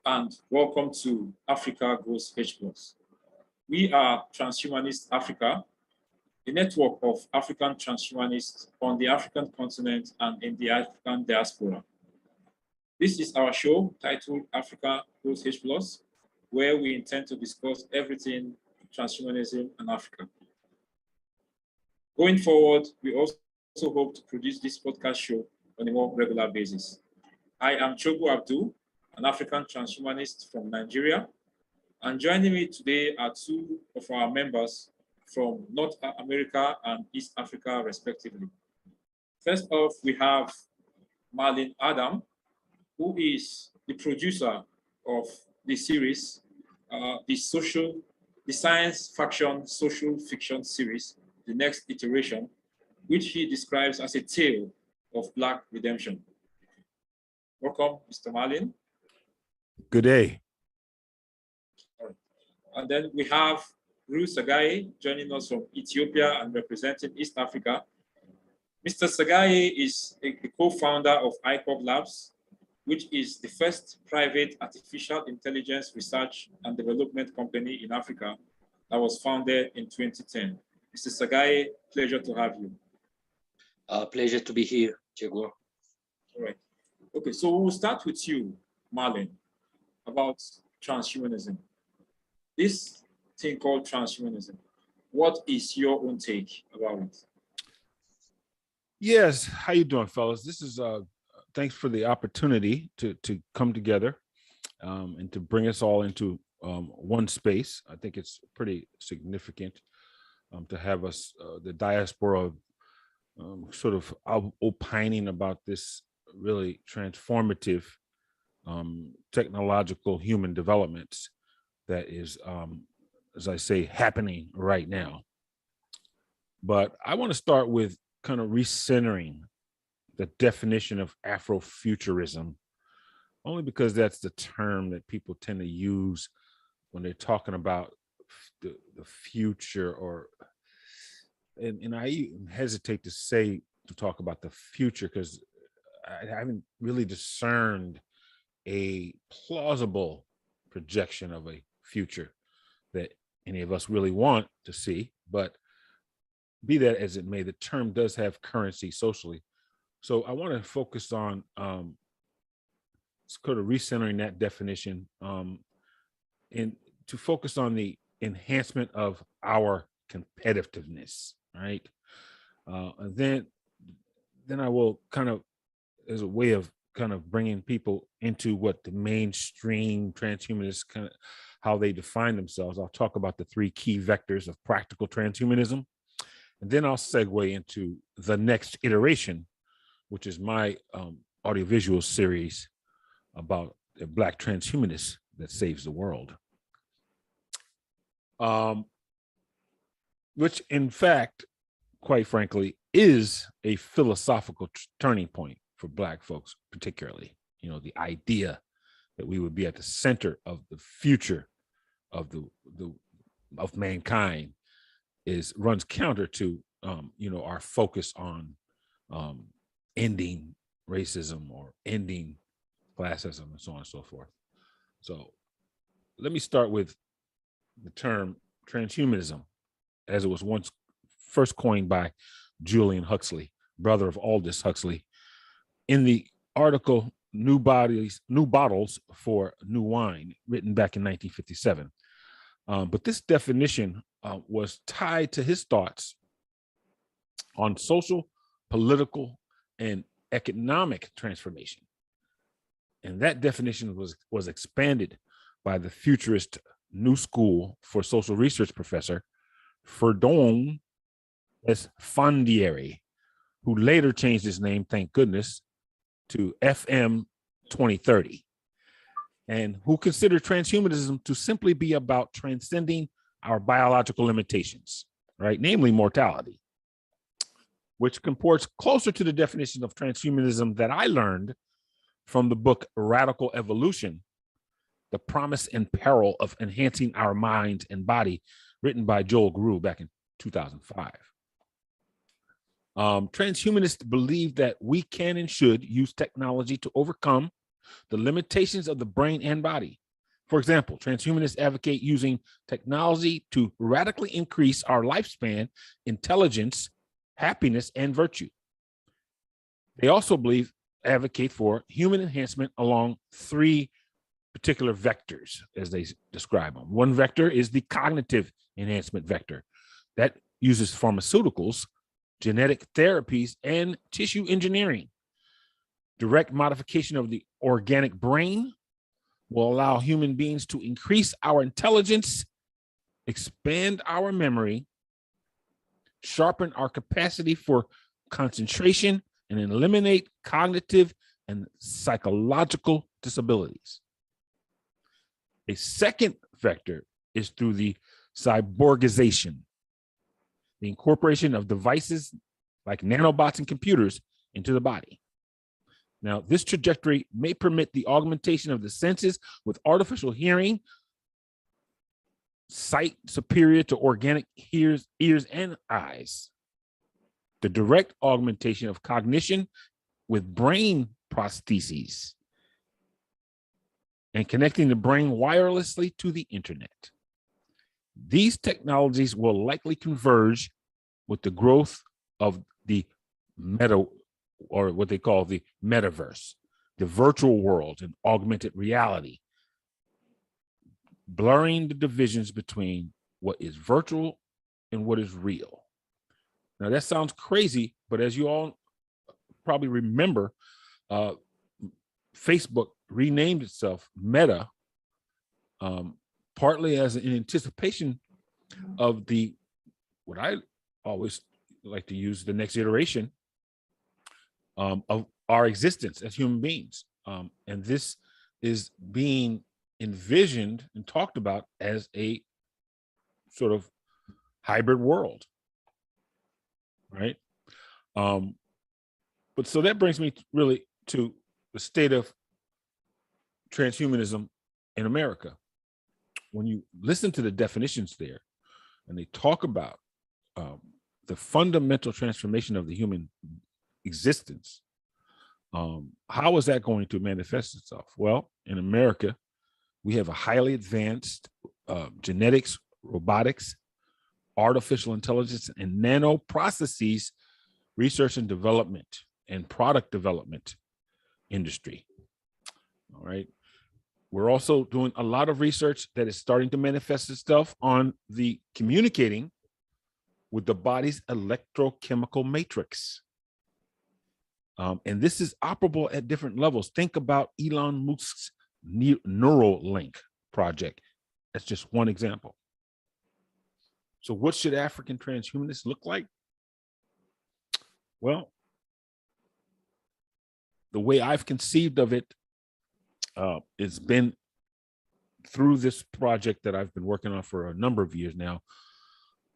and welcome to Africa Goes H+. We are Transhumanist Africa, a network of African transhumanists on the African continent and in the African diaspora. This is our show titled Africa Goes H+, where we intend to discuss everything transhumanism and Africa. Going forward, we also hope to produce this podcast show on a more regular basis. I am Chogo Abdul, an African transhumanist from Nigeria, and joining me today are two of our members from North America and East Africa, respectively. First off, we have Marlin Adam, who is the producer of the series, the science fiction social fiction series, The Next Iteration, which he describes as a tale of Black redemption. Welcome, Mr. Marlin. Good day. And then we have Ruth Sagaye joining us from Ethiopia and representing East Africa. Mr. Sagaye is a co-founder of ICOB Labs, which is the first private artificial intelligence research and development company in Africa that was founded in 2010. Mr. Sagaye, pleasure to have you. Pleasure to be here, Chego. All right. Okay, so we'll start with you, Marlin, about transhumanism. This thing called transhumanism, what is your own take about it? Yes, how you doing, fellas? This is thanks for the opportunity to come together and to bring us all into one space. I think it's pretty significant to have us, the diaspora, sort of opining about this really transformative technological human developments that is, as I say, happening right now. But I want to start with kind of recentering the definition of Afrofuturism, only because that's the term that people tend to use when they're talking about the future, and I even hesitate to talk about the future because I haven't really discerned a plausible projection of a future that any of us really want to see. But be that as it may, the term does have currency socially. So I want to focus on sort of recentering that definition and to focus on the enhancement of our competitiveness, right? And then I will kind of, as a way of kind of bringing people into what the mainstream transhumanists kind of how they define themselves. I'll talk about the three key vectors of practical transhumanism, and then I'll segue into the next iteration, which is my audiovisual series about a Black transhumanist that saves the world. Which in fact, quite frankly, is a philosophical turning point for Black folks, particularly. You know, the idea that we would be at the center of the future of of mankind runs counter to our focus on ending racism or ending classism and so on and so forth. So let me start with the term transhumanism, as it was once first coined by Julian Huxley, brother of Aldous Huxley, in the article New Bottles for New Wine, written back in 1957. But this definition was tied to his thoughts on social, political, and economic transformation. And that definition was expanded by the futurist New School for Social Research professor Ferdinand Esfandiari, who later changed his name, thank goodness, to FM 2030, and who considered transhumanism to simply be about transcending our biological limitations, right? Namely mortality, which comports closer to the definition of transhumanism that I learned from the book Radical Evolution, The Promise and Peril of Enhancing Our Mind and Body, written by Joel Guru back in 2005. Transhumanists believe that we can and should use technology to overcome the limitations of the brain and body. For example, transhumanists advocate using technology to radically increase our lifespan, intelligence, happiness, and virtue. They also advocate for human enhancement along three particular vectors, as they describe them. One vector is the cognitive enhancement vector. That uses pharmaceuticals, genetic therapies, and tissue engineering. Direct modification of the organic brain will allow human beings to increase our intelligence, expand our memory, sharpen our capacity for concentration, and eliminate cognitive and psychological disabilities. A second vector is through the cyborgization, the incorporation of devices like nanobots and computers into the body. Now, this trajectory may permit the augmentation of the senses with artificial hearing, sight superior to organic ears and eyes, the direct augmentation of cognition with brain prostheses, and connecting the brain wirelessly to the internet. These technologies will likely converge with the growth of the meta, or what they call the metaverse, the virtual world and augmented reality, blurring the divisions between what is virtual and what is real. Now that sounds crazy, but as you all probably remember, Facebook renamed itself Meta, partly as in anticipation of what I always like to use, the next iteration of our existence as human beings. And this is being envisioned and talked about as a sort of hybrid world, right? But so that brings me really to the state of transhumanism in America. When you listen to the definitions there, and they talk about the fundamental transformation of the human existence, how is that going to manifest itself? Well, in America, we have a highly advanced genetics, robotics, artificial intelligence, and nano processes research and development and product development industry. All right. We're also doing a lot of research that is starting to manifest itself on the communicating with the body's electrochemical matrix. And this is operable at different levels. Think about Elon Musk's Neuralink project. That's just one example. So what should African transhumanists look like? Well, the way I've conceived of it, it's been through this project that I've been working on for a number of years now.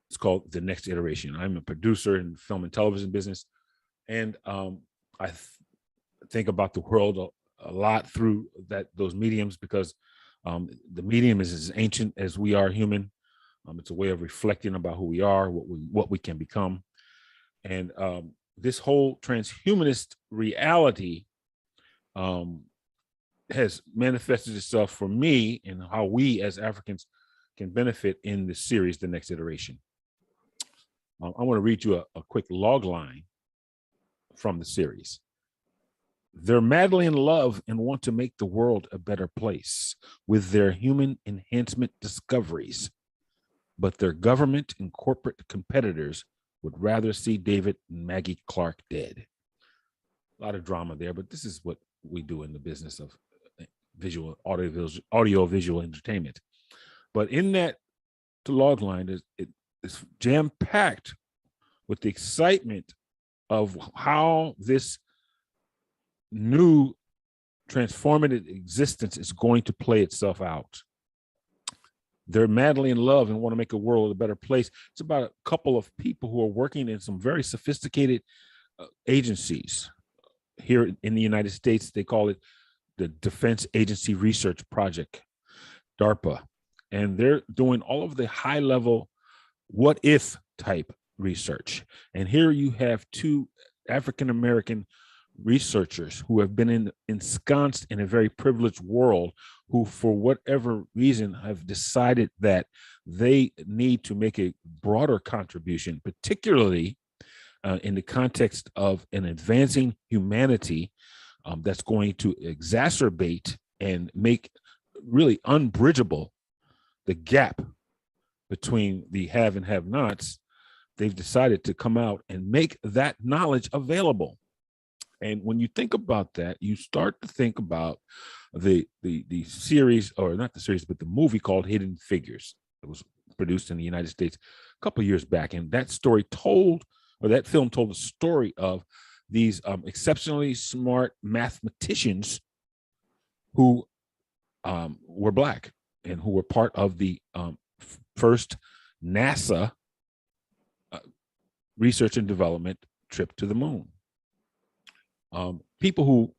It's called The Next Iteration. I'm a producer in the film and television business. And I think about the world a lot through those mediums, because the medium is as ancient as we are human. It's a way of reflecting about who we are, what we can become. And this whole transhumanist reality has manifested itself for me and how we as Africans can benefit in this series, The Next Iteration. I want to read you a quick log line from the series. They're madly in love and want to make the world a better place with their human enhancement discoveries, but their government and corporate competitors would rather see David and Maggie Clark dead. A lot of drama there, but this is what we do in the business of audio-visual entertainment. But in that log line, it's jam-packed with the excitement of how this new transformative existence is going to play itself out. They're madly in love and want to make a world a better place. It's about a couple of people who are working in some very sophisticated agencies. Here in the United States, they call it the Defense Agency Research Project, DARPA. And they're doing all of the high-level what-if type research. And here you have two African-American researchers who have been ensconced in a very privileged world, who, for whatever reason, have decided that they need to make a broader contribution, particularly in the context of an advancing humanity that's going to exacerbate and make really unbridgeable the gap between the have and have-nots. They've decided to come out and make that knowledge available. And when you think about that, you start to think about the series, or not the series, but the movie called Hidden Figures. It was produced in the United States a couple of years back. And that film told the story of these exceptionally smart mathematicians who were Black and who were part of the first NASA research and development trip to the moon. People who,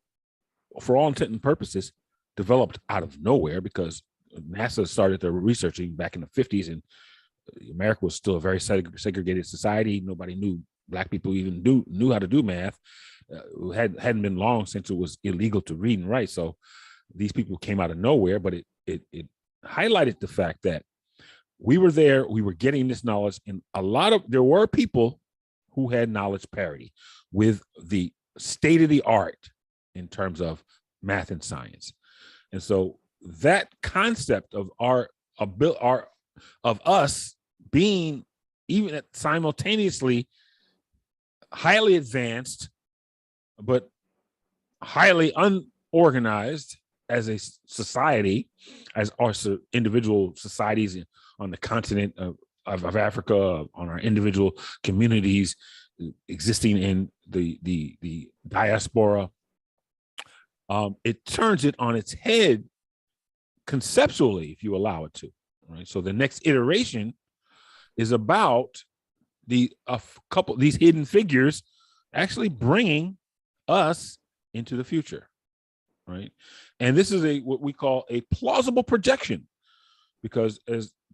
for all intent and purposes, developed out of nowhere, because NASA started their researching back in the 50s, and America was still a very segregated society. Nobody knew, Black people even knew how to do math. Hadn't been long since it was illegal to read and write. So these people came out of nowhere, but it highlighted the fact that we were there, we were getting this knowledge, and there were people who had knowledge parity with the state of the art in terms of math and science. And so that concept of us being even simultaneously highly advanced, but highly unorganized as a society, as our individual societies on the continent of Africa, on our individual communities existing in the diaspora, it turns it on its head conceptually, if you allow it to. Right. So the next iteration is about these hidden figures actually bringing us into the future. Right. And this is what we call a plausible projection, because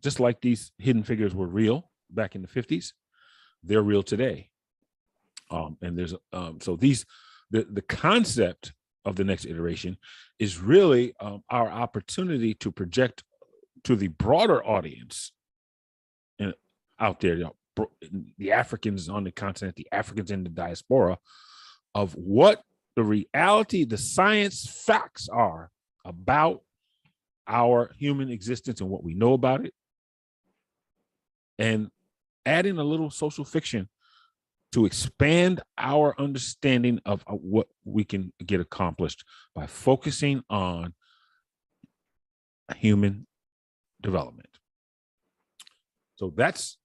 just like these hidden figures were real back in the 50s, they're real today. And there's the concept of the next iteration is really our opportunity to project to the broader audience out there, the Africans on the continent, the Africans in the diaspora, of what the reality, the science facts are about our human existence and what we know about it, and adding a little social fiction to expand our understanding of what we can get accomplished by focusing on human development. So that's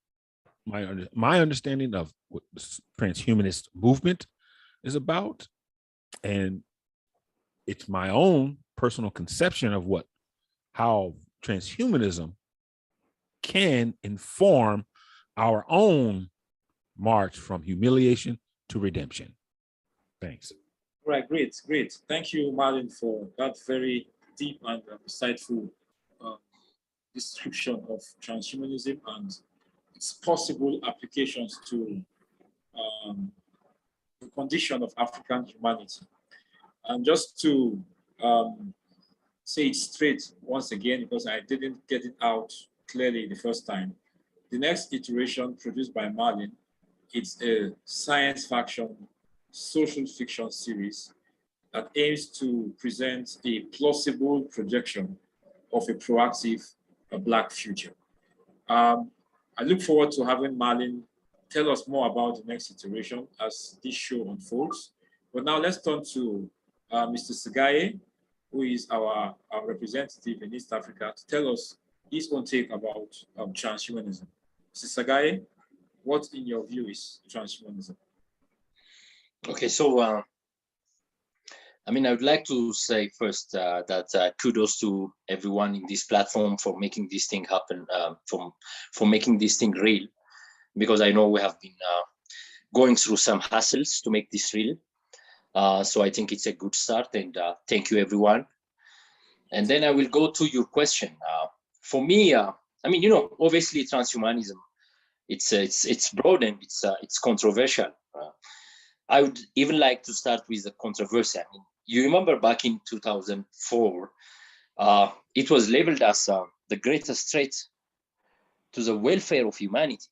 my understanding of what the transhumanist movement is about. And it's my own personal conception of how transhumanism can inform our own march from humiliation to redemption. Thanks. Right, great. Thank you, Marlon, for that very deep and insightful description of transhumanism and its possible applications to the condition of African humanity. And just to say it straight once again, because I didn't get it out clearly the first time, the next iteration produced by Marlon, it's a science fiction, social fiction series that aims to present a plausible projection of a proactive Black future. I look forward to having Marlon tell us more about the next iteration as this show unfolds. But now let's turn to Mr. Sagaye, who is our representative in East Africa, to tell us his own take about transhumanism. Mr. Sagaye, what in your view is transhumanism? Okay, so I would like to say first that kudos to everyone in this platform for making this thing happen, for making this thing real, because I know we have been going through some hassles to make this real. So I think it's a good start, and thank you, everyone. And then I will go to your question. For me, obviously transhumanism, it's broad and it's controversial. I would even like to start with a controversy. I mean, you remember back in 2004, it was labeled as the greatest threat to the welfare of humanity.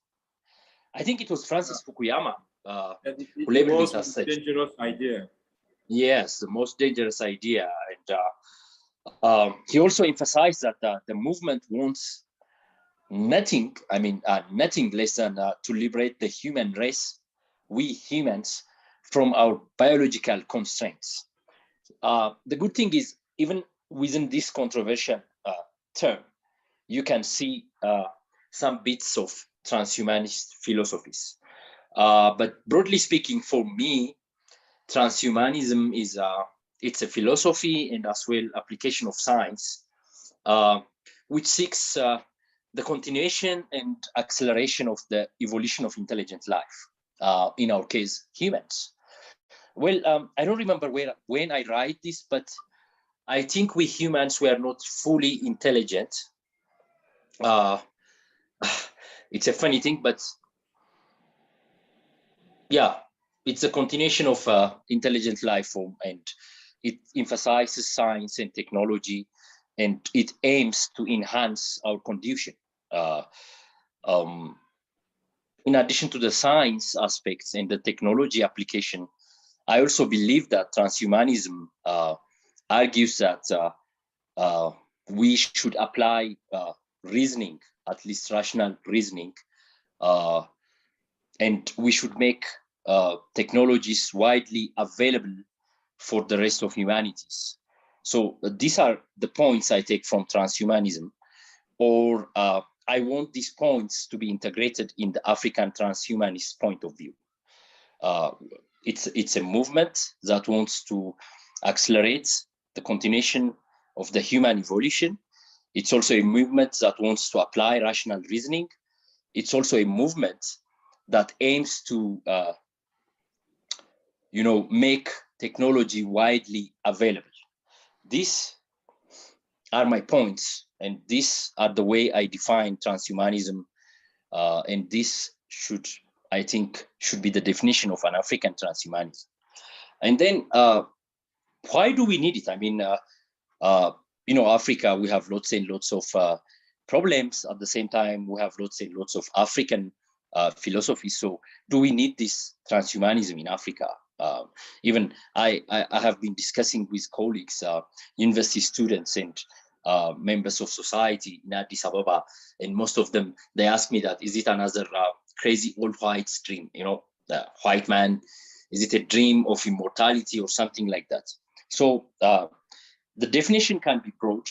I think it was Francis Fukuyama who labeled it as such. Dangerous idea. Yes, the most dangerous idea. And he also emphasized that the movement wants nothing, nothing less than to liberate the human race, we humans, from our biological constraints. The good thing is, even within this controversial term, you can see some bits of transhumanist philosophies. But broadly speaking, for me, transhumanism is it's a philosophy and as well application of science, which seeks the continuation and acceleration of the evolution of intelligent life, in our case, humans. Well, I don't remember when I write this, but I think we humans were not fully intelligent. It's a funny thing, but yeah, it's a continuation of intelligent life form, and it emphasizes science and technology, and it aims to enhance our condition. In addition to the science aspects and the technology application, I also believe that transhumanism argues that we should apply reasoning, at least rational reasoning, and we should make technologies widely available for the rest of humanities. So these are the points I take from transhumanism, or I want these points to be integrated in the African transhumanist point of view. It's a movement that wants to accelerate the continuation of the human evolution. It's also a movement that wants to apply rational reasoning. It's also a movement that aims to, make technology widely available. These are my points, and these are the way I define transhumanism, and this should be the definition of an African transhumanism. And then, why do we need it? I mean, Africa, we have lots and lots of problems. At the same time, we have lots and lots of African philosophies. So do we need this transhumanism in Africa? Even I have been discussing with colleagues, university students and members of society in Addis Ababa, and most of them, they ask me that, is it another crazy old white dream? The white man, is it a dream of immortality or something like that? So the definition can be broad,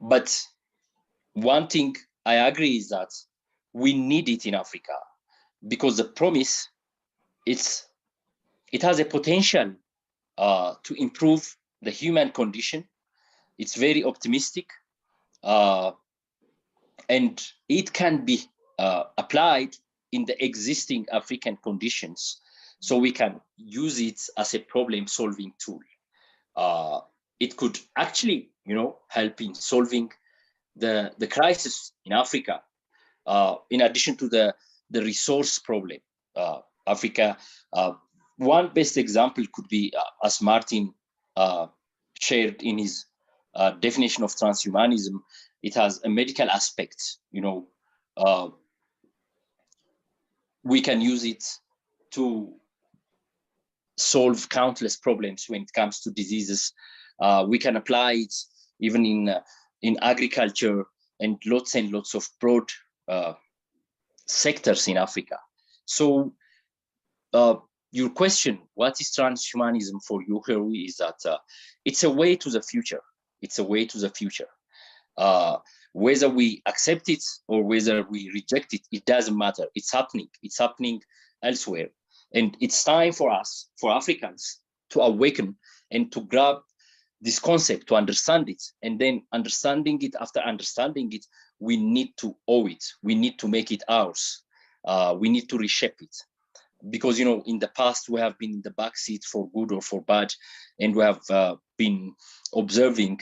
but one thing I agree is that we need it in Africa, because the promise, it has a potential to improve the human condition. It's very optimistic, and it can be applied in the existing African conditions, so we can use it as a problem-solving tool. It could actually, help in solving the crisis in Africa. In addition to the resource problem, Africa. One best example could be, as Martin shared in his definition of transhumanism, it has a medical aspect. We can use it to solve countless problems when it comes to diseases. We can apply it even in agriculture and lots of broad sectors in Africa. So your question, what is transhumanism for you, Herwi, is that it's a way to the future. It's a way to the future. Whether we accept it or whether we reject it, it doesn't matter. It's happening. It's happening elsewhere. And it's time for us, for Africans, to awaken and to grab this concept, to understand it. And then understanding it, after understanding it, we need to own it. We need to make it ours. We need to reshape it. Because, in the past, we have been in the backseat for good or for bad, and we have been observing,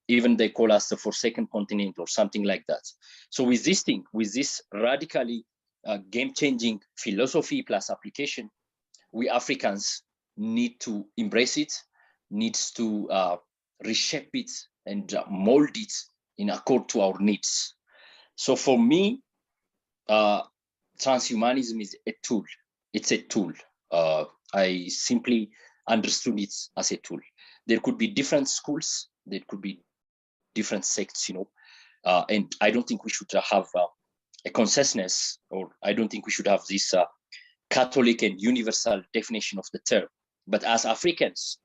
even they call us the Forsaken Continent or something like that. So with this thing, with this radically game-changing philosophy plus application, we Africans need to embrace it, needs to reshape it and mold it in accord to our needs. So for me, transhumanism is a tool. It's a tool. I simply understood it as a tool. There could be different schools, there could be different sects, and I don't think we should have a consensus, or I don't think we should have this Catholic and universal definition of the term. But as Africans,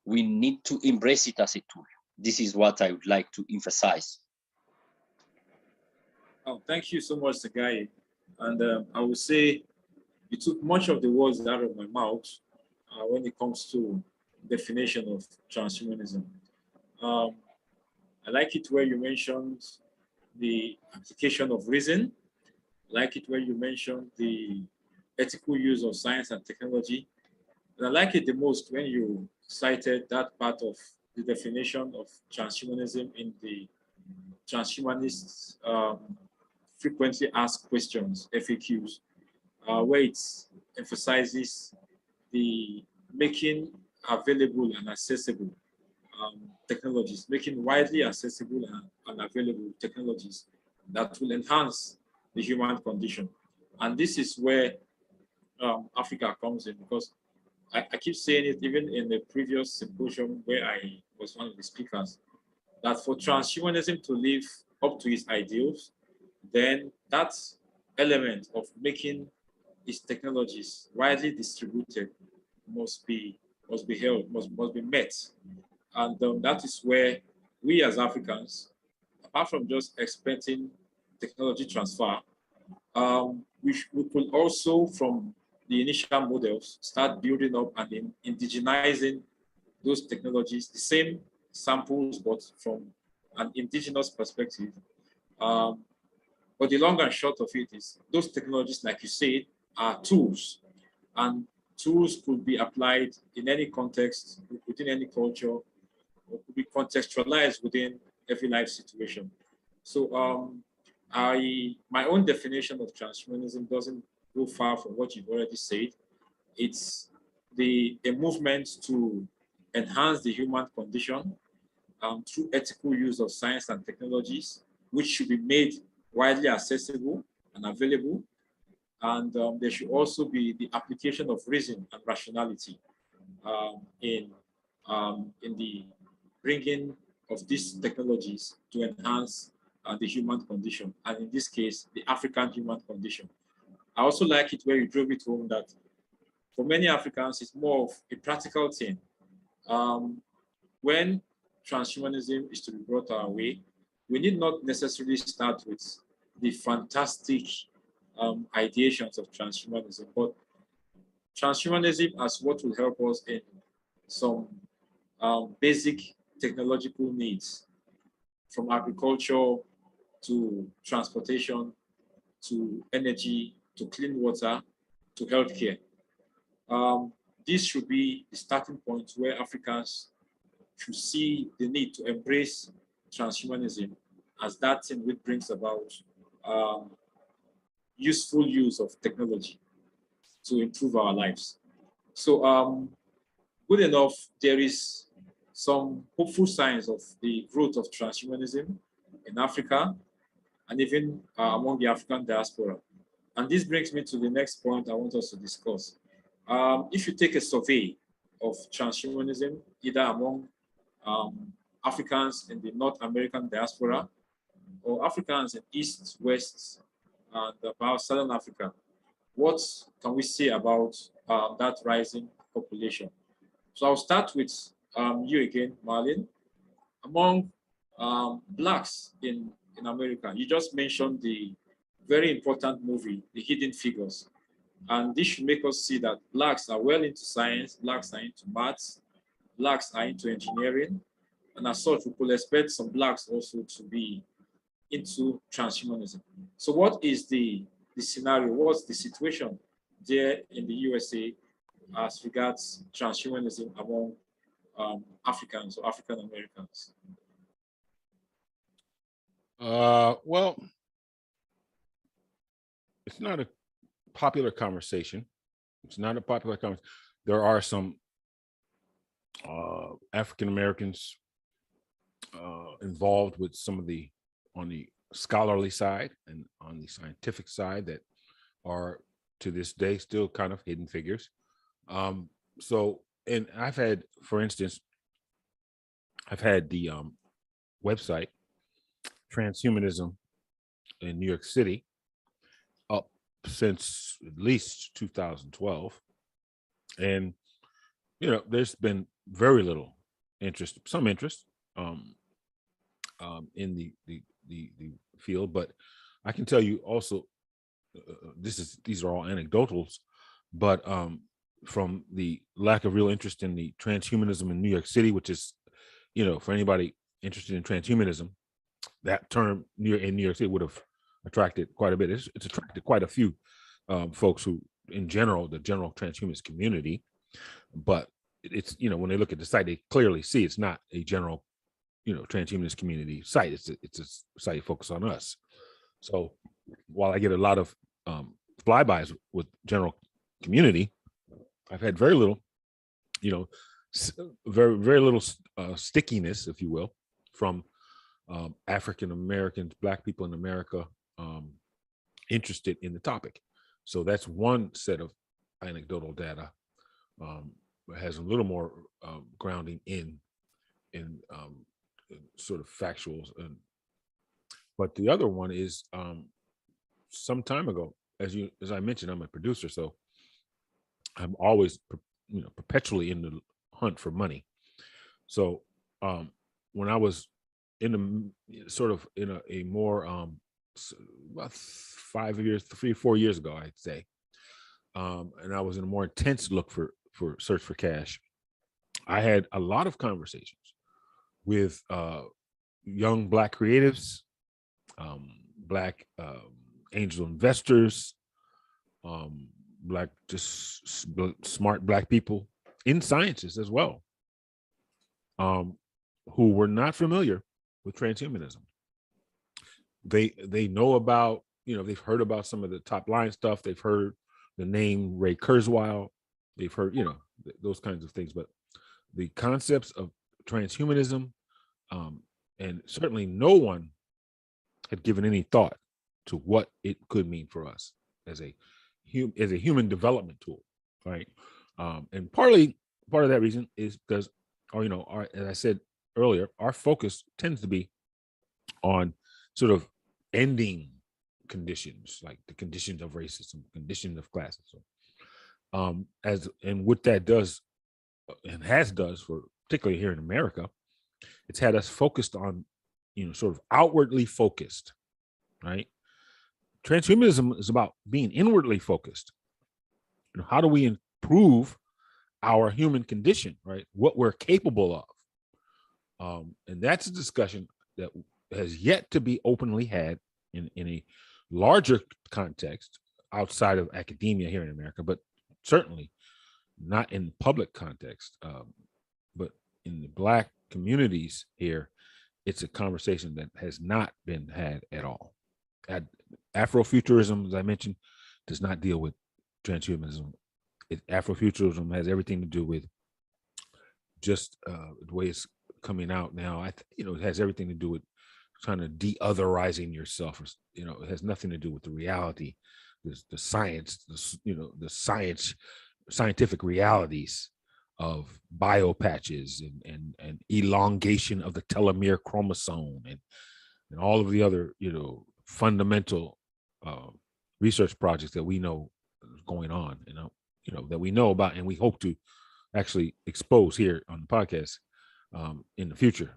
we need to embrace it as a tool. This is what I would like to emphasize. Oh, thank you so much, Sagai. And I would say you took much of the words out of my mouth when it comes to definition of transhumanism. I like it where you mentioned the application of reason. I like it where you mentioned the ethical use of science and technology. And I like it the most when you cited that part of the definition of transhumanism in the transhumanists frequently asked questions, FAQs, where it emphasizes the making available and accessible technologies, making widely accessible and available technologies that will enhance the human condition. And this is where Africa comes in, because I keep saying it even in the previous symposium where I was one of the speakers, that for transhumanism to live up to its ideals, then that element of making its technologies widely distributed must be held, must be met. And that is where we as Africans, apart from just expecting technology transfer, we could also, from the initial models, start building up and indigenizing those technologies, the same samples, but from an indigenous perspective. But the long and short of it is those technologies, like you said, are tools, and tools could be applied in any context, within any culture, or could be contextualized within every life situation. So my own definition of transhumanism doesn't go far from what you've already said. It's a movement to enhance the human condition through ethical use of science and technologies, which should be made widely accessible and available. And there should also be the application of reason and rationality in the bringing of these technologies to enhance the human condition, and in this case, the African human condition. I also like it where you drove it home that for many Africans, it's more of a practical thing. When transhumanism is to be brought our way, we need not necessarily start with the fantastic ideations of transhumanism, but transhumanism as what will help us in some basic technological needs, from agriculture to transportation to energy to clean water to healthcare. This should be the starting point where Africans should see the need to embrace transhumanism as that thing which brings about useful use of technology to improve our lives. So good enough, there is some hopeful signs of the growth of transhumanism in Africa and even among the African diaspora. And this brings me to the next point I want us to discuss. If you take a survey of transhumanism, either among Africans in the North American diaspora or Africans in East, West, and about Southern Africa, what can we say about that rising population? So I'll start with you again, Marlene. Among Blacks in America, you just mentioned the very important movie, The Hidden Figures. And this should make us see that Blacks are well into science, Blacks are into maths, Blacks are into engineering. And as such, we could expect some Blacks also to be into transhumanism. So what is the scenario? What's the situation there in the USA as regards transhumanism among Africans or African Americans? Well, it's not a popular conversation It's not a popular conversation. There are some African Americans involved with some of the on the scholarly side and on the scientific side that are to this day still kind of hidden figures. So, and I've had, for instance, I've had the website Transhumanism in New York City up since at least 2012, and there's been very little interest, some interest in the field, but I can tell you also, these are all anecdotals, but from the lack of real interest in the transhumanism in New York City, which is, for anybody interested in transhumanism, that term in New York City would have attracted quite a bit. It's attracted quite a few folks who, in general, the general transhumanist community, but it's, when they look at the site, they clearly see it's not a general, transhumanist community site. It's a site focused on us. So while I get a lot of flybys with general community, I've had very little, very little stickiness, if you will, from African Americans, Black people in America interested in the topic. So that's one set of anecdotal data. Has a little more grounding in sort of factuals, but the other one is some time ago, as I mentioned, I'm a producer, so I'm always perpetually in the hunt for money. So when I was in a more about 3-4 years ago, I'd say, and I was in a more intense look for search for cash, I had a lot of conversations with young Black creatives, Black angel investors, Black, just smart Black people in sciences as well, who were not familiar with transhumanism. They know about, they've heard about some of the top line stuff. They've heard the name Ray Kurzweil. They've heard, those kinds of things, but the concepts of transhumanism, and certainly no one had given any thought to what it could mean for us as a human development tool, right? And part of that reason is because, as I said earlier, our focus tends to be on sort of ending conditions, like the conditions of racism, conditions of classism. And what that does and does for particularly here in America, it's had us focused on, sort of outwardly focused, right? Transhumanism is about being inwardly focused. How do we improve our human condition, right? What we're capable of. And that's a discussion that has yet to be openly had in a larger context outside of academia here in America, but certainly not in public context. But in the Black communities here, it's a conversation that has not been had at all. Afrofuturism, as I mentioned, does not deal with transhumanism. Afrofuturism has everything to do with just the way it's coming out now. It has everything to do with trying to de-otherizing yourself. It has nothing to do with the reality, the science, the scientific realities of biopatches and elongation of the telomere chromosome and all of the other, fundamental research projects that we know is going on, that we know about, and we hope to actually expose here on the podcast in future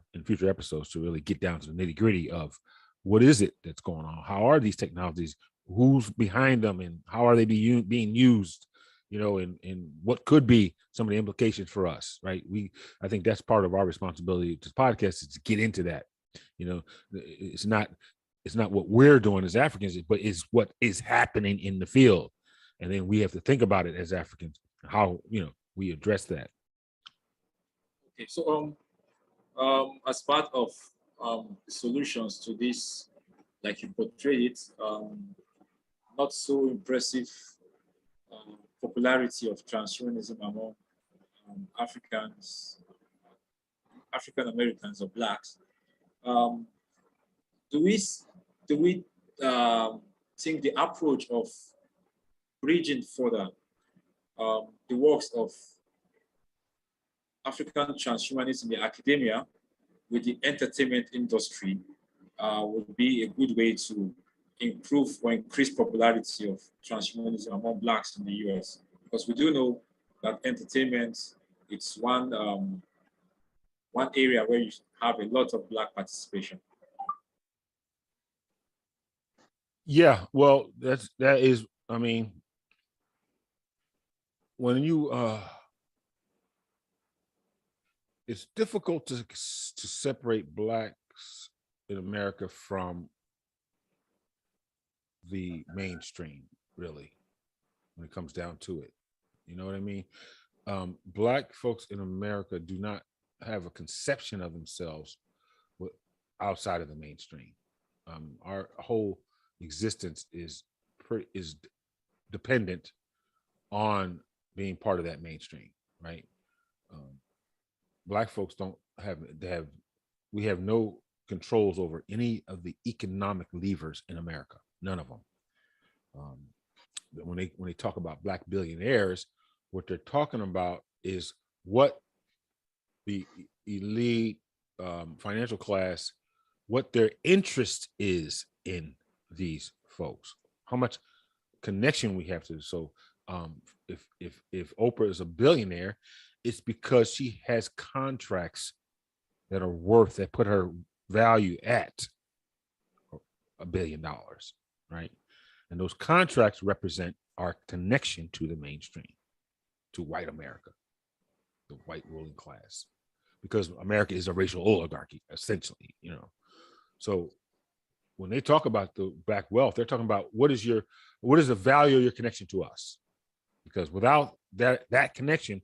episodes, to really get down to the nitty gritty of what is it that's going on, how are these technologies, who's behind them, and how are they being used, and what could be some of the implications for us, right? I think that's part of our responsibility to the podcast, is to get into that. It's not what we're doing as Africans, but it's what is happening in the field. And then we have to think about it as Africans, how, we address that. Okay, so as part of solutions to this, like you portray it, not so impressive popularity of transhumanism among African Americans or blacks. Um, do we think the approach of bridging further the works of African transhumanism in academia with the entertainment industry would be a good way to improve or increase popularity of transhumanism among blacks in the US? Because we do know that entertainment, it's one area where you have a lot of black participation. Yeah, well, that is, I mean, when you it's difficult to separate blacks in America from the mainstream, really, when it comes down to it. You know what I mean? Black folks in America do not have a conception of themselves outside of the mainstream. Our whole existence is dependent on being part of that mainstream, right? Black folks don't have we have no controls over any of the economic levers in America, none of them. When they talk about black billionaires, what they're talking about is what the elite financial class, what their interest is in these folks, how much connection we have to. So if Oprah is a billionaire, it's because she has contracts that put her value at $1 billion, right? And those contracts represent our connection to the mainstream, to white America, the white ruling class, because America is a racial oligarchy, essentially, you know. So when they talk about the black wealth, they're talking about what is the value of your connection to us? Because without that connection,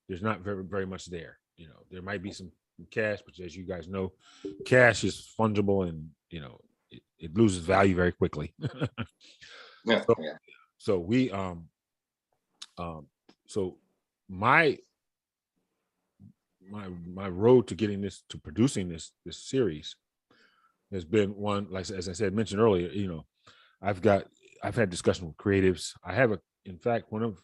there's not very, very much there. You know, there might be some cash, but as you guys know, cash is fungible and, you know, it loses value very quickly. Yeah, so, yeah. so we so my road to producing this series has been one, like as I said, mentioned earlier, you know, I've had discussion with creatives. In fact, one of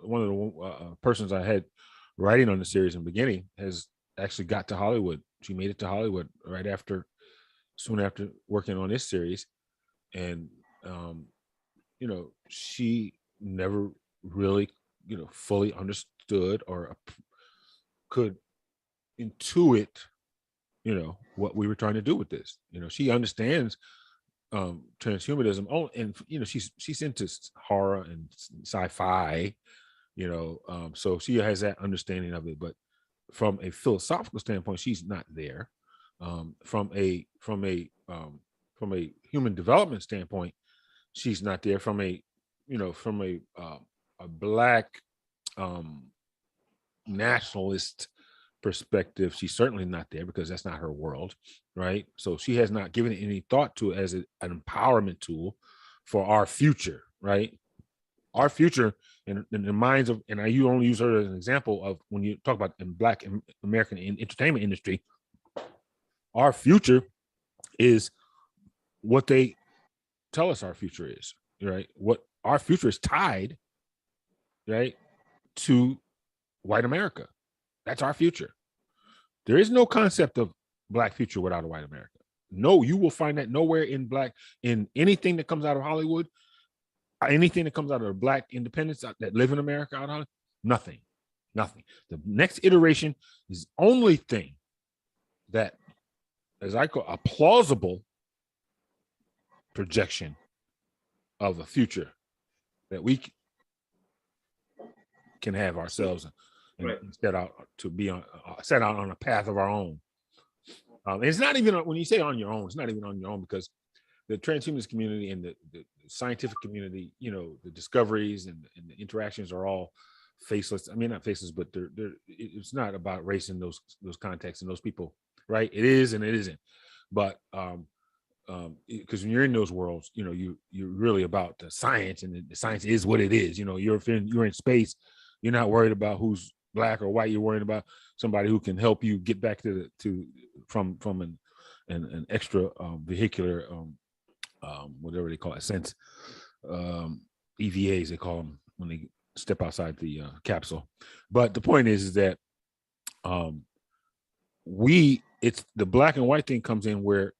the persons I had writing on the series in the beginning has actually got to Hollywood. She made it to Hollywood soon after working on this series. And, you know, she never really, you know, fully understood or could intuit, you know, what we were trying to do with this. You know, she understands transhumanism. Oh, and you know, she's into horror and sci-fi, you know, so she has that understanding of it. But from a philosophical standpoint, she's not there. From a human development standpoint, she's not there. From a black nationalist perspective, she's certainly not there, because that's not her world, right? So she has not given any thought to it as an empowerment tool for our future, right? Our future in the minds of, and you only use her as an example of when you talk about in Black American entertainment industry, our future is what they tell us our future is, right? What our future is tied, right, to white America. That's our future. There is no concept of Black future without a white America. No, you will find that nowhere in anything that comes out of Hollywood, anything that comes out of Black independents that live in America out of Hollywood. Nothing. The next iteration is the only thing that, as I call, a plausible projection of a future that we can have ourselves and set out on a path of our own. It's not even, when you say on your own, it's not even on your own, because the transhumanist community and the scientific community, you know, the discoveries and the interactions are all faceless. I mean, not faceless, but it's not about race in those contexts and those people, right? It is and it isn't. But because when you're in those worlds, you know, you're really about the science, and the science is what it is. You know, you're in space, you're not worried about who's black or white. You're worried about somebody who can help you get back from an extra vehicular whatever they call it, sense, EVAs they call them when they step outside the capsule. But the point is that it's the black and white thing comes in, where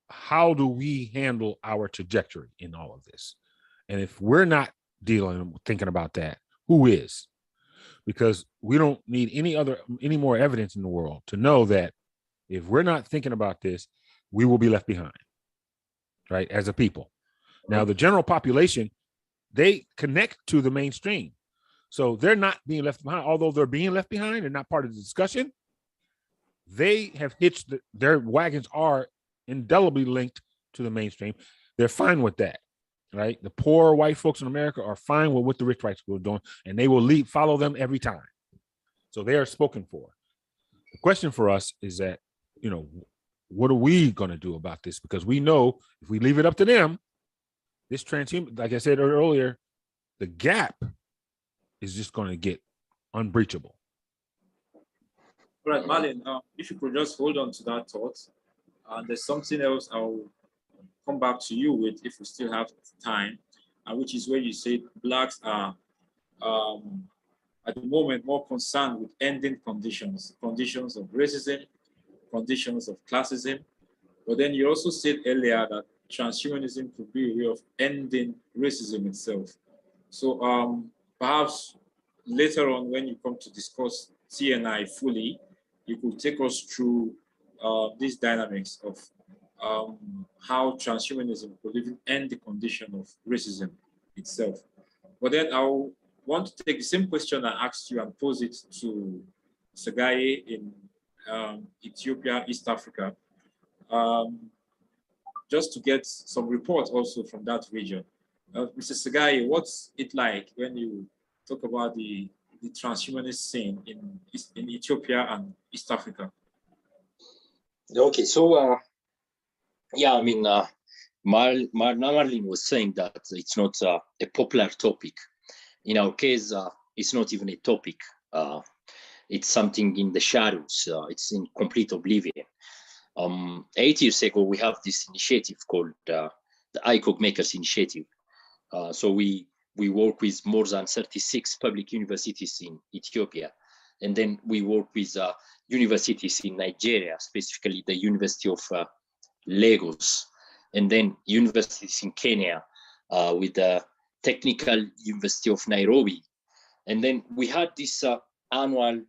how do we handle our trajectory in all of this? And if we're not thinking about that, who is? Because we don't need any more evidence in the world to know that if we're not thinking about this, we will be left behind, right? As a people. Now, the general population, they connect to the mainstream. So they're not being left behind. Although they're being left behind and not part of the discussion, they have hitched, their wagons are indelibly linked to the mainstream. They're fine with that, right? The poor white folks in America are fine with what the rich white people are doing, and they will follow them every time. So they are spoken for. The question for us is that, you know, what are we going to do about this? Because we know if we leave it up to them, this transhuman, like I said earlier, the gap is just going to get unbreachable. All right, Marlon, if you could just hold on to that thought. There's something else I'll come back to you with if we still have time, which is where you said blacks are at the moment more concerned with ending conditions of racism, conditions of classism. But then you also said earlier that transhumanism could be a way of ending racism itself. So perhaps later on, when you come to discuss TNI fully, you could take us through these dynamics of how transhumanism could even end the condition of racism itself. But then I want to take the same question I asked you and pose it to Sagaye in Ethiopia, East Africa, just to get some reports also from that region. Mr. Sagaye, what's it like when you talk about the transhumanist scene in Ethiopia and East Africa? Okay, so yeah, I mean, Marlin was saying that it's not a popular topic. In our case, it's not even a topic. It's something in the shadows. It's in complete oblivion. 8 years ago, we have this initiative called the ICOG Makers Initiative. So we work with more than 36 public universities in Ethiopia. And then we work with universities in Nigeria, specifically the University of Lagos, and then universities in Kenya with the Technical University of Nairobi. And then we had this annual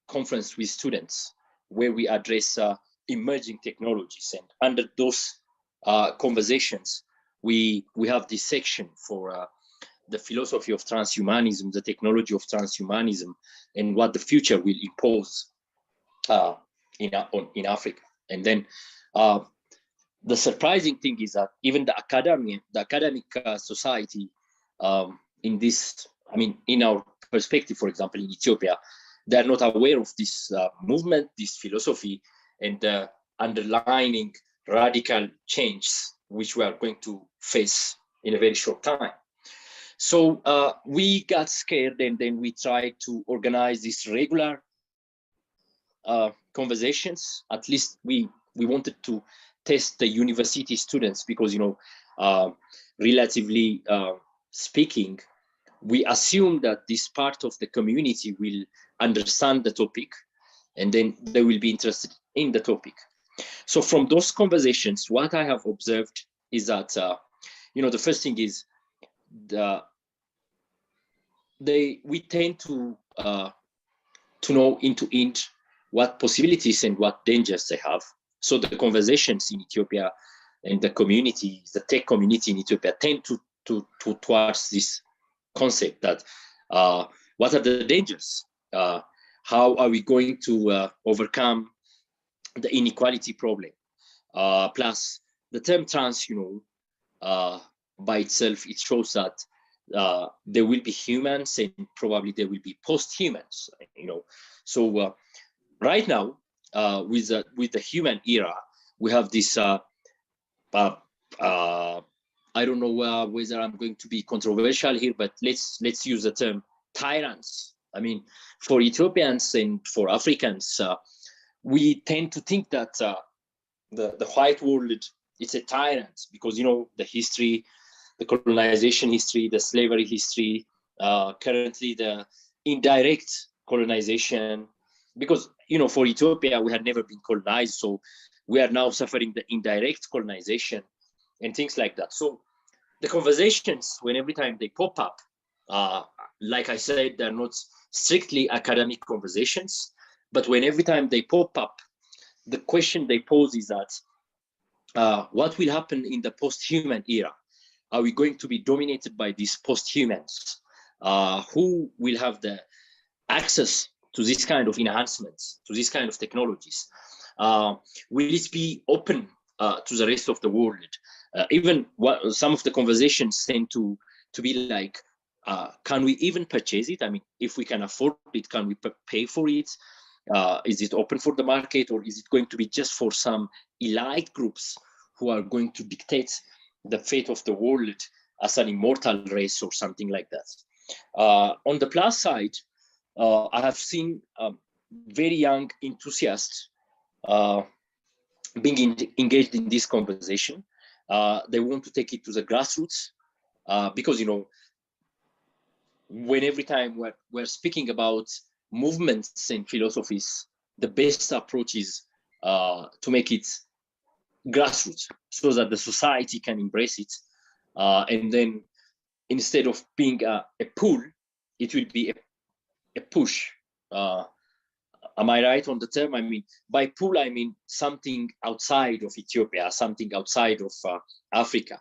conference with students where we address emerging technologies. And under those conversations, we have this section for the philosophy of transhumanism, the technology of transhumanism, and what the future will impose in Africa. And then the surprising thing is that even the academic society in this, I mean, in our perspective, for example, in Ethiopia, they are not aware of this movement, this philosophy, and the underlying radical changes which we are going to face in a very short time. So we got scared, and then we tried to organize these regular conversations. At least we wanted to test the university students because, you know, relatively speaking, we assume that this part of the community will understand the topic, and then they will be interested in the topic. So from those conversations, what I have observed is that, you know, the first thing is we tend to know into what possibilities and what dangers they have. So the conversations in Ethiopia and the community, the tech community in Ethiopia, tend to towards this concept that what are the dangers? How are we going to overcome the inequality problem? Plus, the term trans, you know, by itself, it shows that there will be humans and probably there will be post-humans, you know. So right now, with the human era, we have this I don't know whether I'm going to be controversial here, but let's use the term tyrants. I mean, for Ethiopians and for Africans, we tend to think that the white world, it's a tyrant because, you know, the history, the colonization history, the slavery history, currently the indirect colonization, because, you know, for Ethiopia, we had never been colonized. So we are now suffering the indirect colonization and things like that. So the conversations, when every time they pop up, like I said, they're not strictly academic conversations, but when every time they pop up, the question they pose is that what will happen in the post-human era? Are we going to be dominated by these post-humans? Who will have the access to this kind of enhancements, to this kind of technologies? Will it be open to the rest of the world? Even some of the conversations tend to be like, can we even purchase it? I mean, if we can afford it, can we pay for it? Is it open for the market, or is it going to be just for some elite groups who are going to dictate the fate of the world as an immortal race or something like that? On the plus side, I have seen very young enthusiasts being engaged in this conversation. They want to take it to the grassroots because, you know, when every time we're speaking about movements and philosophies, the best approach is to make it grassroots so that the society can embrace it. And then instead of being a pull, it will be a push. Am I right on the term? I mean, by pull, I mean something outside of Ethiopia, something outside of Africa.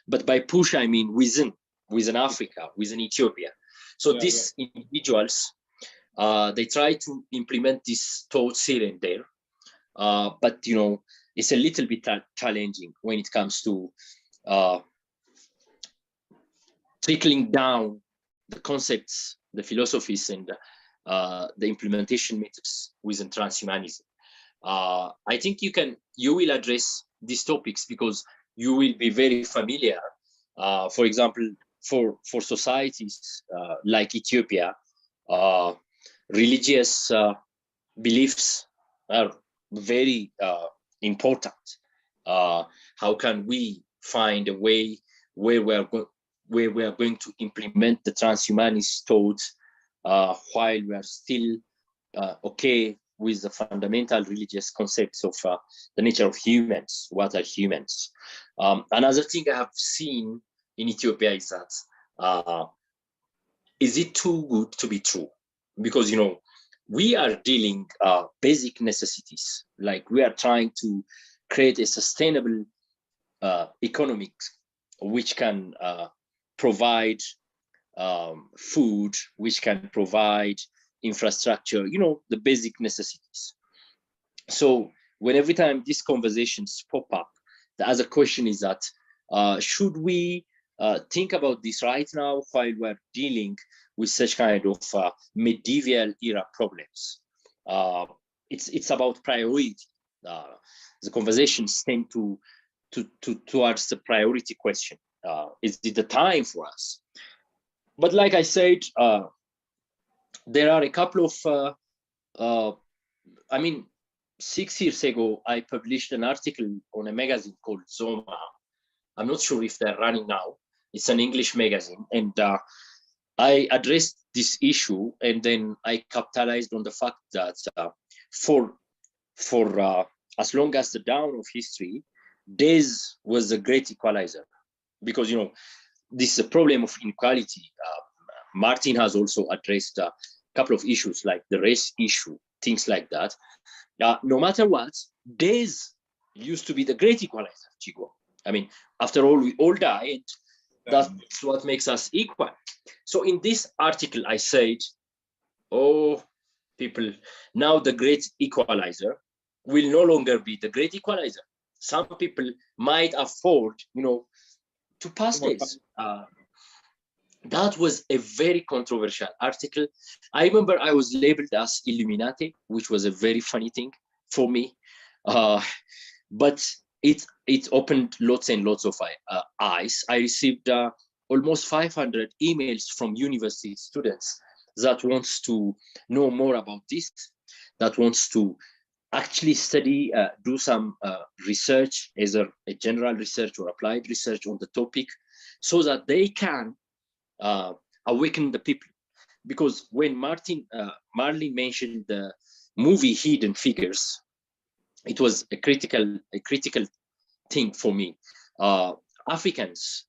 But by push, I mean within Africa, within Ethiopia. So these individuals, they try to implement these thoughts here and there. But, you know, it's a little bit challenging when it comes to trickling down the concepts, the philosophies, and the implementation methods within transhumanism. I think you will address these topics because you will be very familiar. For example, for societies like Ethiopia, religious beliefs are very important. How can we find a way where we are going to implement the transhumanist thoughts while we are still okay with the fundamental religious concepts of the nature of humans? What are humans? Another thing I have seen in Ethiopia is that is it too good to be true? Because, you know, we are dealing basic necessities, like we are trying to create a sustainable economics which can provide food, which can provide infrastructure, you know, the basic necessities. So when every time these conversations pop up, the other question is that should we think about this right now while we're dealing with such kind of medieval era problems? It's about priority. The conversations tend towards the priority question. Is it the time for us? But like I said, there are a couple of, I mean, 6 years ago, I published an article on a magazine called Zoma. I'm not sure if they're running now. It's an English magazine. And I addressed this issue, and then I capitalized on the fact that for as long as the dawn of history, days was a great equalizer. Because, you know, this is a problem of inequality. Martin has also addressed a couple of issues like the race issue, things like that. No matter what, days used to be the great equalizer, Chigo. I mean, after all, we all die, and that's what makes us equal. So in this article, I said, oh, people, now the great equalizer will no longer be the great equalizer. Some people might afford, you know, to pass this. That was a very controversial article. I remember I was labeled as Illuminati, which was a very funny thing for me. But it opened lots and lots of eyes. I received almost 500 emails from university students that wants to know more about this, that wants to actually study, do some research, either a general research or applied research on the topic, so that they can awaken the people. Because when Marley mentioned the movie Hidden Figures, it was a critical thing for me. Africans,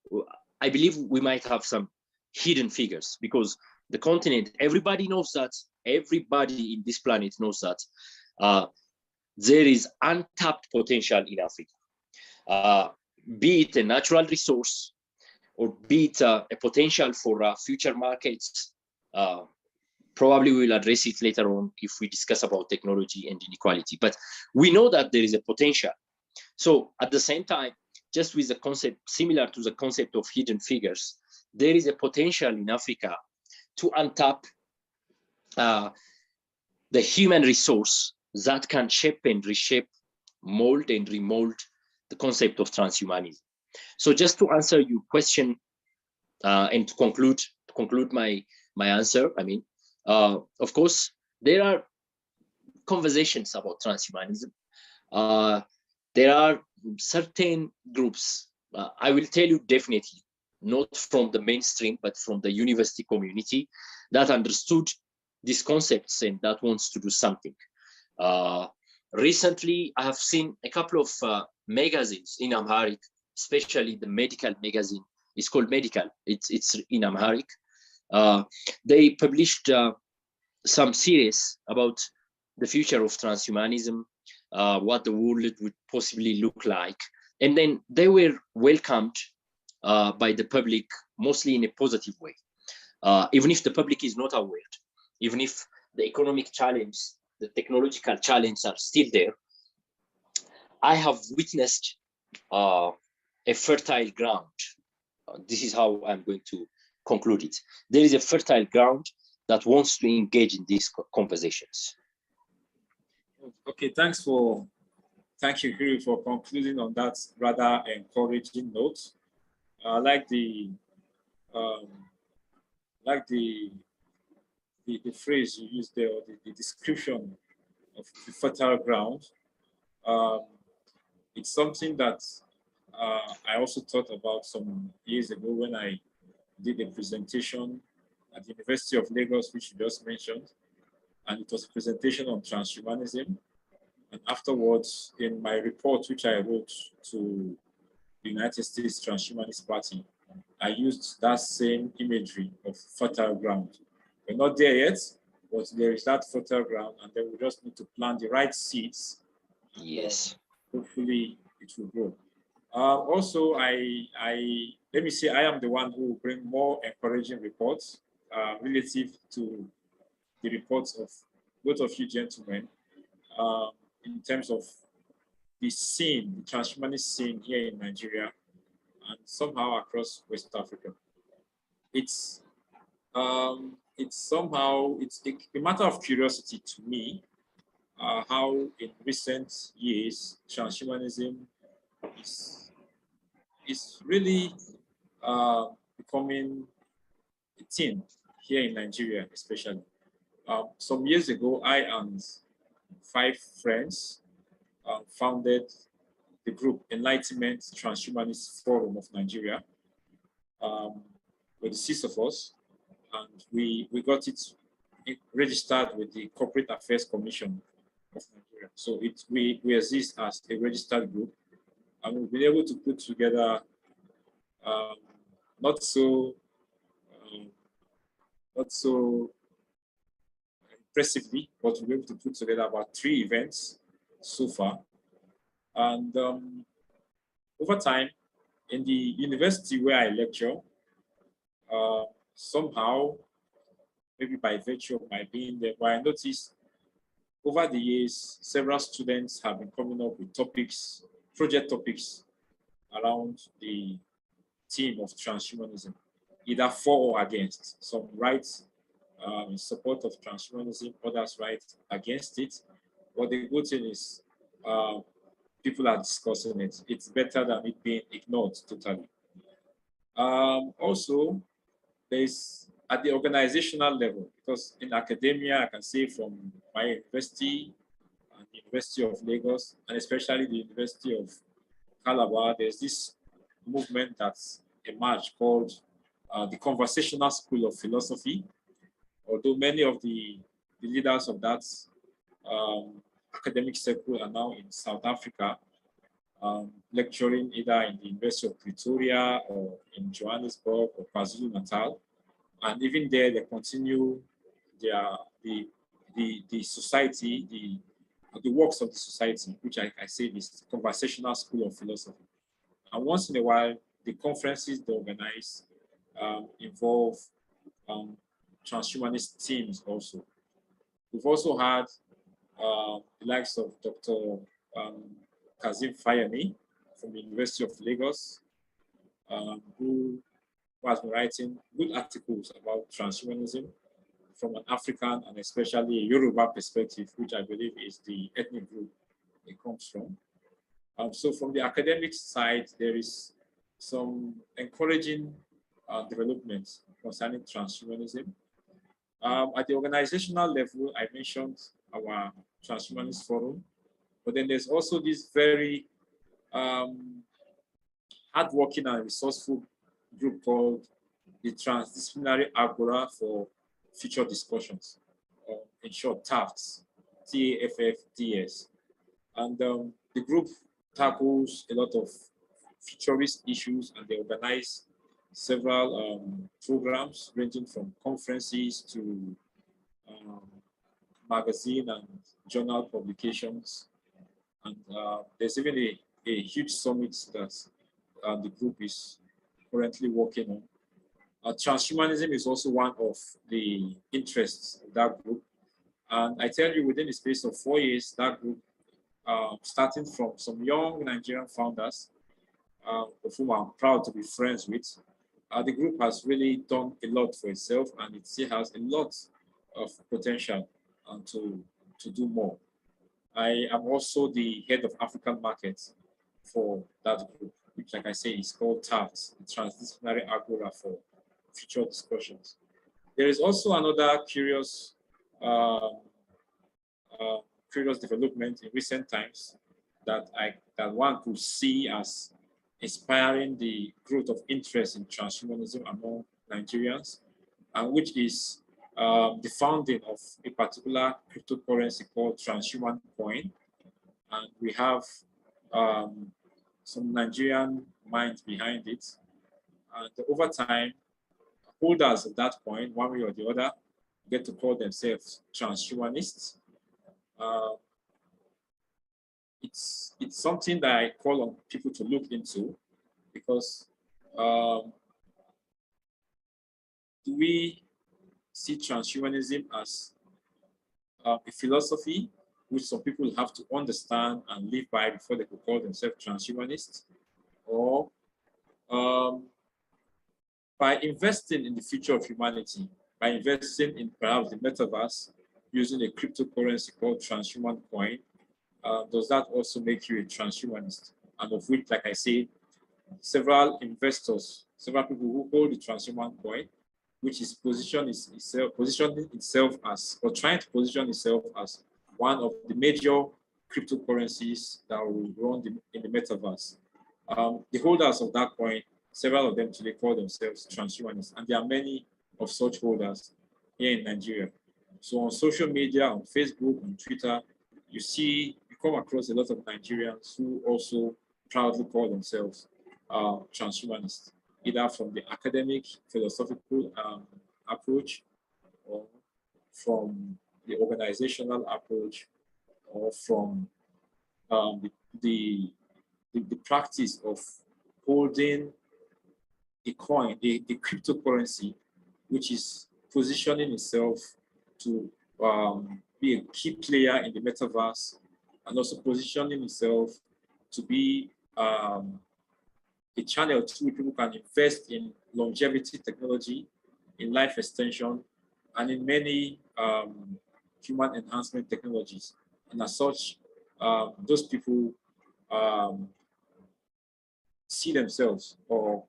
I believe we might have some hidden figures, because the continent, everybody knows that, everybody in this planet knows that there is untapped potential in Africa, be it a natural resource or be it a potential for future markets. Probably we'll address it later on if we discuss about technology and inequality, but we know that there is a potential. So at the same time, just with the concept similar to the concept of hidden figures, there is a potential in Africa to untap the human resource that can shape and reshape, mold and remold the concept of transhumanism. So just to answer your question and to conclude my answer, I mean, of course, there are conversations about transhumanism. There are certain groups, I will tell you definitely, not from the mainstream, but from the university community, that understood these concepts and that wants to do something. Recently, I have seen a couple of magazines in Amharic, especially the medical magazine. It's called Medical. It's in Amharic. They published some series about the future of transhumanism, what the world would possibly look like. And then they were welcomed by the public, mostly in a positive way. Even if the public is not aware, even if the economic challenge, the technological challenge are still there, I have witnessed a fertile ground. This is how I'm going to conclude it. There is a fertile ground that wants to engage in these conversations. Okay, thank you, Hiri, for concluding on that rather encouraging note. I like the phrase you used there, or the description of the fertile ground. It's something that I also thought about some years ago when I did a presentation at the University of Lagos, which you just mentioned, and it was a presentation on transhumanism. And afterwards, in my report, which I wrote to the United States Transhumanist Party, I used that same imagery of fertile ground. We're not there yet, but there is that fertile ground, and then we just need to plant the right seeds. Yes. Hopefully, it will grow. Also, let me say I am the one who will bring more encouraging reports relative to the reports of both of you gentlemen in terms of the scene, the transhumanist scene here in Nigeria and somehow across West Africa. It's a matter of curiosity to me how in recent years transhumanism is really becoming a thing here in Nigeria, especially. Some years ago, I and 5 friends founded the group Enlightenment Transhumanist Forum of Nigeria, with the 6 of us, and we got it registered with the Corporate Affairs Commission of Nigeria. So we exist as a registered group, and we've been able to put together not so impressively, but we've been able to put together about 3 events so far. And over time, in the university where I lecture, somehow, maybe by virtue of my being there, but I noticed over the years, several students have been coming up with topics, project topics around the theme of transhumanism, either for or against. Some write in support of transhumanism, others write against it. But the good thing is people are discussing it. It's better than it being ignored totally. Also, there's at the organizational level, because in academia, I can say from my university and the University of Lagos, and especially the University of Calabar, there's this movement that's emerged called the Conversational School of Philosophy. Although many of the leaders of that academic circle are now in South Africa, lecturing either in the University of Pretoria or in Johannesburg or KwaZulu-Natal. And even there, they continue the society, the works of the society, which I say is Conversational School of Philosophy. And once in a while, the conferences they organize involve transhumanist teams also. We've also had the likes of Dr. Kazim Fayemi from the University of Lagos, who has been writing good articles about transhumanism from an African and especially a Yoruba perspective, which I believe is the ethnic group it comes from. So from the academic side, there is some encouraging developments concerning transhumanism. At the organizational level, I mentioned our Transhumanist Forum, but then there's also this very hardworking and resourceful group called the Transdisciplinary Agora for Future Discussions, in short, TAFTS, TAFFDS. And the group tackles a lot of futurist issues, and they organize several programs ranging from conferences to magazine and journal publications. And there's even a huge summit that the group is currently working on. Transhumanism is also one of the interests of that group. And I tell you, within the space of 4 years, that group, starting from some young Nigerian founders, of whom I'm proud to be friends with, the group has really done a lot for itself, and it still has a lot of potential to do more. I am also the head of African markets for that group, which, like I say, is called TAFT, the Transdisciplinary Agora for Future Discussions. There is also another curious development in recent times that one could see as inspiring the growth of interest in transhumanism among Nigerians, and which is the founding of a particular cryptocurrency called Transhuman Coin. And we have some Nigerian minds behind it. And over time, holders of that coin, one way or the other, get to call themselves transhumanists. It's something that I call on people to look into, because do we see transhumanism as a philosophy which some people have to understand and live by before they could call themselves transhumanists, or by investing in the future of humanity, by investing in perhaps the metaverse using a cryptocurrency called transhuman coin, does that also make you a transhumanist? And of which, like I say, several investors, several people who hold the transhuman coin, which is positioning itself as, or trying to position itself as one of the major cryptocurrencies that will run in the metaverse. The holders of that coin, several of them today call themselves transhumanists, and there are many of such holders here in Nigeria. So on social media, on Facebook, on Twitter, you come across a lot of Nigerians who also proudly call themselves transhumanists, either from the academic, philosophical approach, or from the organizational approach, or from the practice of holding a coin, a cryptocurrency, which is positioning itself to be a key player in the metaverse, and also positioning itself to be a channel to which people can invest in longevity technology, in life extension, and in many human enhancement technologies. And as such, those people um, see themselves or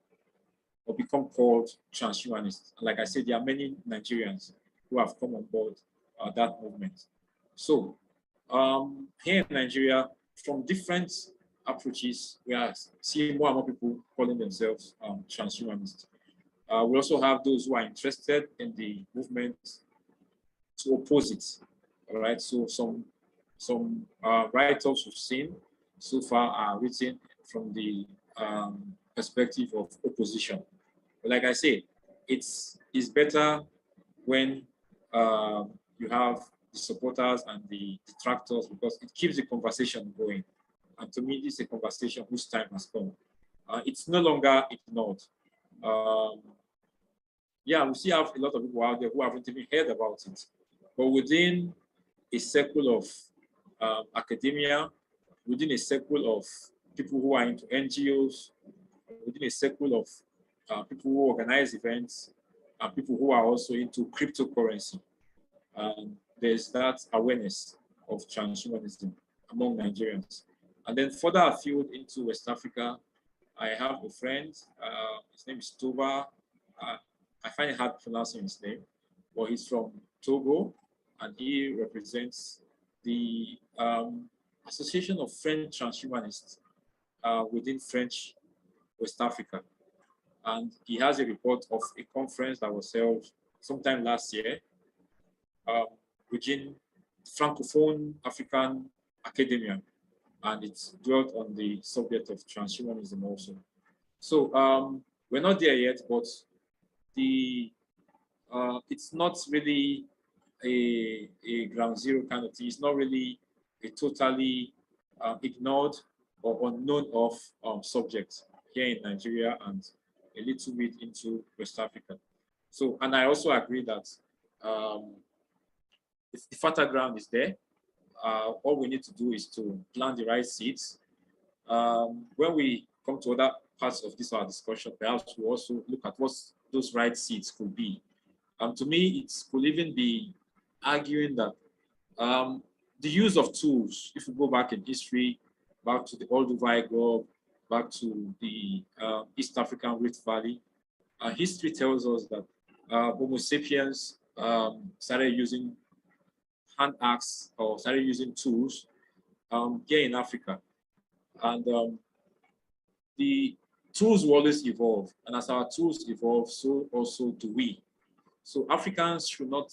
become called transhumanists. Like I said, there are many Nigerians who have come on board that movement. So here in Nigeria, from different approaches, we are seeing more and more people calling themselves transhumanists. We also have those who are interested in the movement to oppose it. All right. So some write-ups we've seen so far are written from the perspective of opposition. But like I say, it's better when you have the supporters and the detractors, because it keeps the conversation going. And to me, this is a conversation whose time has come. It's no longer ignored. Yeah, we still have a lot of people out there who haven't even heard about it. But within a circle of academia, within a circle of people who are into NGOs, within a circle of people who organize events, and people who are also into cryptocurrency, there's that awareness of transhumanism among Nigerians. And then further afield into West Africa, I have a friend, his name is Toba. I find it hard pronouncing his name, but he's from Togo, and he represents the Association of French Transhumanists within French West Africa. And he has a report of a conference that was held sometime last year within Francophone African Academia, and it's dwelt on the subject of transhumanism also. So we're not there yet, but it's not really a ground zero kind of thing. It's not really a totally ignored or unknown of subject here in Nigeria and a little bit into West Africa. So, and I also agree that if the fertile ground is there, all we need to do is to plant the right seeds. When we come to other parts of this our discussion, perhaps we also look at what those right seeds could be. To me, it could even be arguing that the use of tools, if we go back in history, back to the Olduvai Globe, back to the East African Rift Valley, history tells us that Homo sapiens started using hand axe or started using tools here in Africa. And the tools will always evolve. And as our tools evolve, so also do we. So Africans should not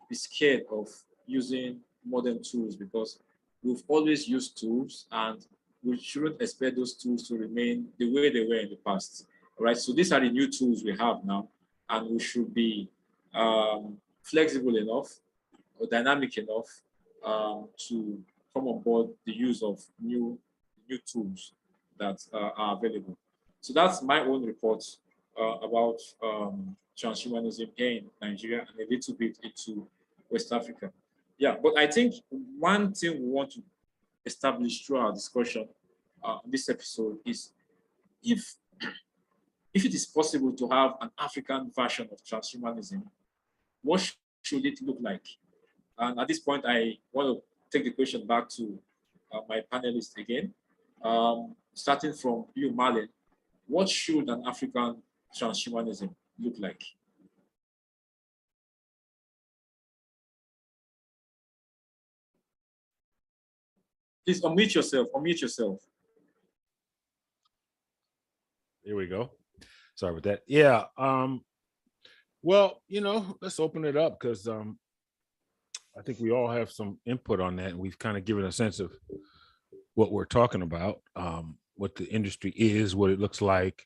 be scared of using modern tools, because we've always used tools and we shouldn't expect those tools to remain the way they were in the past. All right, so these are the new tools we have now, and we should be flexible enough or dynamic enough to come on board the use of new tools that are available. So that's my own report about transhumanism here in Nigeria and a little bit into West Africa. Yeah, but I think one thing we want to establish through our discussion this episode is if it is possible to have an African version of transhumanism, what should it look like? And at this point, I want to take the question back to my panelists again. Starting from you, Marlon, what should an African transhumanism look like? Please unmute yourself, unmute yourself. Here we go. Sorry about that. Yeah. Well, let's open it up, because I think we all have some input on that, and we've kind of given a sense of what we're talking about, what the industry is, what it looks like,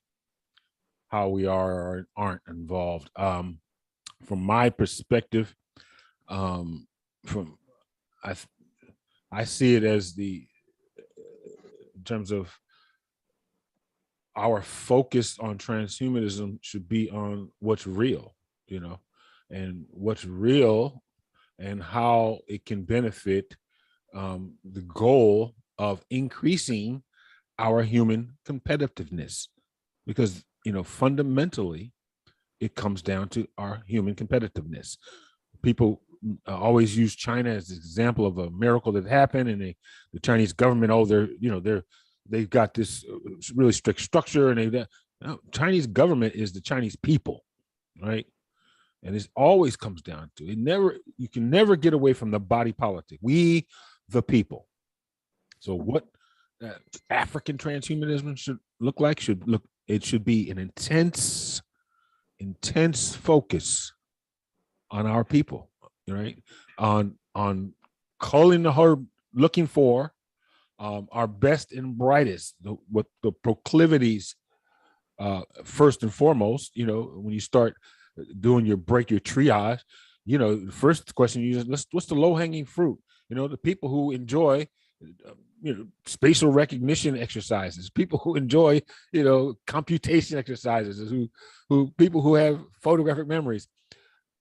how we are or aren't involved. From my perspective, I see it as in terms of our focus on transhumanism should be on what's real, and what's real and how it can benefit the goal of increasing our human competitiveness, because fundamentally it comes down to our human competitiveness. People always use China as an example of a miracle that happened, and the Chinese government, they're they've got this really strict structure, and Chinese government is the Chinese people, right? And it always comes down to you can never get away from the body politic. We, the people. So what African transhumanism should look like it should be an intense focus on our people, right? On calling the herd, looking for our best and brightest, what the proclivities first and foremost. When you start doing your triage, the first question you use, what's the low-hanging fruit? The people who enjoy spatial recognition exercises, people who enjoy computation exercises, who people who have photographic memories.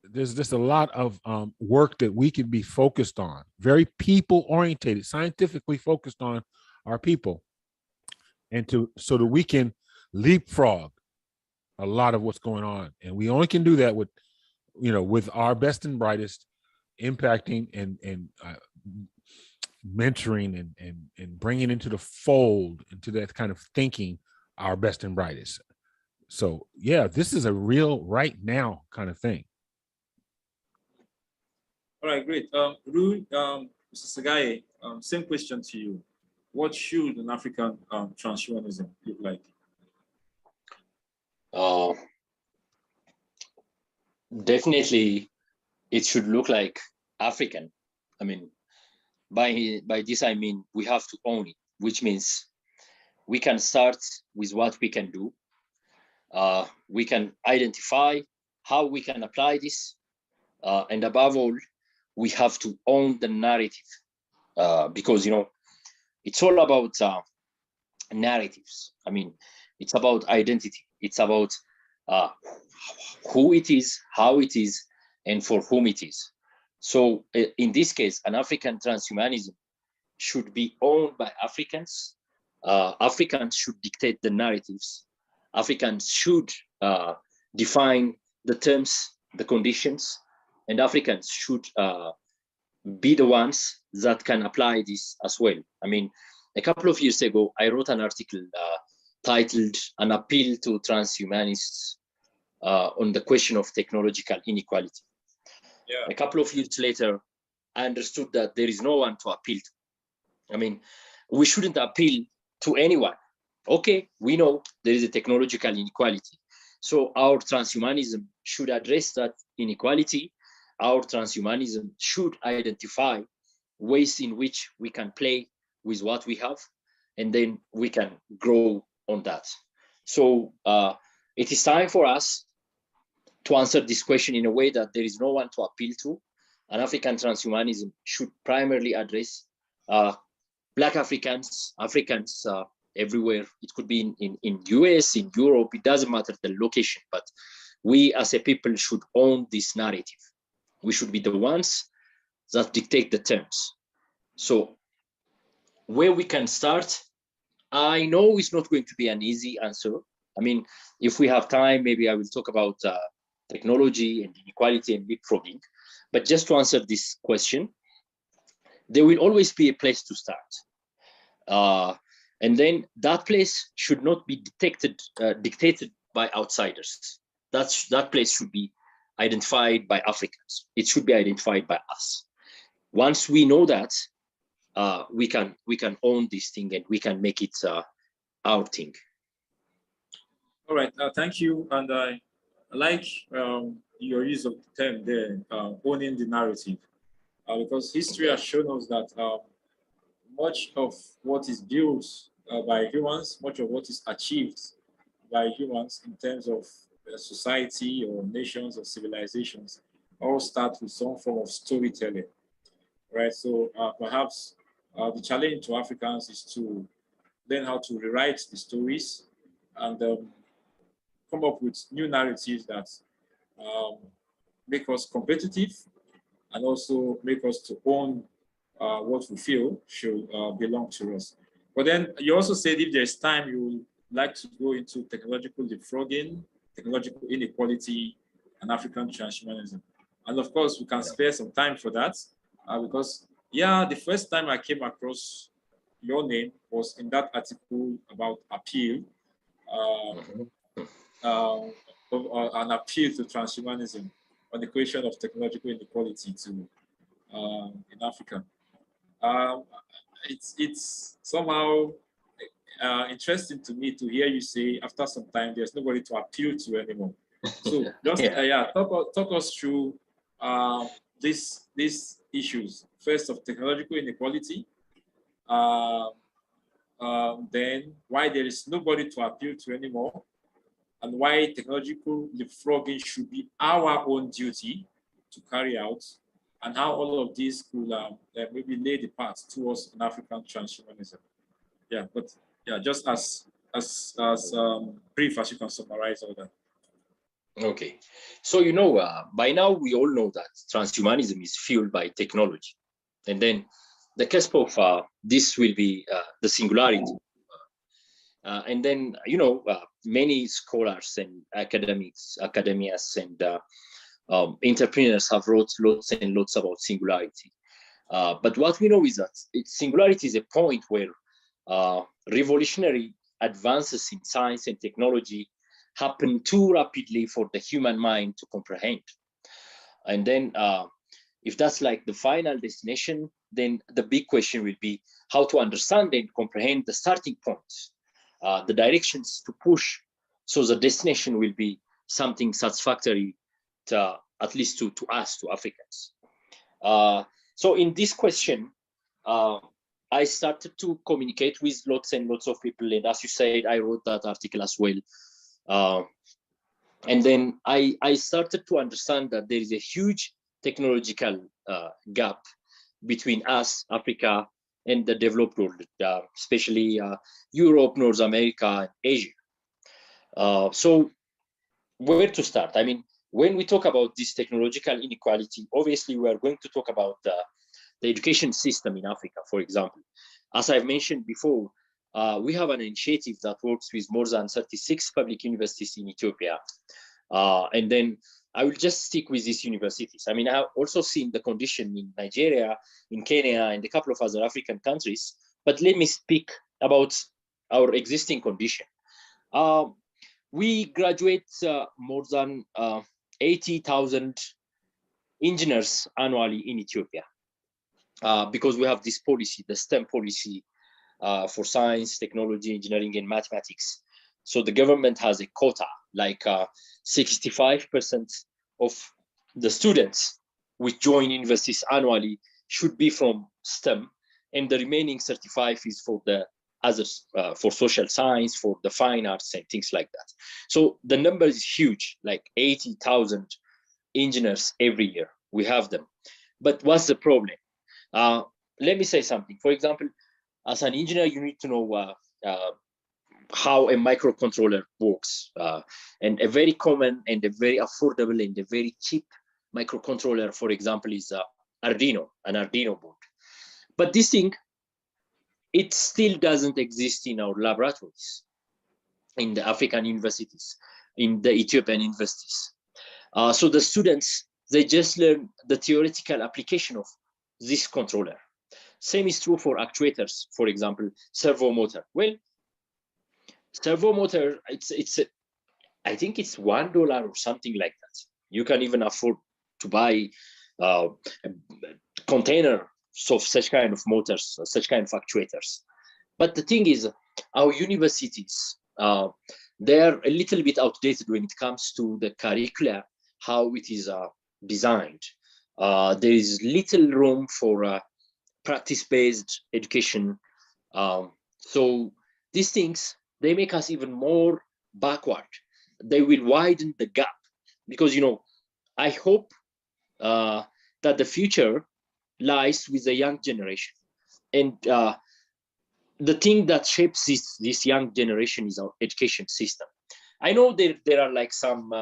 There's just a lot of work that we can be focused on, very people orientated, scientifically focused on our people, and so that we can leapfrog a lot of what's going on. And we only can do that with our best and brightest, impacting and mentoring and bringing into the fold, into that kind of thinking, our best and brightest. So yeah, this is a real right now kind of thing. All right, great. Rui, Mr. Sagaye, same question to you. What should an African transhumanism look like? Definitely, it should look like African. I mean, by this I mean we have to own it, which means we can start with what we can do. We can identify how we can apply this, and above all, we have to own the narrative, because it's all about narratives. I mean, it's about identity. It's about who it is, how it is, and for whom it is. So in this case, an African transhumanism should be owned by Africans. Africans should dictate the narratives. Africans should define the terms, the conditions, and Africans should be the ones that can apply this as well. I mean, a couple of years ago, I wrote an article titled "An Appeal to Transhumanists" on the question of technological inequality. Yeah. A couple of years later, I understood that there is no one to appeal to. I mean, we shouldn't appeal to anyone. Okay, we know there is a technological inequality. So our transhumanism should address that inequality. Our transhumanism should identify ways in which we can play with what we have, and then we can grow on that. So it is time for us to answer this question in a way that there is no one to appeal to. An African transhumanism should primarily address Black Africans, Africans everywhere. It could be in US, in Europe, it doesn't matter the location, but we as a people should own this narrative. We should be the ones that dictate the terms. So where we can start, I know it's not going to be an easy answer. I mean, if we have time, maybe I will talk about technology and inequality and leapfrogging. But just to answer this question, there will always be a place to start. And then that place should not be dictated by outsiders. That place should be identified by Africans. It should be identified by us. Once we know that, we can own this thing and we can make it our thing. All right, thank you. And I like your use of the term there, owning the narrative, because history has shown us that much of what is built by humans, much of what is achieved by humans in terms of society or nations or civilizations, all start with some form of storytelling, right? So perhaps the challenge to Africans is to learn how to rewrite the stories and come up with new narratives that make us competitive and also make us to own what we feel should belong to us. But then you also said if there's time, you would like to go into technological leapfrogging, technological inequality, and African transhumanism. And of course, we can spare some time for that because, yeah, the first time I came across your name was in that article about appeal, an appeal to transhumanism on the question of technological inequality in Africa. It's somehow interesting to me to hear you say after some time there's nobody to appeal to anymore. So just talk us through these issues. First of technological inequality, then why there is nobody to appeal to anymore, and why technological leapfrogging should be our own duty to carry out, and how all of these could maybe lay the path towards an African transhumanism. Yeah, but yeah, just as brief as you can summarize all that. Okay, so by now we all know that transhumanism is fueled by technology, and then the cusp of this will be the singularity. And then many scholars and academics and entrepreneurs have wrote lots and lots about singularity. But what we know is that singularity is a point where revolutionary advances in science and technology happen too rapidly for the human mind to comprehend. And then if that's like the final destination, then the big question will be how to understand and comprehend the starting points, the directions to push, so the destination will be something satisfactory to, at least to us, to Africans. So in this question, I started to communicate with lots and lots of people, and as you said, I wrote that article as well. And then I started to understand that there is a huge technological gap between us, Africa, and the developed world, especially Europe, North America, and Asia. So where to start? I mean, when we talk about this technological inequality, obviously we are going to talk about the education system in Africa, for example. As I've mentioned before, we have an initiative that works with more than 36 public universities in Ethiopia. And then I will just stick with these universities. I mean, I've also seen the condition in Nigeria, in Kenya, and a couple of other African countries. But let me speak about our existing condition. We graduate more than 80,000 engineers annually in Ethiopia because we have this policy, the STEM policy for science, technology, engineering, and mathematics. So the government has a quota, like 65% of the students which join universities annually should be from STEM, and the remaining 35 is for the others, for social science, for the fine arts, and things like that. So the number is huge, like 80,000 engineers every year. We have them. But what's the problem? Let me say something. For example, as an engineer, you need to know how a microcontroller works. And a very common and a very affordable and a very cheap microcontroller, for example, is an Arduino board. But this thing, it still doesn't exist in our laboratories, in the African universities, in the Ethiopian universities. So the students, they just learn the theoretical application of this controller. Same is true for actuators, for example, servo motor. Well, servo motor, I think it's $1 or something like that. You can even afford to buy a container of such kind of motors, such kind of actuators. But the thing is, our universities, they're a little bit outdated when it comes to the curricula, how it is designed. There is little room for practice-based education. So these things, they make us even more backward. They will widen the gap because, I hope that the future lies with the young generation. And the thing that shapes this young generation is our education system. I know there are like some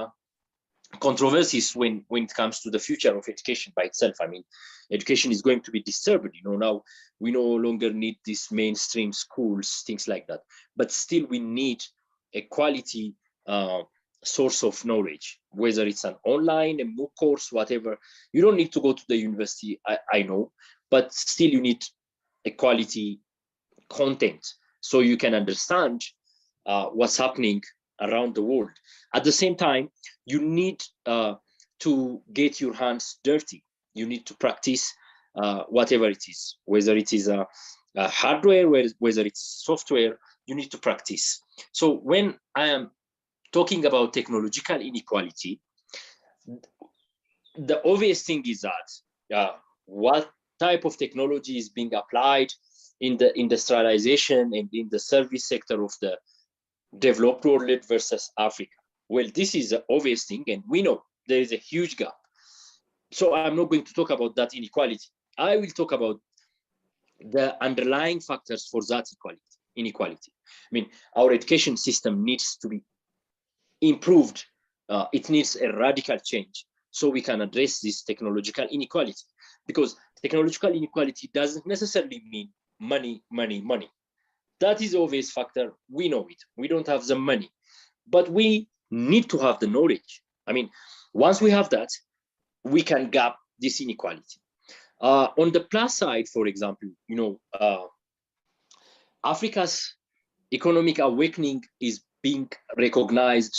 controversies when it comes to the future of education by itself. I mean, education is going to be disturbed. Now we no longer need these mainstream schools, things like that. But still, we need a quality source of knowledge, whether it's an online, a MOOC course, whatever. You don't need to go to the university, I know, but still you need a quality content, so you can understand what's happening around the world. At the same time, you need to get your hands dirty. You need to practice whatever it is, whether it is a hardware, whether it's software, you need to practice. So when I am talking about technological inequality, the obvious thing is that what type of technology is being applied in the industrialization and in the service sector of the developed world versus Africa. Well, this is the obvious thing, and we know there is a huge gap. So I'm not going to talk about that inequality. I will talk about the underlying factors for that inequality. I mean, our education system needs to be improved. It needs a radical change so we can address this technological inequality, because technological inequality doesn't necessarily mean money, money, money. That is the obvious factor. We know it. We don't have the money, but we need to have the knowledge. I mean, once we have that, we can gap this inequality. On the plus side, for example, Africa's economic awakening is being recognized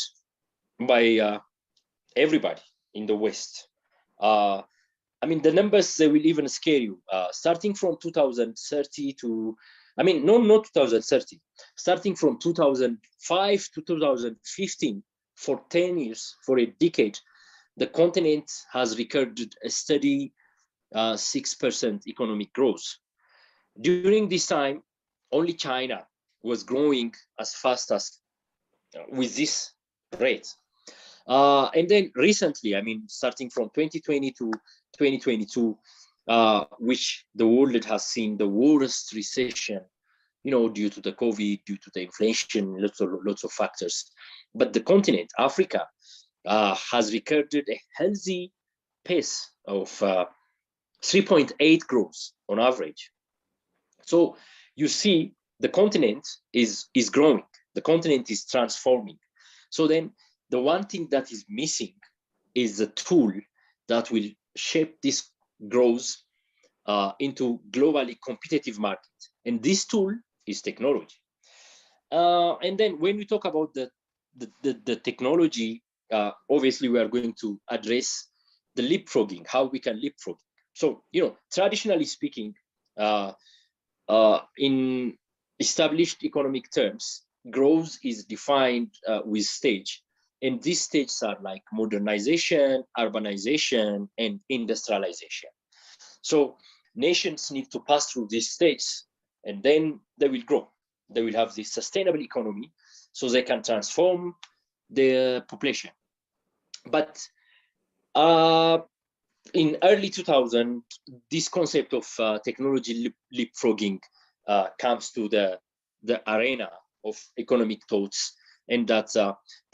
by everybody in the West. I mean, the numbers, they will even scare you. Starting from 2030 to, I mean, no, not 2030, starting from 2005 to 2015, for 10 years, for a decade, the continent has recorded a steady 6% economic growth. During this time, only China was growing as fast as with this rate. And then recently, I mean, starting from 2020 to 2022, which the world has seen the worst recession, due to the COVID, due to the inflation, lots of factors. But the continent, Africa, has recorded a healthy pace of 3.8 growth on average. So you see, the continent is growing. The continent is transforming. So then the one thing that is missing is the tool that will shape this growth into globally competitive market. And this tool is technology. And then when we talk about the technology, obviously we are going to address the leapfrogging, how we can leapfrog. So, traditionally speaking, in established economic terms, growth is defined with stage. And these stages are like modernization, urbanization, and industrialization. So nations need to pass through these stages, and then they will grow. They will have this sustainable economy, so they can transform the population. But in early 2000, this concept of technology leapfrogging comes to the arena of economic thoughts, and that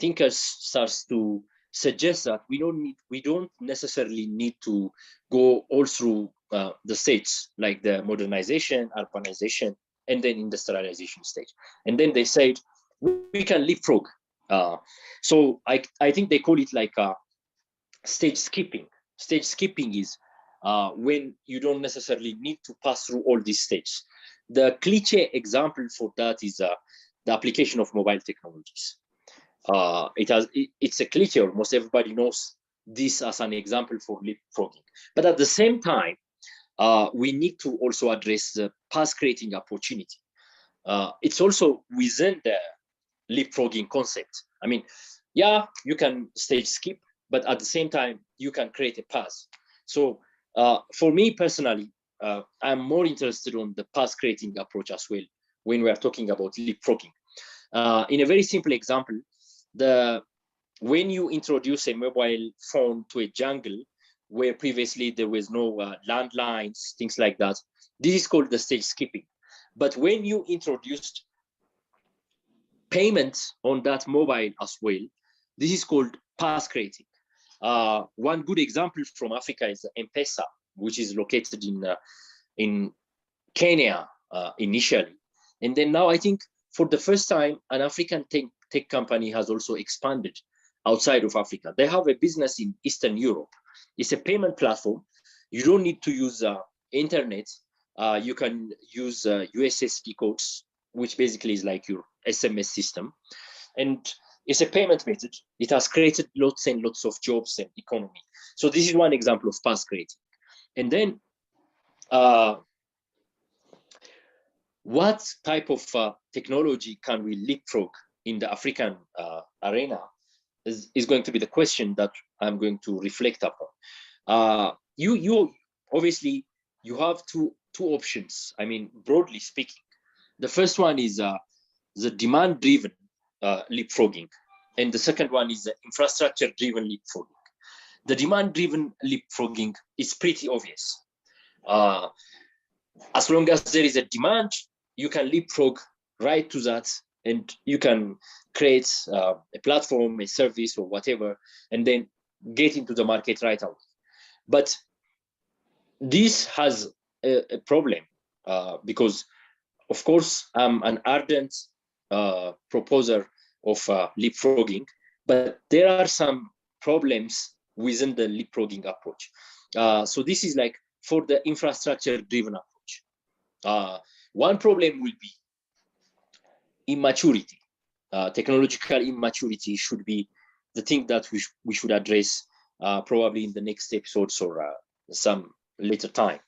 thinkers starts to suggest that we don't necessarily need to go all through the stages, like the modernization, urbanization, and then industrialization stage. And then they said we can leapfrog. So I think they call it like stage skipping. Stage skipping is when you don't necessarily need to pass through all these stages. The cliche example for that is the application of mobile technologies. It's a cliche, almost everybody knows this as an example for leapfrogging. But at the same time, we need to also address the path creating opportunity. It's also within the leapfrogging concept. I mean, yeah, you can stage skip, but at the same time, you can create a path. So for me personally, I'm more interested on the path creating approach as well when we are talking about leapfrogging. In a very simple example, when you introduce a mobile phone to a jungle where previously there was no landlines, things like that, this is called the stage skipping. But when you introduced payments on that mobile as well, this is called path creating. One good example from Africa is M-Pesa, which is located in Kenya initially. And then now I think for the first time, an African tech company has also expanded outside of Africa. They have a business in Eastern Europe. It's a payment platform. You don't need to use internet. You can use USSD codes, which basically is like your SMS system. And it's a payment method. It has created lots and lots of jobs and economy. So this is one example of path creating. And then what type of technology can we leapfrog in the African arena is going to be the question that I'm going to reflect upon. You obviously you have two options. I mean, broadly speaking, the first one is the demand-driven leapfrogging, and the second one is the infrastructure-driven leapfrogging. The demand-driven leapfrogging is pretty obvious. As long as there is a demand, you can leapfrog right to that, and you can create a platform, a service, or whatever, and then get into the market right away. But this has a problem because, of course, I'm an ardent proposer of leapfrogging, but there are some problems within the leapfrogging approach. So this is like for the infrastructure-driven approach. One problem will be immaturity. Technological immaturity should be the thing that we should address probably in the next episodes or some later time.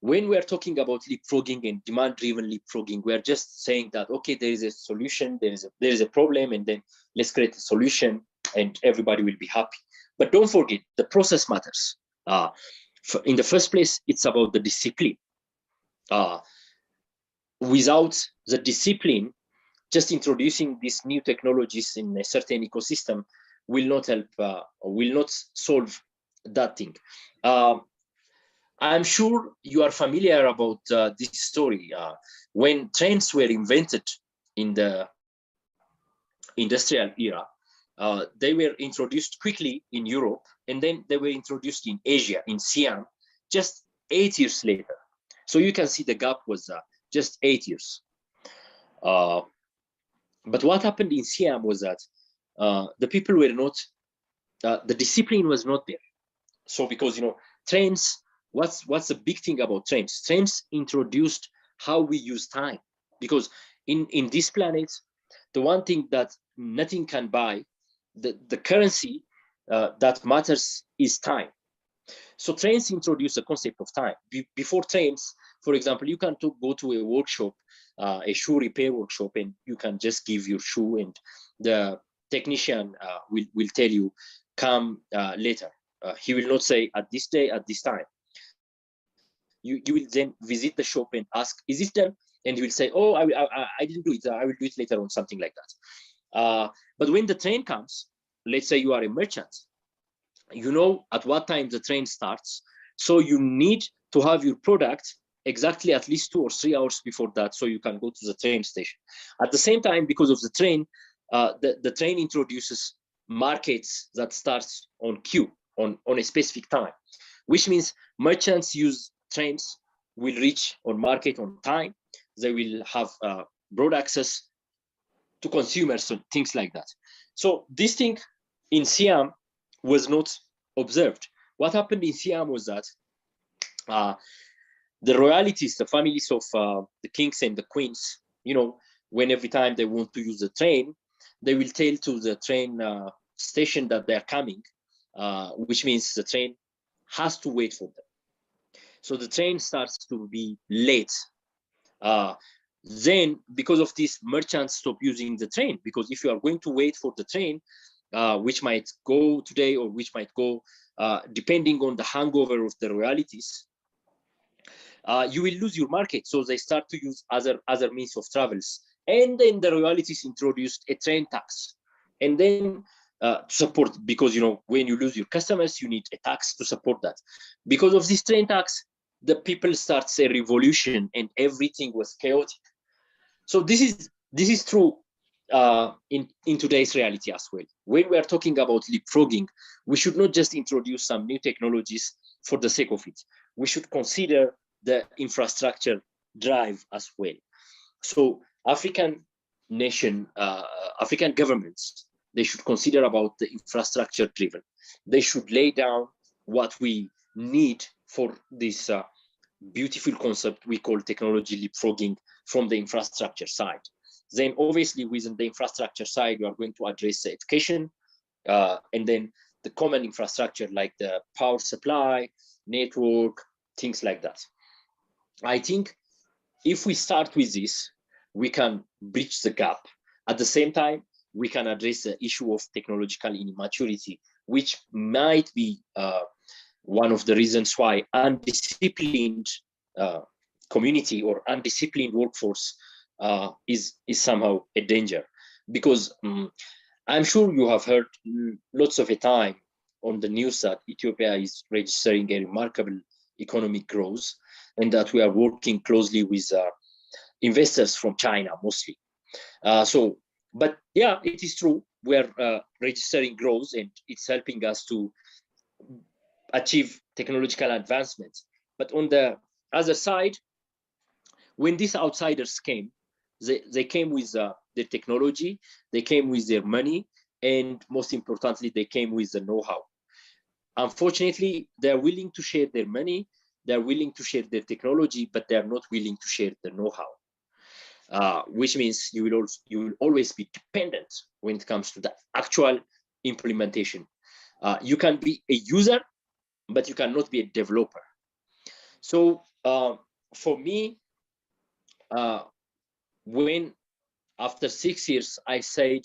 When we're talking about leapfrogging and demand-driven leapfrogging, we're just saying that, okay, there is a solution, there is a problem, and then let's create a solution and everybody will be happy. But don't forget, the process matters. In the first place, it's about the discipline. Without the discipline, just introducing these new technologies in a certain ecosystem will not help, will not solve that thing. I'm sure you are familiar about this story. When trains were invented in the industrial era, they were introduced quickly in Europe, and then they were introduced in Asia, in Siam, just 8 years later. So you can see the gap was just 8 years. But what happened in Siam was that the people were not, the discipline was not there. So because, trains, what's the big thing about trains? Trains introduced how we use time, because in this planet, the one thing that nothing can buy, the currency that matters is time. So trains introduce a concept of time. Before trains, for example, you can go to a workshop, a shoe repair workshop, and you can just give your shoe, and the technician will tell you, come later. He will not say at this day, at this time. You will then visit the shop and ask, is this done? And he will say, oh, I didn't do it. I will do it later on, something like that. But when the train comes, let's say you are a merchant, you know at what time the train starts. So you need to have your product exactly at least 2 or 3 hours before that, so you can go to the train station. At the same time, because of the train, the train introduces markets that starts on queue, on a specific time, which means merchants use trains, will reach on market on time. They will have broad access to consumers and things like that. So this thing in Siam was not observed. What happened in Siam was that the royalties, the families of the kings and the queens, when every time they want to use the train, they will tell to the train station that they're coming, which means the train has to wait for them. So the train starts to be late. Then, because of this, merchants stop using the train, because if you are going to wait for the train, which might go today or which might go depending on the hangover of the royalties, you will lose your market. So they start to use other means of travels. And then the royalties introduced a train tax. And then support, because when you lose your customers, you need a tax to support that. Because of this train tax, the people starts a revolution and everything was chaotic. So this is true in today's reality as well. When we are talking about leapfrogging, we should not just introduce some new technologies for the sake of it. We should consider the infrastructure drive as well. So African governments, they should consider about the infrastructure driven. They should lay down what we need for this beautiful concept we call technology leapfrogging from the infrastructure side. Then obviously within the infrastructure side, you are going to address the education, and then the common infrastructure like the power supply, network, things like that. I think if we start with this, we can bridge the gap. At the same time, we can address the issue of technological immaturity, which might be one of the reasons why undisciplined community or undisciplined workforce is somehow a danger. Because I'm sure you have heard lots of the time on the news that Ethiopia is registering a remarkable economic growth, and that we are working closely with investors from China mostly. But yeah, it is true. We are registering growth, and it's helping us to achieve technological advancements. But on the other side, when these outsiders came, they came with their technology, they came with their money, and most importantly, they came with the know-how. Unfortunately, they're willing to share their money, they're willing to share their technology, but they're not willing to share the know-how, which means you will always be dependent when it comes to the actual implementation. You can be a user, but you cannot be a developer. So for me, when after 6 years, I said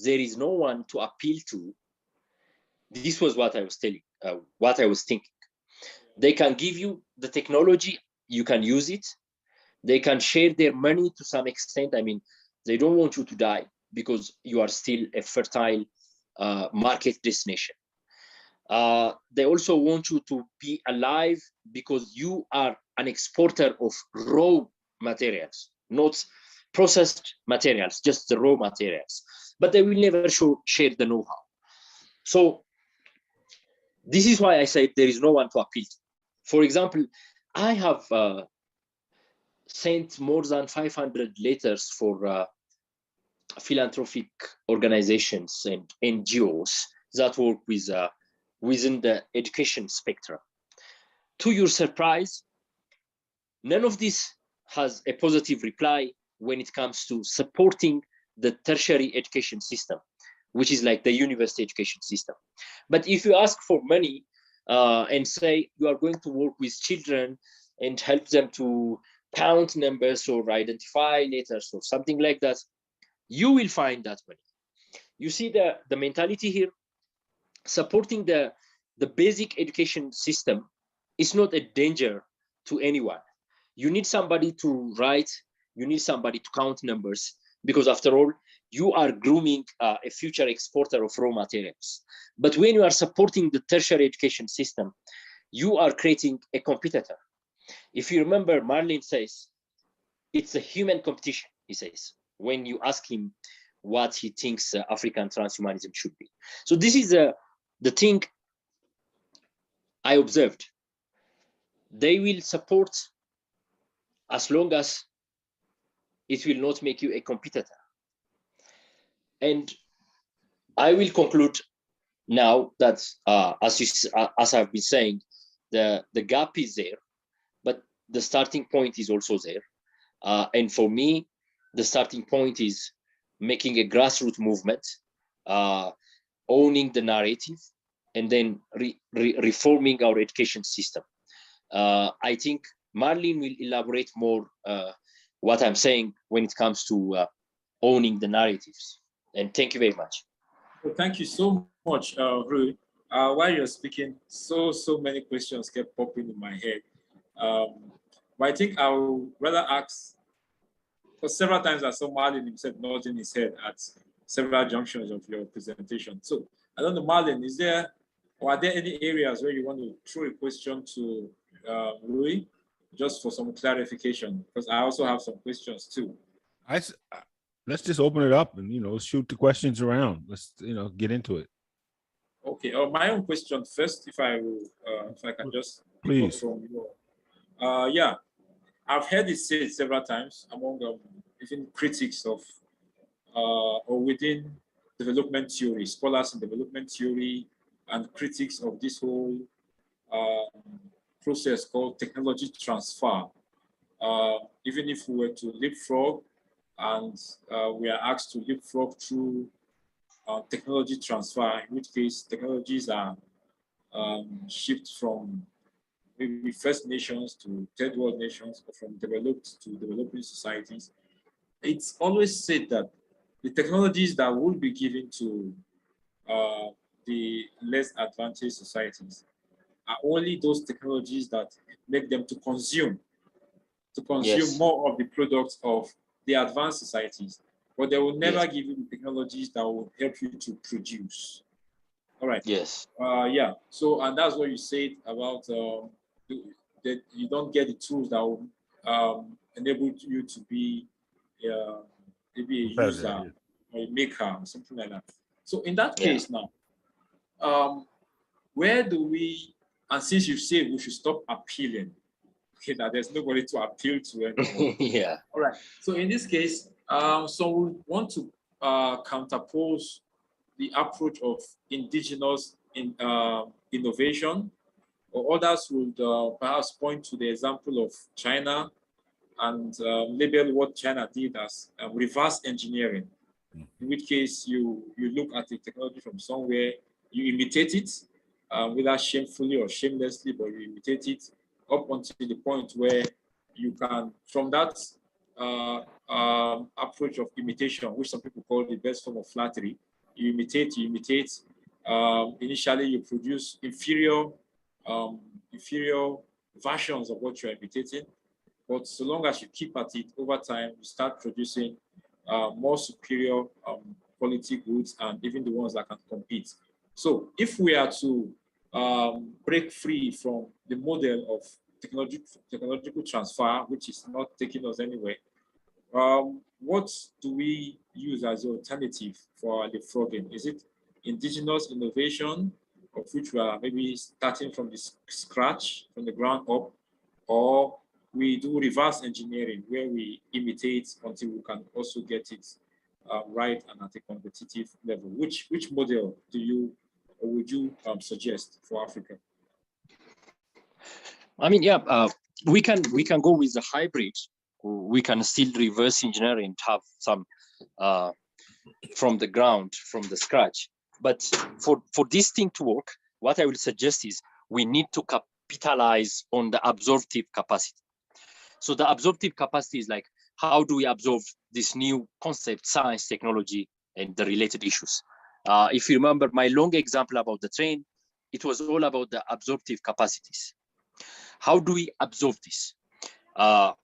there is no one to appeal to, this was what I was telling, what I was thinking. They can give you the technology, you can use it. They can share their money to some extent. I mean, they don't want you to die because you are still a fertile market destination. They also want you to be alive because you are an exporter of raw materials, not processed materials, just the raw materials. But they will never share the know-how. So this is why I said there is no one to appeal to. For example, I have sent more than 500 letters for philanthropic organizations and NGOs that work with within the education spectrum. To your surprise, none of this has a positive reply when it comes to supporting the tertiary education system, which is like the university education system. But if you ask for money and say you are going to work with children and help them to count numbers or identify letters or something like that, you will find that money. You see the mentality here. Supporting the basic education system is not a danger to anyone. You need somebody to write, you need somebody to count numbers, because after all, you are grooming a future exporter of raw materials. But when you are supporting the tertiary education system, you are creating a competitor. If you remember, Marlin says, it's a human competition, he says, when you ask him what he thinks African transhumanism should be. So this is the thing I observed. They will support as long as it will not make you a competitor. And I will conclude now that, as I've been saying, the gap is there, but the starting point is also there. And for me, the starting point is making a grassroots movement, owning the narrative, and then reforming our education system. I think Marlene will elaborate more what I'm saying when it comes to owning the narratives. And thank you very much. Well, thank you so much, Rui. While you're speaking, so many questions kept popping in my head. But I think I would rather ask, because several times I saw Marlon himself nodding his head at several junctions of your presentation. So I don't know, Marlon, are there any areas where you want to throw a question to Rui, just for some clarification? Because I also have some questions too. Let's just open it up and shoot the questions around. Let's get into it. Okay. My own question first, if I can just please. From you. Yeah, I've heard it said several times among even critics of or within development theory, scholars in development theory, and critics of this whole process called technology transfer. Even if we were to leapfrog and we are asked to leapfrog through technology transfer, in which case technologies are shipped from maybe first nations to third world nations, or from developed to developing societies. It's always said that the technologies that will be given to the less advantaged societies are only those technologies that make them to consume Yes. more of the products of the advanced societies. But they will never Yes. give you the technologies that will help you to produce. All right. Yes. Yeah. So, and that's what you said about that you don't get the tools that will enable you to be maybe a user or a maker or something like that. So, in that Yeah. case now, where do we? And since you say we should stop appealing, okay, that there's nobody to appeal to anymore. Yeah. All right. So in this case, so we want to counterpose the approach of indigenous innovation, or others would perhaps point to the example of China and label what China did as reverse engineering. In which case, you look at the technology from somewhere, you imitate it, whether shamefully or shamelessly, but you imitate it up until the point where you can, from that approach of imitation, which some people call the best form of flattery, you imitate. Initially, you produce inferior versions of what you're imitating, but so long as you keep at it over time, you start producing more superior quality goods, and even the ones that can compete. So if we are to break free from the model of technological transfer, which is not taking us anywhere, what do we use as the alternative for leapfrogging? Is it indigenous innovation, of which we are maybe starting from the scratch, from the ground up, or we do reverse engineering where we imitate until we can also get it right and at a competitive level? Which model do you or would you suggest for Africa? I mean, yeah, we can go with the hybrid. We can still reverse engineer and have some from the ground, from the scratch. But for this thing to work, what I will suggest is we need to capitalize on the absorptive capacity. So the absorptive capacity is like, how do we absorb this new concept, science, technology, and the related issues? If you remember my long example about the train, it was all about the absorptive capacities. How do we absorb this?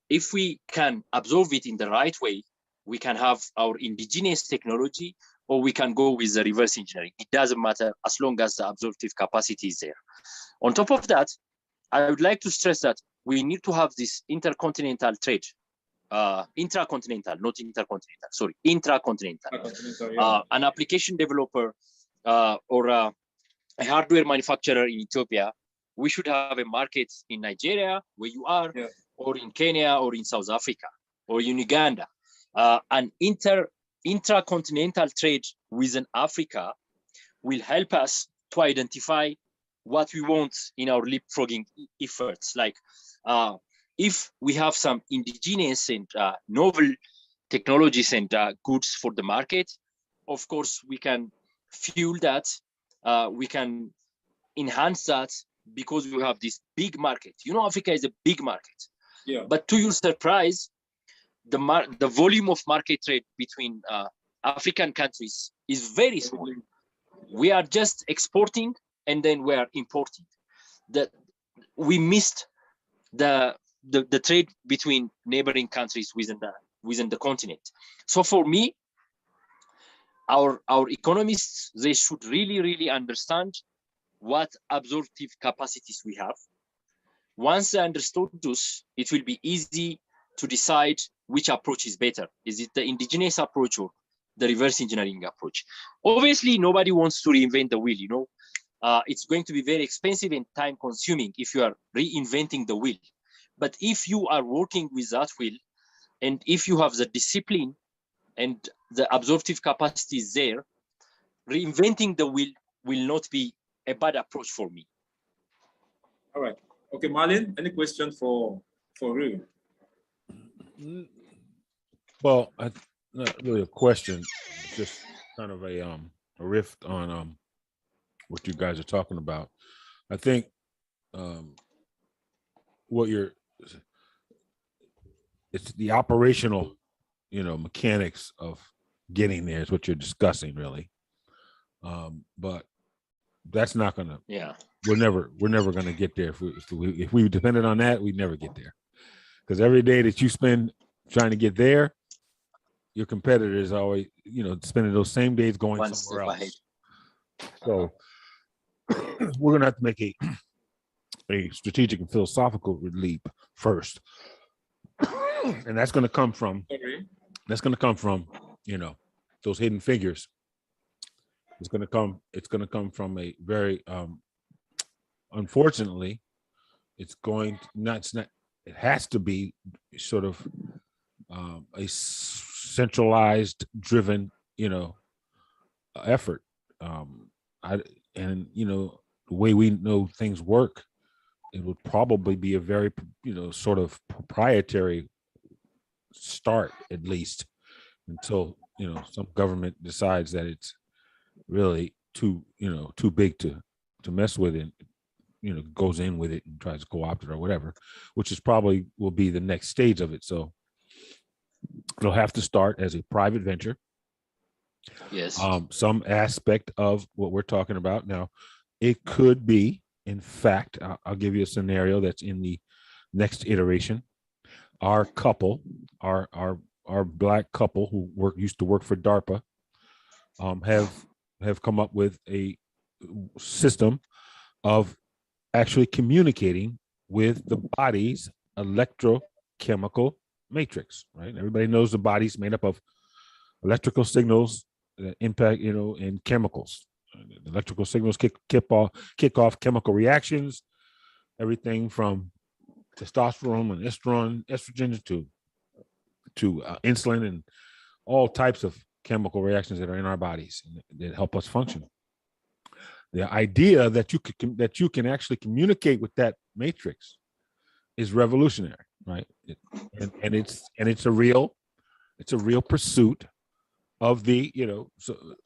If we can absorb it in the right way, we can have our indigenous technology, or we can go with the reverse engineering. It doesn't matter as long as the absorptive capacity is there. On top of that, I would like to stress that we need to have this intercontinental trade, intracontinental, not intercontinental, sorry, intracontinental. Yeah. An application developer or a hardware manufacturer in Ethiopia, we should have a market in Nigeria, where you are, Yeah. or in Kenya, or in South Africa, or in Uganda. An intracontinental trade within Africa will help us to identify what we want in our leapfrogging efforts. Like if we have some indigenous and novel technologies and goods for the market, of course, we can fuel that. We can enhance that because we have this big market. You know, Africa is a big market. Yeah. But to your surprise, the volume of market trade between African countries is very small. We are just exporting and then we are importing. That we missed the trade between neighboring countries within the continent. So for me, our economists, they should really understand what absorptive capacities we have. Once they understood this, it will be easy to decide which approach is better. Is it the indigenous approach or the reverse engineering approach? Obviously, nobody wants to reinvent the wheel, you know. It's going to be very expensive and time consuming if you are reinventing the wheel. But if you are working with that wheel, and if you have the discipline and the absorptive capacity is there, reinventing the wheel will not be a bad approach for me. All right. Okay, Marlon, any question for Rue? Well, not really a question, just kind of a riff on what you guys are talking about. I think it's the operational, mechanics of getting there is what you're discussing, really. But that's not gonna. Yeah. We're never gonna get there if we depended on that. We'd never get there, because every day that you spend trying to get there, your competitor is always, spending those same days going One somewhere step else. ahead. So we're gonna have to make a strategic and philosophical leap first, and that's gonna come from those hidden figures. It's gonna come from a very unfortunately, it has to be sort of a centralized driven, effort. The way we know things work, it would probably be a very, sort of proprietary start, at least until, some government decides that it's really too big to mess with it, goes in with it and tries to co-opt it or whatever, which is probably will be the next stage of it. So it'll have to start as a private venture. Yes. Some aspect of what we're talking about now, it could be, in fact, I'll give you a scenario that's in the next iteration. Our couple, our Black couple who used to work for DARPA, have come up with a system of actually communicating with the body's electrochemical matrix, right? Everybody knows the body's made up of electrical signals that impact, and chemicals. The electrical signals kick off chemical reactions, everything from testosterone and estrogen to insulin and all types of chemical reactions that are in our bodies that help us function. The idea that you can actually communicate with that matrix is revolutionary, right? And it's a real pursuit of the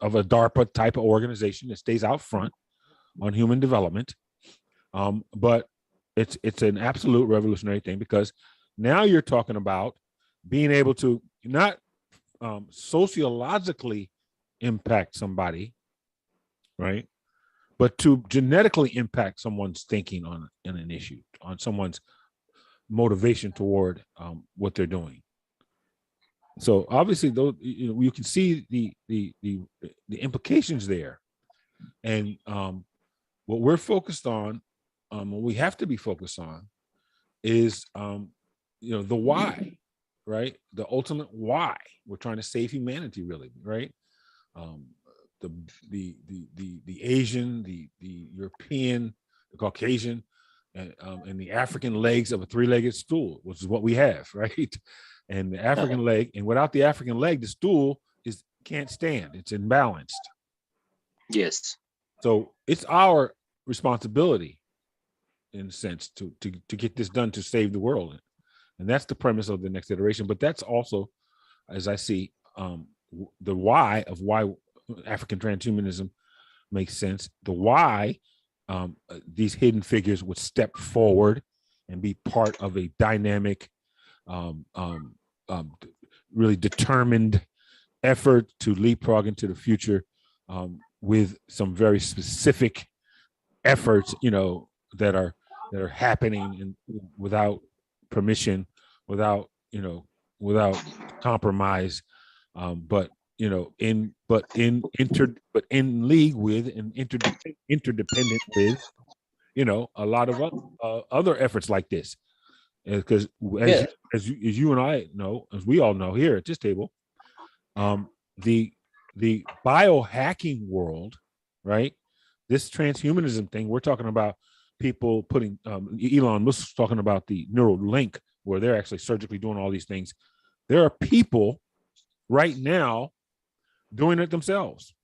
of a DARPA type of organization that stays out front on human development. But it's an absolute revolutionary thing, because now you're talking about being able to not sociologically impact somebody, right? But to genetically impact someone's thinking on an issue, on someone's motivation toward what they're doing. So obviously, those you can see the implications there, and what we're focused on, what we have to be focused on, is the why, right? The ultimate why. We're trying to save humanity, really, right? The Asian, the European, the Caucasian, and the African legs of a three-legged stool, which is what we have, right? And the African leg, and without the African leg, the stool can't stand. It's imbalanced. Yes. So it's our responsibility, in a sense, to get this done, to save the world. And that's the premise of the next iteration. But that's also, as I see, the why of why African transhumanism makes sense. The why these hidden figures would step forward and be part of a dynamic, really determined effort to leapfrog into the future, with some very specific efforts, that are happening without permission, without compromise, but in league with and interdependent with, a lot of other efforts like this. Because as you and I know, as we all know here at this table, the biohacking world, right? This transhumanism thing, we're talking about people putting, Elon Musk was talking about the neural link, where they're actually surgically doing all these things. There are people right now doing it themselves.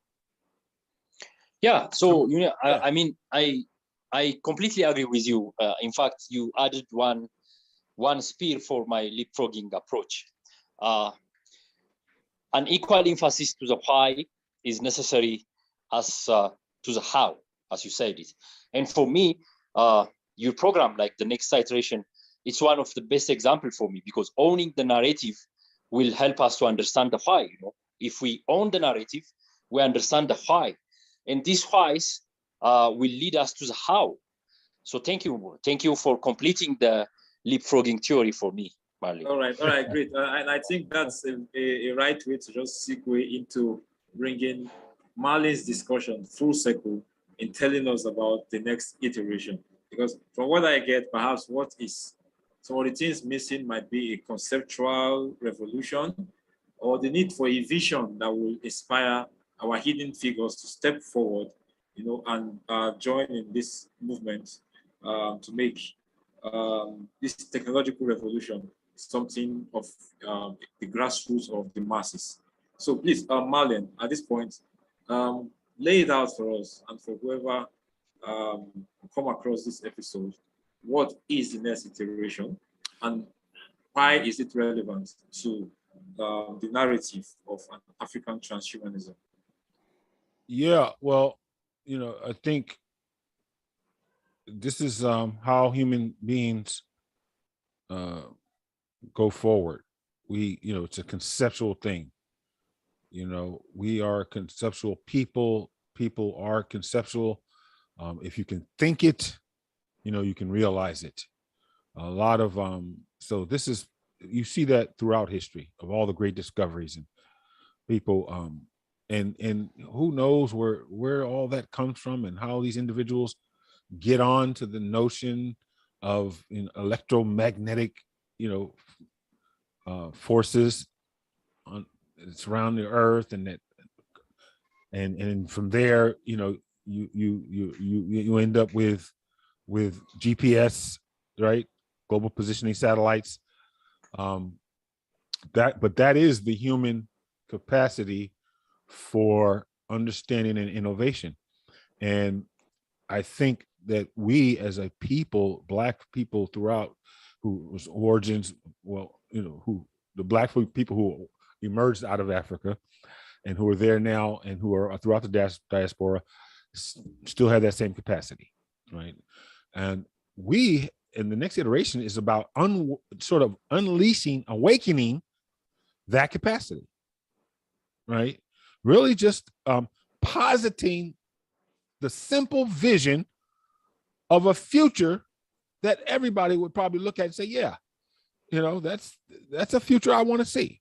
Yeah. So I mean, I I completely agree with you. In fact, you added one spear for my leapfrogging approach. An equal emphasis to the why is necessary as to the how, as you said it. And for me, your program, like the next iteration, it's one of the best examples for me, because owning the narrative will help us to understand the why. If we own the narrative, we understand the why, and these whys will lead us to the how. So thank you for completing the leapfrogging theory for me, Marley. All right, great. And I think that's a right way to just segue into bringing Marlin's discussion full circle in telling us about the next iteration. Because from what I get, perhaps what is some of the things missing might be a conceptual revolution, or the need for a vision that will inspire our hidden figures to step forward, and join in this movement to make this technological revolution something of the grassroots of the masses. So please, Marlon, at this point, lay it out for us and for whoever come across this episode. What is the next iteration, and why is it relevant to the narrative of an African transhumanism? Yeah, well, I think this is how human beings go forward. It's a conceptual thing. We are conceptual people. People are conceptual. If you can think it, you can realize it. A lot of so this is, you see that throughout history of all the great discoveries and people, and who knows where all that comes from and how these individuals get on to the notion of electromagnetic, forces surround the earth, and that, and from there, you end up with GPS, right? Global positioning satellites. That is the human capacity for understanding and innovation. And I think that we as a people, Black people throughout, whose origins, who the Black people who emerged out of Africa and who are there now and who are throughout the diaspora, still have that same capacity, right? And we, in the next iteration, is about sort of unleashing, awakening that capacity, right? Really just positing the simple vision of a future that everybody would probably look at and say, yeah, that's a future I want to see.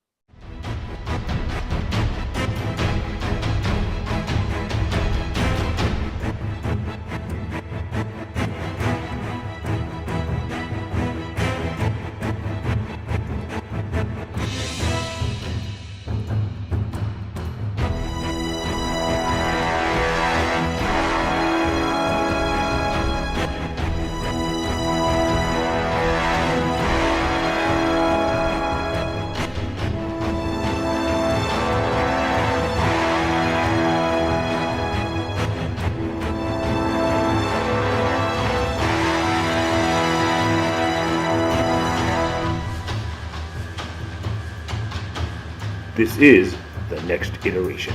This is the next iteration.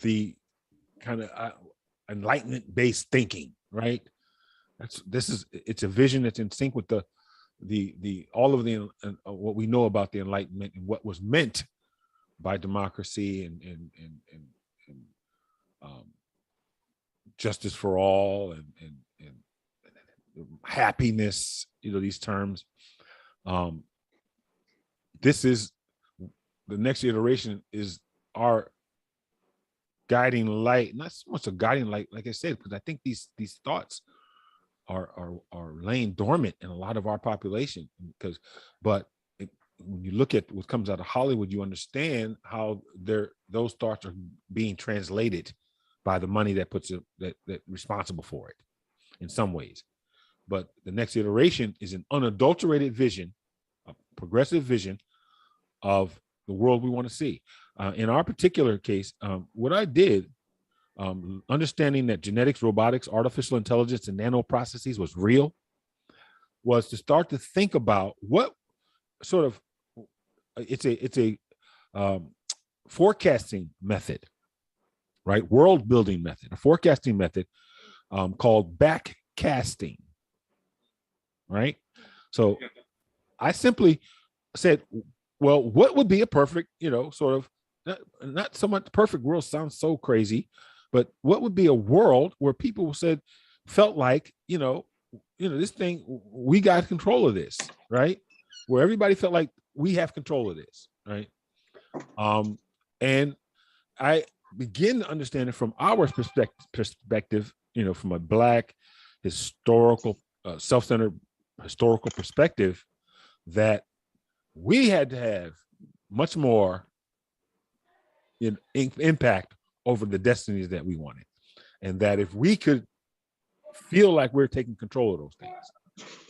The kind of enlightenment-based thinking, right? It's a vision that's in sync with the all of the what we know about the Enlightenment and what was meant by democracy and justice for all and happiness, these terms. This is the next iteration, is our guiding light, not so much a guiding light, like I said, because I think these thoughts are laying dormant in a lot of our population. When you look at what comes out of Hollywood, you understand how those thoughts are being translated by the money that responsible for it in some ways. but the next iteration is an unadulterated vision, a progressive vision of the world we want to see. In our particular case, what I did, understanding that genetics, robotics, artificial intelligence, and nanoprocesses was real, was to start to think about what sort of, it's a forecasting method, right? World building method, a forecasting method called backcasting, right? So I simply said, well, what would be a perfect, sort of, not so much perfect world sounds so crazy, but what would be a world where people felt like, this thing, we got control of this, right? Where everybody felt like we have control of this, right? And I begin to understand it from our perspective, from a Black historical, self-centered historical perspective, that we had to have much more impact over the destinies that we wanted. And that if we could feel like we're taking control of those things,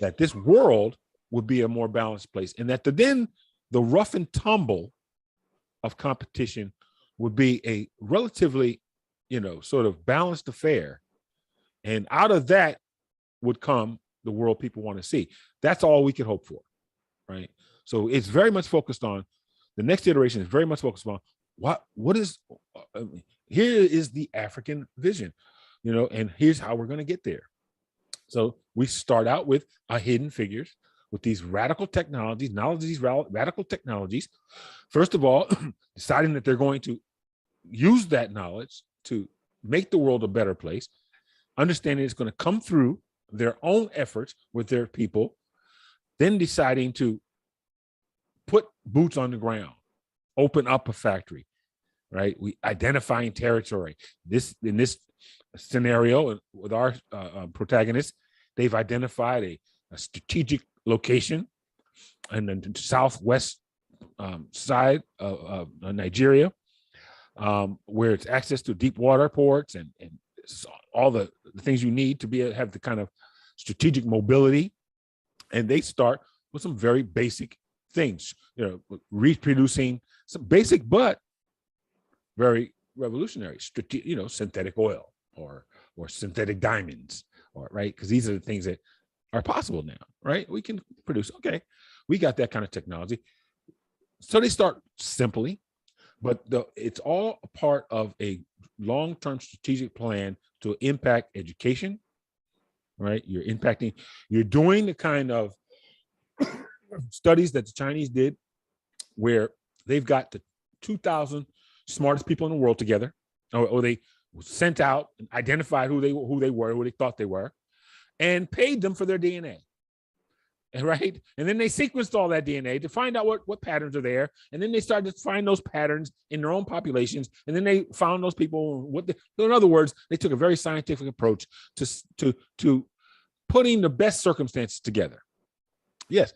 that this world would be a more balanced place. And that then the rough and tumble of competition would be a relatively, sort of balanced affair. And out of that would come the world people want to see. That's all we could hope for, right? So it's very much focused on, the next iteration is very much focused on what is, here is the African vision, and here's how we're going to get there. So we start out with our hidden figures, with these radical technologies, radical technologies. First of all, deciding that they're going to use that knowledge to make the world a better place, understanding it's going to come through their own efforts with their people, then deciding to put boots on the ground, open up a factory, right? We identifying territory. In this scenario with our protagonists, they've identified a strategic location in the southwest side of Nigeria, where it's access to deep water ports and all the things you need to have the kind of strategic mobility. And they start with some very basic things, reproducing some basic but very revolutionary, synthetic oil or synthetic diamonds, right? Because these are the things that are possible now, right? We can produce, okay, we got that kind of technology. So they start simply, but it's all a part of a long-term strategic plan to impact education, right? You're doing the kind of studies that the Chinese did, where they've got the 2,000 smartest people in the world together, or they sent out and identified who they were, who they thought they were, and paid them for their DNA, right? And then they sequenced all that DNA to find out what patterns are there, and then they started to find those patterns in their own populations, and then they found those people. So in other words, they took a very scientific approach to putting the best circumstances together. Yes,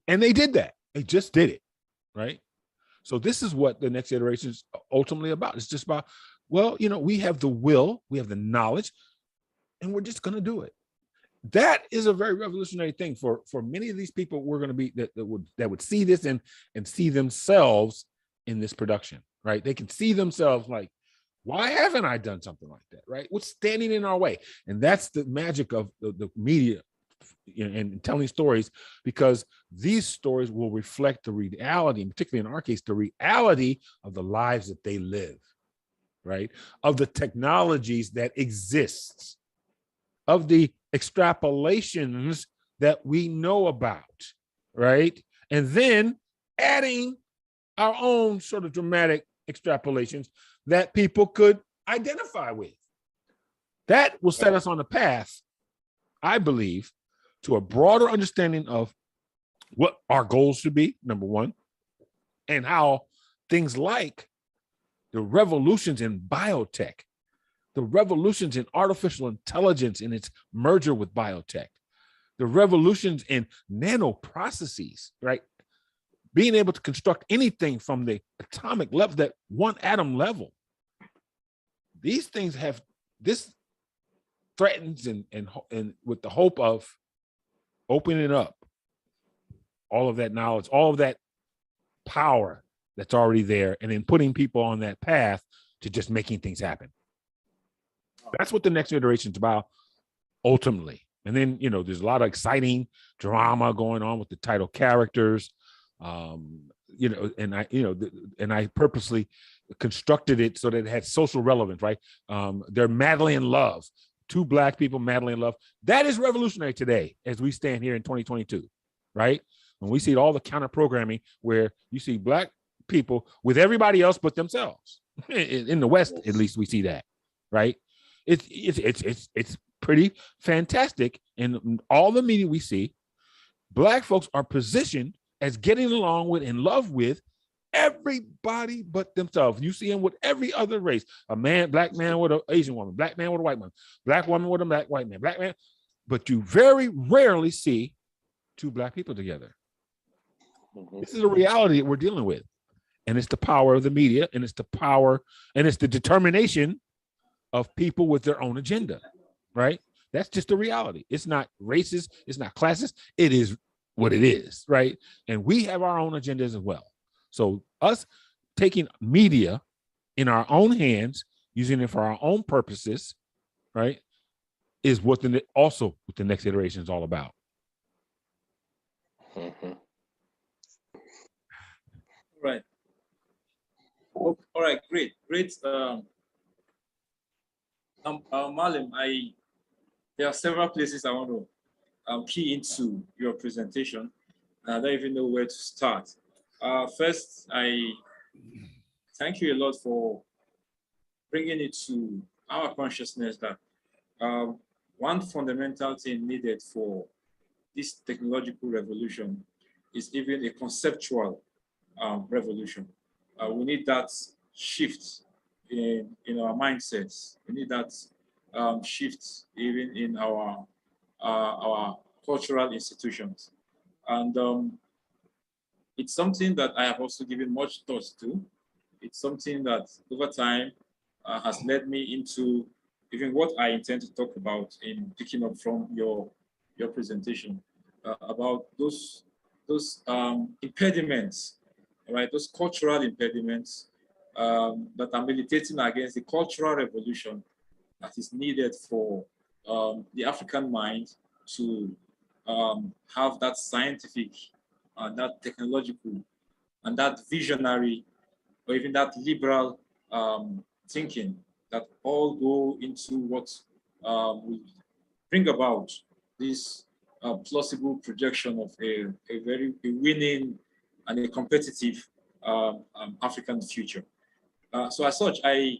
and they did that. They just did it, right? So this is what the next iteration is ultimately about. It's just about, well, we have the will, we have the knowledge, and we're just going to do it. That is a very revolutionary thing for many of these people. We're going to be that would see this and see themselves in this production, right? They can see themselves like, why haven't I done something like that, right? What's standing in our way? And that's the magic of the media and telling stories, because these stories will reflect the reality, particularly in our case, the reality of the lives that they live, right? Of the technologies that exist, of the extrapolations that we know about, right? And then adding our own sort of dramatic extrapolations that people could identify with. That will set us on a path, I believe, to a broader understanding of what our goals should be, number one, and how things like the revolutions in biotech, the revolutions in artificial intelligence and its merger with biotech, the revolutions in nanoprocesses, right? Being able to construct anything from the atomic level, that one atom level. These things have, this threatens and with the hope of opening up all of that knowledge, all of that power that's already there, and then putting people on that path to just making things happen. That's what the next iteration is about, ultimately. And then, you know, there's a lot of exciting drama going on with the title characters. You know, and I purposely constructed it so that it had social relevance, right? They're madly in love. Two Black people madly in love. That is revolutionary today as we stand here in 2022, right? When we see all the counter programming where you see Black people with everybody else but themselves. In the West, at least we see that, right? It's pretty fantastic. In all the media we see, Black folks are positioned as getting along with, in love with, everybody but themselves. You see them with every other race. A man, Black man with an Asian woman, Black man with a white man, Black woman with a Black white man, Black man. But you very rarely see two Black people together. This is a reality that we're dealing with. And it's the power of the media, and it's the power, and it's the determination of people with their own agenda, right? That's just the reality. It's not racist. It's not classist. It is what it is, right? And we have our own agendas as well. So us taking media in our own hands, using it for our own purposes, right, is what also what the next iteration is all about. Right. All right, great. Malim, there are several places I want to key into your presentation. I don't even know where to start. First, I thank you a lot for bringing it to our consciousness that one fundamental thing needed for this technological revolution is even a conceptual revolution. We need that shift in our mindsets. We need that shift even in our cultural institutions. And it's something that I have also given much thought to. It's something that over time has led me into even what I intend to talk about in picking up from your presentation about those impediments, right? Those cultural impediments that are militating against the cultural revolution that is needed for the African mind to have that scientific and that technological and that visionary or even that liberal thinking that all go into what will bring about this plausible projection of a very winning and a competitive African future. So as such, I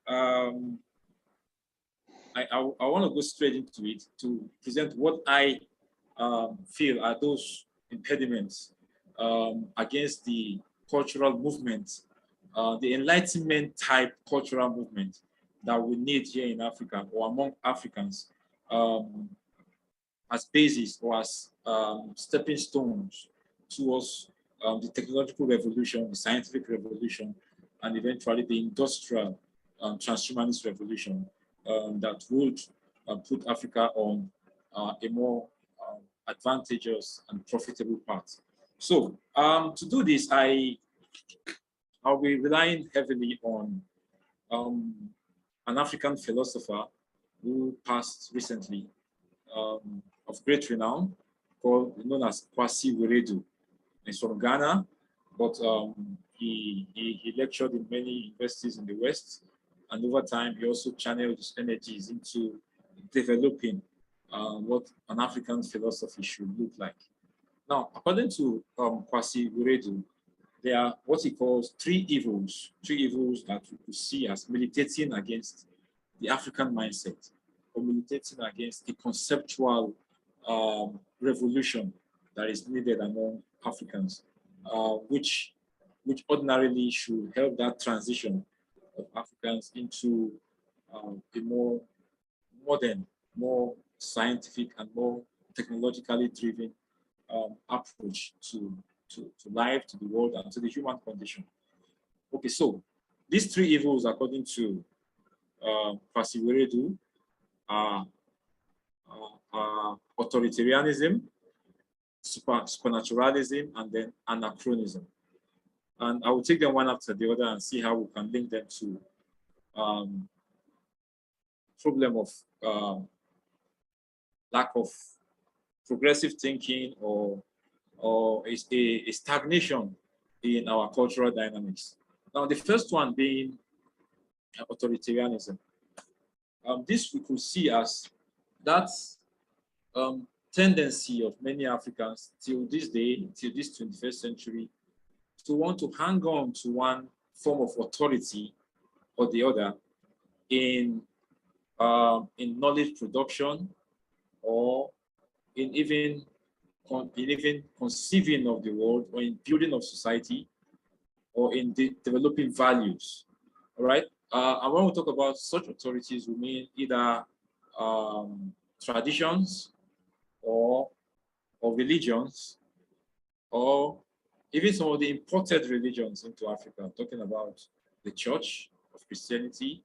want to go straight into it to present what I feel are those impediments against the cultural movement, the Enlightenment type cultural movement that we need here in Africa or among Africans as basis or as stepping stones towards the technological revolution, the scientific revolution, and eventually the industrial transhumanist revolution that would put Africa on a more advantageous and profitable path. So to do this, I'll be relying heavily on an African philosopher who passed recently of great renown, known as Kwasi Wiredu. He's from Ghana, but he lectured in many universities in the West, and over time he also channeled his energies into developing what an African philosophy should look like. Now, according to Kwasi Wiredu, there are what he calls three evils that we could see as militating against the African mindset, or militating against the conceptual revolution that is needed among Africans, which ordinarily should help that transition of Africans into a more modern, more scientific, and more technologically driven approach to life, to the world, and to the human condition. Okay, so these three evils, according to Kwasi Wiredu, are authoritarianism, supernaturalism, and then anachronism. And I will take them one after the other and see how we can link them to problem of lack of progressive thinking or a stagnation in our cultural dynamics. Now, the first one being authoritarianism. This we could see as that tendency of many Africans till this day, till this 21st century, to want to hang on to one form of authority or the other in knowledge production, or in even conceiving of the world, or in building of society, or in developing values. All right. And when we talk about such authorities, we mean either traditions or religions, or even some of the imported religions into Africa. I'm talking about the Church of Christianity,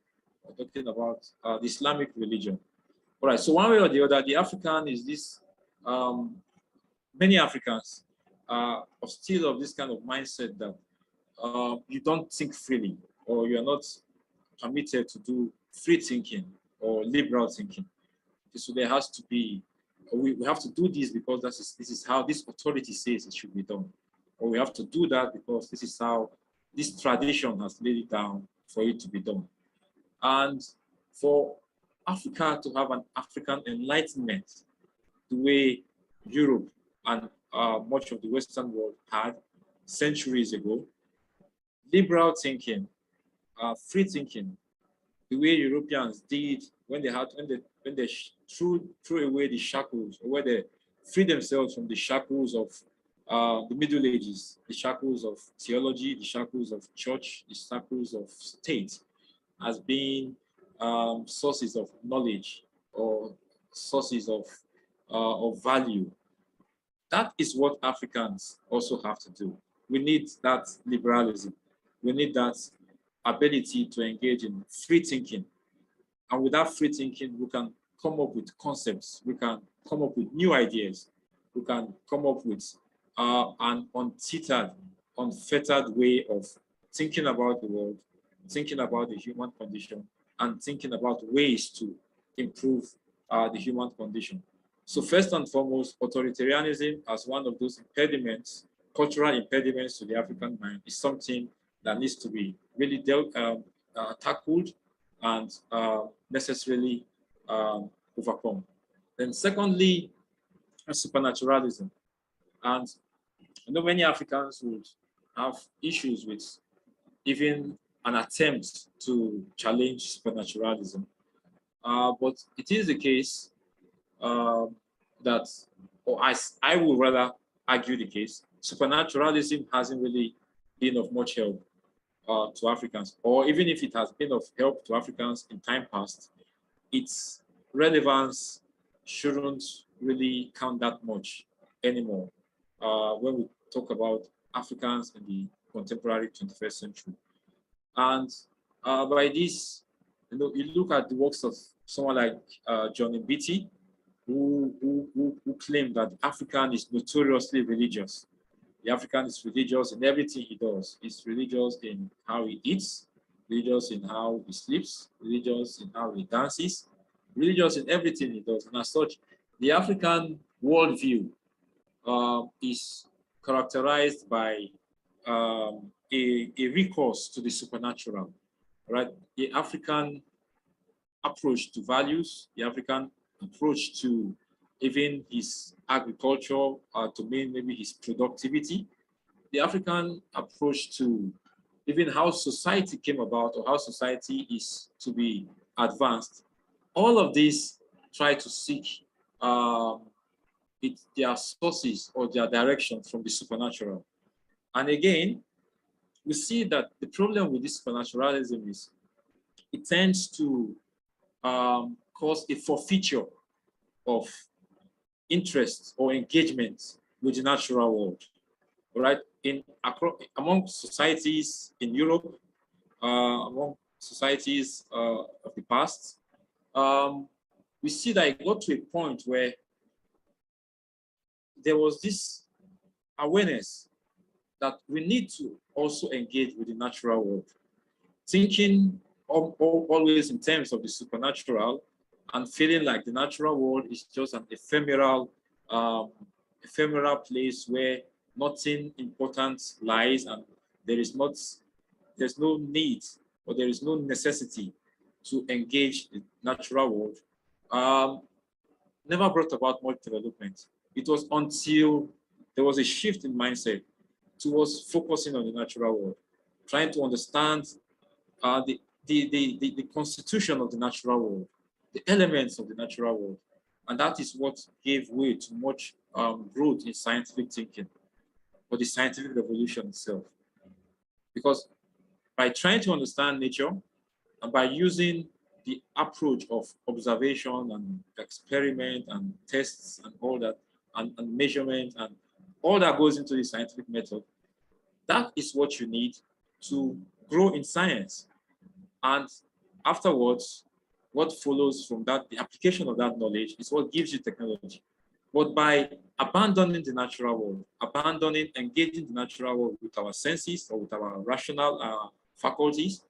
I'm talking about the Islamic religion. All right, so one way or the other, the African is this, many Africans are still of this kind of mindset that you don't think freely, or you are not permitted to do free thinking or liberal thinking. So there has to be, we have to do this because this is how this authority says it should be done. Or we have to do that because this is how this tradition has laid it down for it to be done. And for Africa to have an African enlightenment, the way Europe and much of the Western world had centuries ago, liberal thinking, free thinking, the way Europeans did when they threw away the shackles, or where they freed themselves from the shackles of the Middle Ages, the shackles of theology, the shackles of church, the shackles of state, as being sources of knowledge or sources of value. That is what Africans also have to do. We need that liberalism. We need that ability to engage in free thinking. And with that free thinking, we can come up with concepts. We can come up with new ideas. We can come up with an untethered, unfettered way of thinking about the world, thinking about the human condition, and thinking about ways to improve the human condition. So first and foremost, authoritarianism as one of those impediments, cultural impediments to the African mind, is something that needs to be really tackled and necessarily overcome. Then secondly, supernaturalism. And I know many Africans would have issues with even an attempt to challenge supernaturalism. But it is the case that, or I would rather argue the case, supernaturalism hasn't really been of much help to Africans, or even if it has been of help to Africans in time past, its relevance shouldn't really count that much anymore when we talk about Africans in the contemporary 21st century. And by this, you look at the works of someone like John Mbiti, who claimed that African is notoriously religious. The African is religious in everything he does. He's religious in how he eats, religious in how he sleeps, religious in how he dances, religious in everything he does. And as such, the African worldview is characterized by a recourse to the supernatural, right? The African approach to values, the African approach to even his agriculture, to maybe his productivity, the African approach to even how society came about or how society is to be advanced. All of these try to seek their sources or their direction from the supernatural. And again, we see that the problem with this supernaturalism is it tends to cause a forfeiture of interest or engagement with the natural world, right? Among societies in Europe, among societies of the past, we see that it got to a point where there was this awareness that we need to also engage with the natural world, thinking always in terms of the supernatural and feeling like the natural world is just an ephemeral place where nothing important lies, and there's no need or there is no necessity to engage the natural world, never brought about much development. It was until there was a shift in mindset towards focusing on the natural world, trying to understand the constitution of the natural world, the elements of the natural world. And that is what gave way to much growth in scientific thinking, or the scientific revolution itself. Because by trying to understand nature and by using the approach of observation and experiment and tests and all that, and measurement and all that goes into the scientific method, that is what you need to grow in science. And afterwards, what follows from that, the application of that knowledge, is what gives you technology. But by abandoning the natural world, engaging the natural world with our senses or with our rational faculties,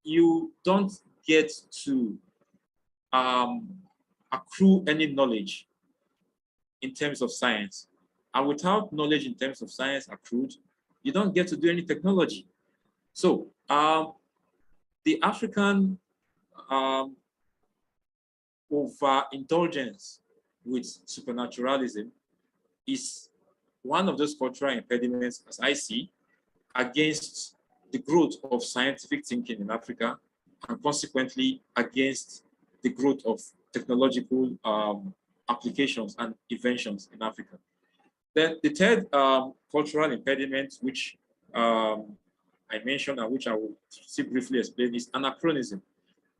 you don't get to accrue any knowledge in terms of science. And without knowledge in terms of science accrued, you don't get to do any technology. So the African overindulgence with supernaturalism is one of those cultural impediments, as I see, against the growth of scientific thinking in Africa, and consequently against the growth of technological applications and inventions in Africa. Then the third cultural impediment, which I mentioned and which I will see briefly explain, is anachronism.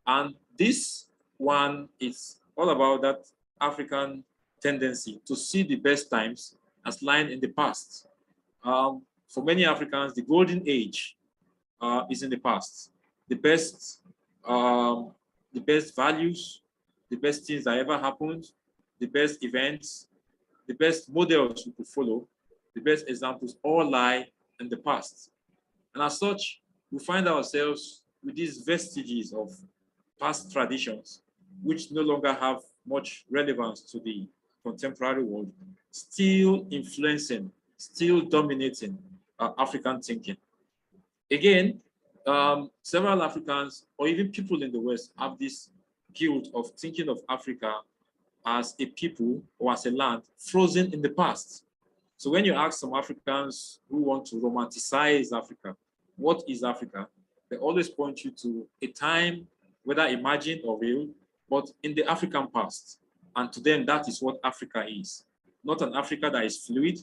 And this one is all about that African tendency to see the best times as lying in the past. For many Africans, the golden age is in the past. The best values, the best things that ever happened, the best events, the best models we could follow, the best examples all lie in the past. And as such, we find ourselves with these vestiges of past traditions, which no longer have much relevance to the contemporary world, still influencing, still dominating African thinking. Again, several Africans, or even people in the West, have this guilt of thinking of Africa as a people or as a land frozen in the past. So when you ask some Africans who want to romanticize Africa, what is Africa? They always point you to a time, whether imagined or real, but in the African past. And to them, that is what Africa is. Not an Africa that is fluid,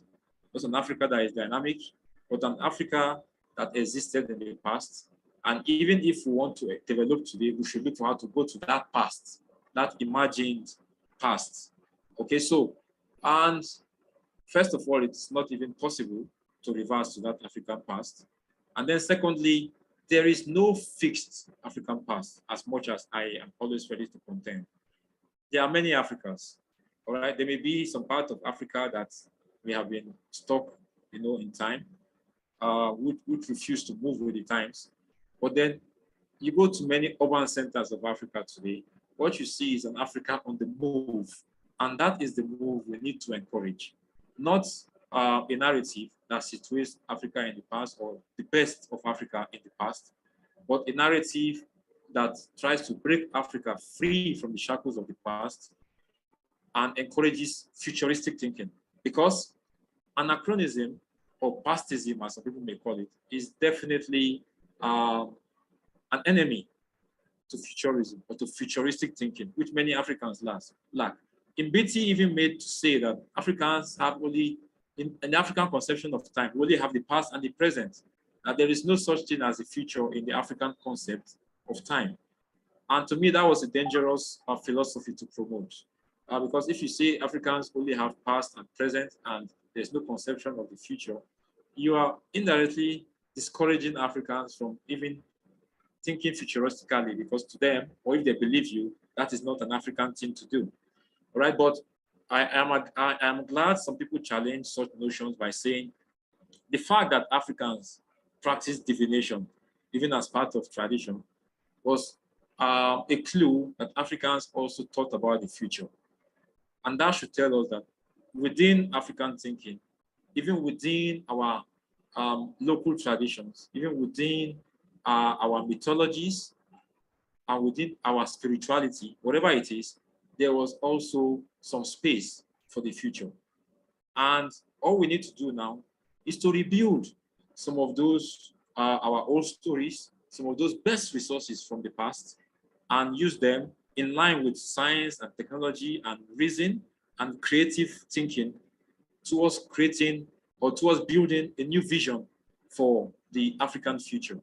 not an Africa that is dynamic, but an Africa that existed in the past. And even if we want to develop today, we should look for how to go to that past, that imagined past. Okay, so, and first of all, it's not even possible to reverse to that African past. And then secondly, there is no fixed African past, as much as I am always ready to contend. There are many Africas, all right? There may be some part of Africa that we have been stuck, in time, which refuse to move with the times. But then you go to many urban centers of Africa today, what you see is an Africa on the move. And that is the move we need to encourage. Not a narrative that situates Africa in the past or the best of Africa in the past, but a narrative that tries to break Africa free from the shackles of the past and encourages futuristic thinking. Because anachronism, or pastism, as some people may call it, is definitely an enemy to futurism or to futuristic thinking, which many Africans lack. Mbiti even made to say that Africans have only, in the African conception of time, we only have the past and the present. That there is no such thing as a future in the African concept of time. And to me, that was a dangerous philosophy to promote. Because if you say Africans only have past and present and there's no conception of the future, you are indirectly discouraging Africans from even thinking futuristically, because to them, or if they believe you, that is not an African thing to do. All right, but I am glad some people challenge such notions by saying the fact that Africans practice divination, even as part of tradition, was a clue that Africans also thought about the future. And that should tell us that within African thinking, even within our local traditions, even within our mythologies, and within our spirituality, whatever it is, there was also some space for the future. And all we need to do now is to rebuild some of those, our old stories, some of those best resources from the past, and use them in line with science and technology and reason and creative thinking towards creating or towards building a new vision for the African future.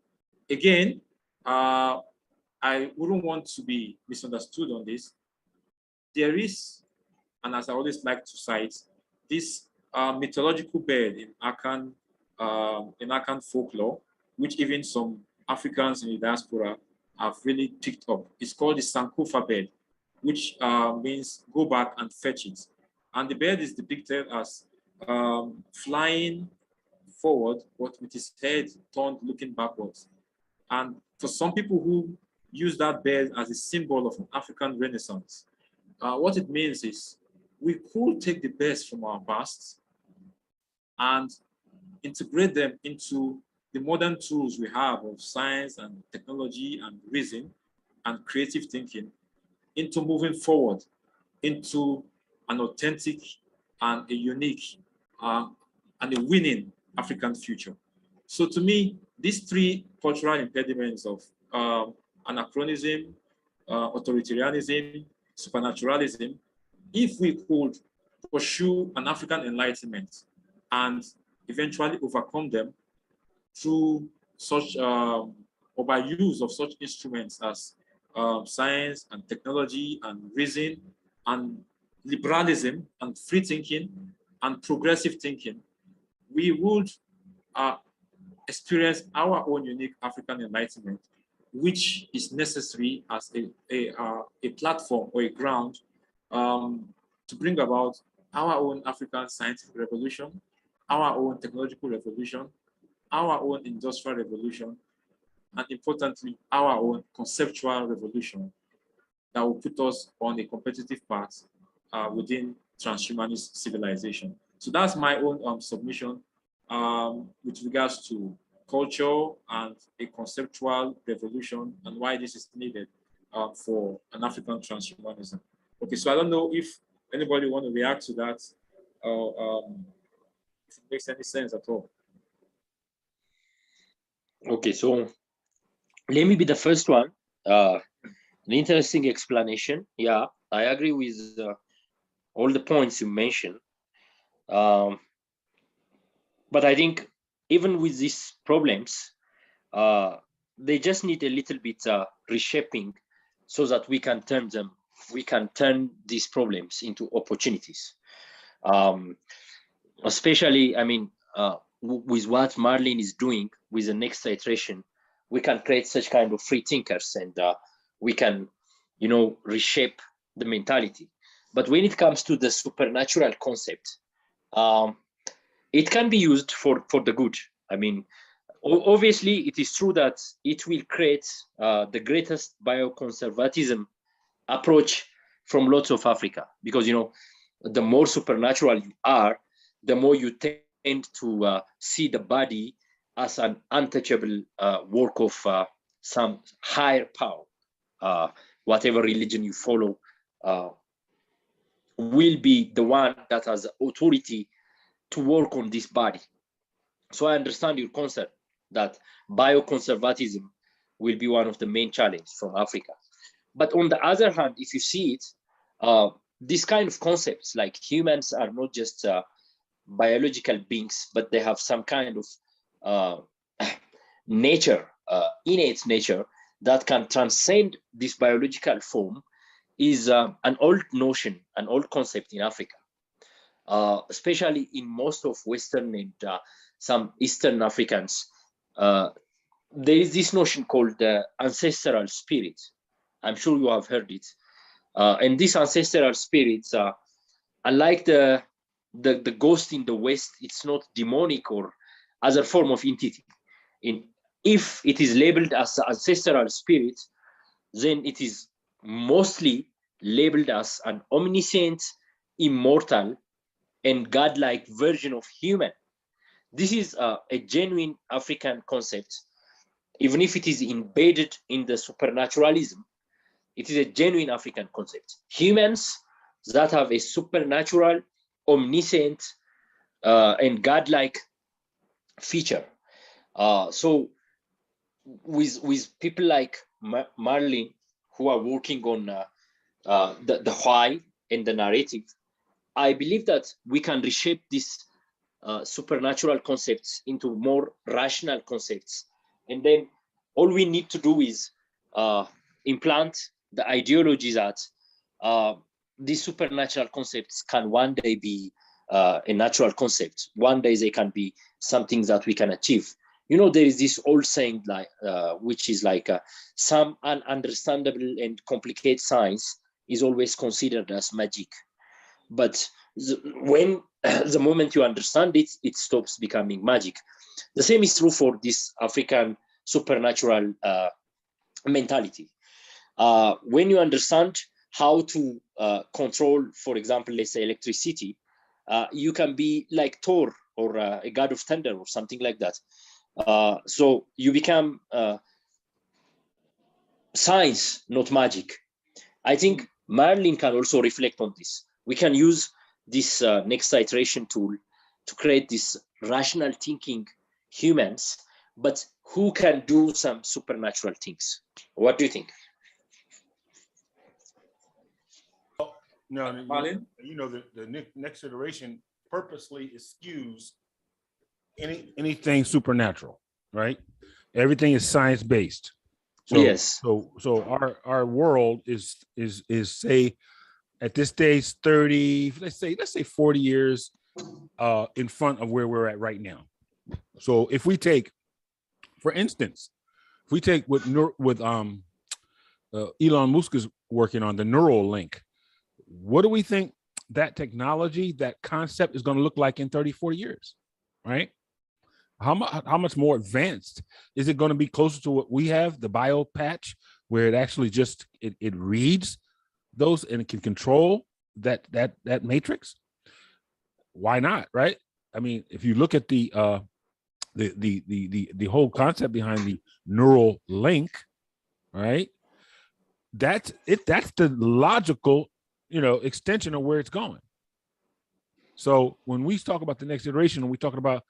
Again, I wouldn't want to be misunderstood on this. There is, and as I always like to cite, this mythological bird in Akan folklore, which even some Africans in the diaspora have really picked up. It's called the Sankofa bird, which means go back and fetch it. And the bird is depicted as flying forward, but with his head turned looking backwards. And for some people who use that bird as a symbol of an African Renaissance, what it means is we could take the best from our past and integrate them into the modern tools we have of science and technology and reason and creative thinking into moving forward into an authentic and a unique and a winning African future. So to me, these three cultural impediments of anachronism, authoritarianism, supernaturalism, if we could pursue an African enlightenment and eventually overcome them through such or by use of such instruments as science and technology and reason and liberalism and free thinking and progressive thinking, we would experience our own unique African enlightenment, which is necessary as a platform or a ground to bring about our own African scientific revolution, our own technological revolution, our own industrial revolution, and importantly, our own conceptual revolution that will put us on a competitive path within transhumanist civilization. So that's my own submission with regards to culture and a conceptual revolution and why this is needed for an African transhumanism. Okay, so I don't know if anybody want to react to that or if it makes any sense at all. Okay, so let me be the first one. An interesting explanation. Yeah, I agree with all the points you mentioned. But I think even with these problems, they just need a little bit reshaping so that we can turn these problems into opportunities. Especially, I mean, with what Marlene is doing with the next iteration, we can create such kind of free thinkers and we can, reshape the mentality. But when it comes to the supernatural concept, it can be used for the good. I mean, obviously, it is true that it will create the greatest bioconservatism approach from lots of Africa, because, the more supernatural you are, the more you tend to see the body as an untouchable work of some higher power. Whatever religion you follow will be the one that has authority to work on this body. So I understand your concept that bioconservatism will be one of the main challenges from Africa. But on the other hand, if you see it, these kind of concepts like humans are not just biological beings, but they have some kind of nature, innate nature that can transcend this biological form is an old notion, an old concept in Africa, especially in most of Western and some Eastern Africans. There is this notion called the ancestral spirit. I'm sure you have heard it. And these ancestral spirits unlike the ghost in the West, it's not demonic or other form of entity. If it is labeled as ancestral spirit, then it is mostly labeled as an omniscient, immortal, and godlike version of human. This is a genuine African concept, even if it is embedded in the supernaturalism. It is a genuine African concept. Humans that have a supernatural, omniscient, and godlike feature. So with people like Marlin, who are working on the why and the narrative, I believe that we can reshape these supernatural concepts into more rational concepts. And then all we need to do is implant the ideology that these supernatural concepts can one day be a natural concept. One day they can be something that we can achieve. You know, there is this old saying, like which is like some ununderstandable and complicated science is always considered as magic. But when the moment you understand it, it stops becoming magic. The same is true for this African supernatural mentality. When you understand how to control, for example, let's say electricity, you can be like Thor or a god of thunder or something like that. So you become science, not magic. I think Marlin can also reflect on this. We can use this next iteration tool to create this rational thinking humans, but who can do some supernatural things. What do you think? No, Marlin? you know, the next iteration purposely eschews anything supernatural, right? Everything is science based. So, yes. So our world is say at this stage 30, let's say 40 years in front of where we're at right now. So if we take, for instance, if we take what Elon Musk is working on, the neural link, what do we think that technology, that concept is going to look like in 30, 40 years, right? How much more advanced is it going to be? Closer to what we have, the bio patch, where it actually just it reads those and it can control that matrix? Why not, right? I mean, if you look at the whole concept behind the neural link, right? That's the logical, extension of where it's going. So when we talk about the next iteration, and we talking about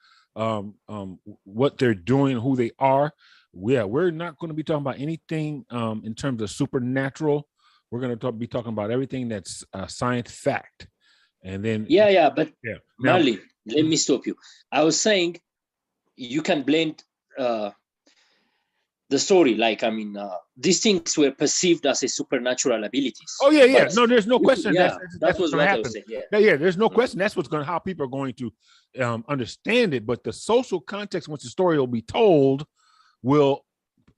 what they're doing, who they are, we're not going to be talking about anything in terms of supernatural. We're going to be talking about everything that's science fact. And then but now, Marley, let me stop you. I was saying you can blend the story, like, I mean, these things were perceived as a supernatural abilities. Oh yeah. No, there's no question. Yeah, that's was what I was saying. Yeah. There's no question. That's how people are going to understand it. But the social context, once the story will be told, will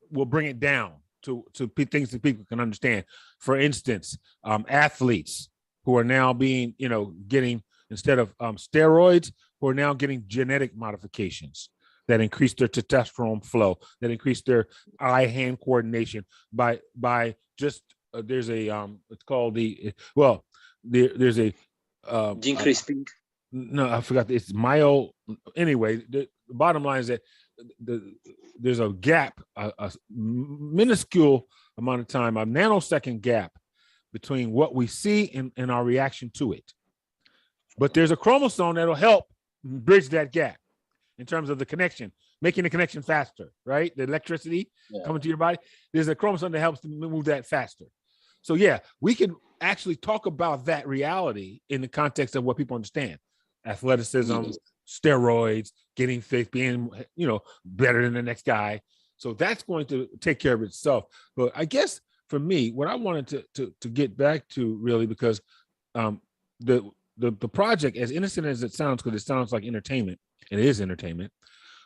bring it down to things that people can understand. For instance, athletes who are now being, getting, instead of steroids, who are now getting genetic modifications that increase their testosterone flow, that increase their eye-hand coordination by just there's a it's called there's a gene crisping. No, I forgot. It's myo. Anyway, the bottom line is that there's a gap, a minuscule amount of time, a nanosecond gap between what we see and our reaction to it. But there's a chromosome that'll help bridge that gap in terms of the connection, making the connection faster, right? The electricity coming to your body. There's a chromosome that helps to move that faster. So yeah, we can actually talk about that reality in the context of what people understand. Athleticism, steroids, getting fit, being, better than the next guy. So that's going to take care of itself. But I guess for me, what I wanted to get back to really, because the project, as innocent as it sounds, because it sounds like entertainment, it is entertainment,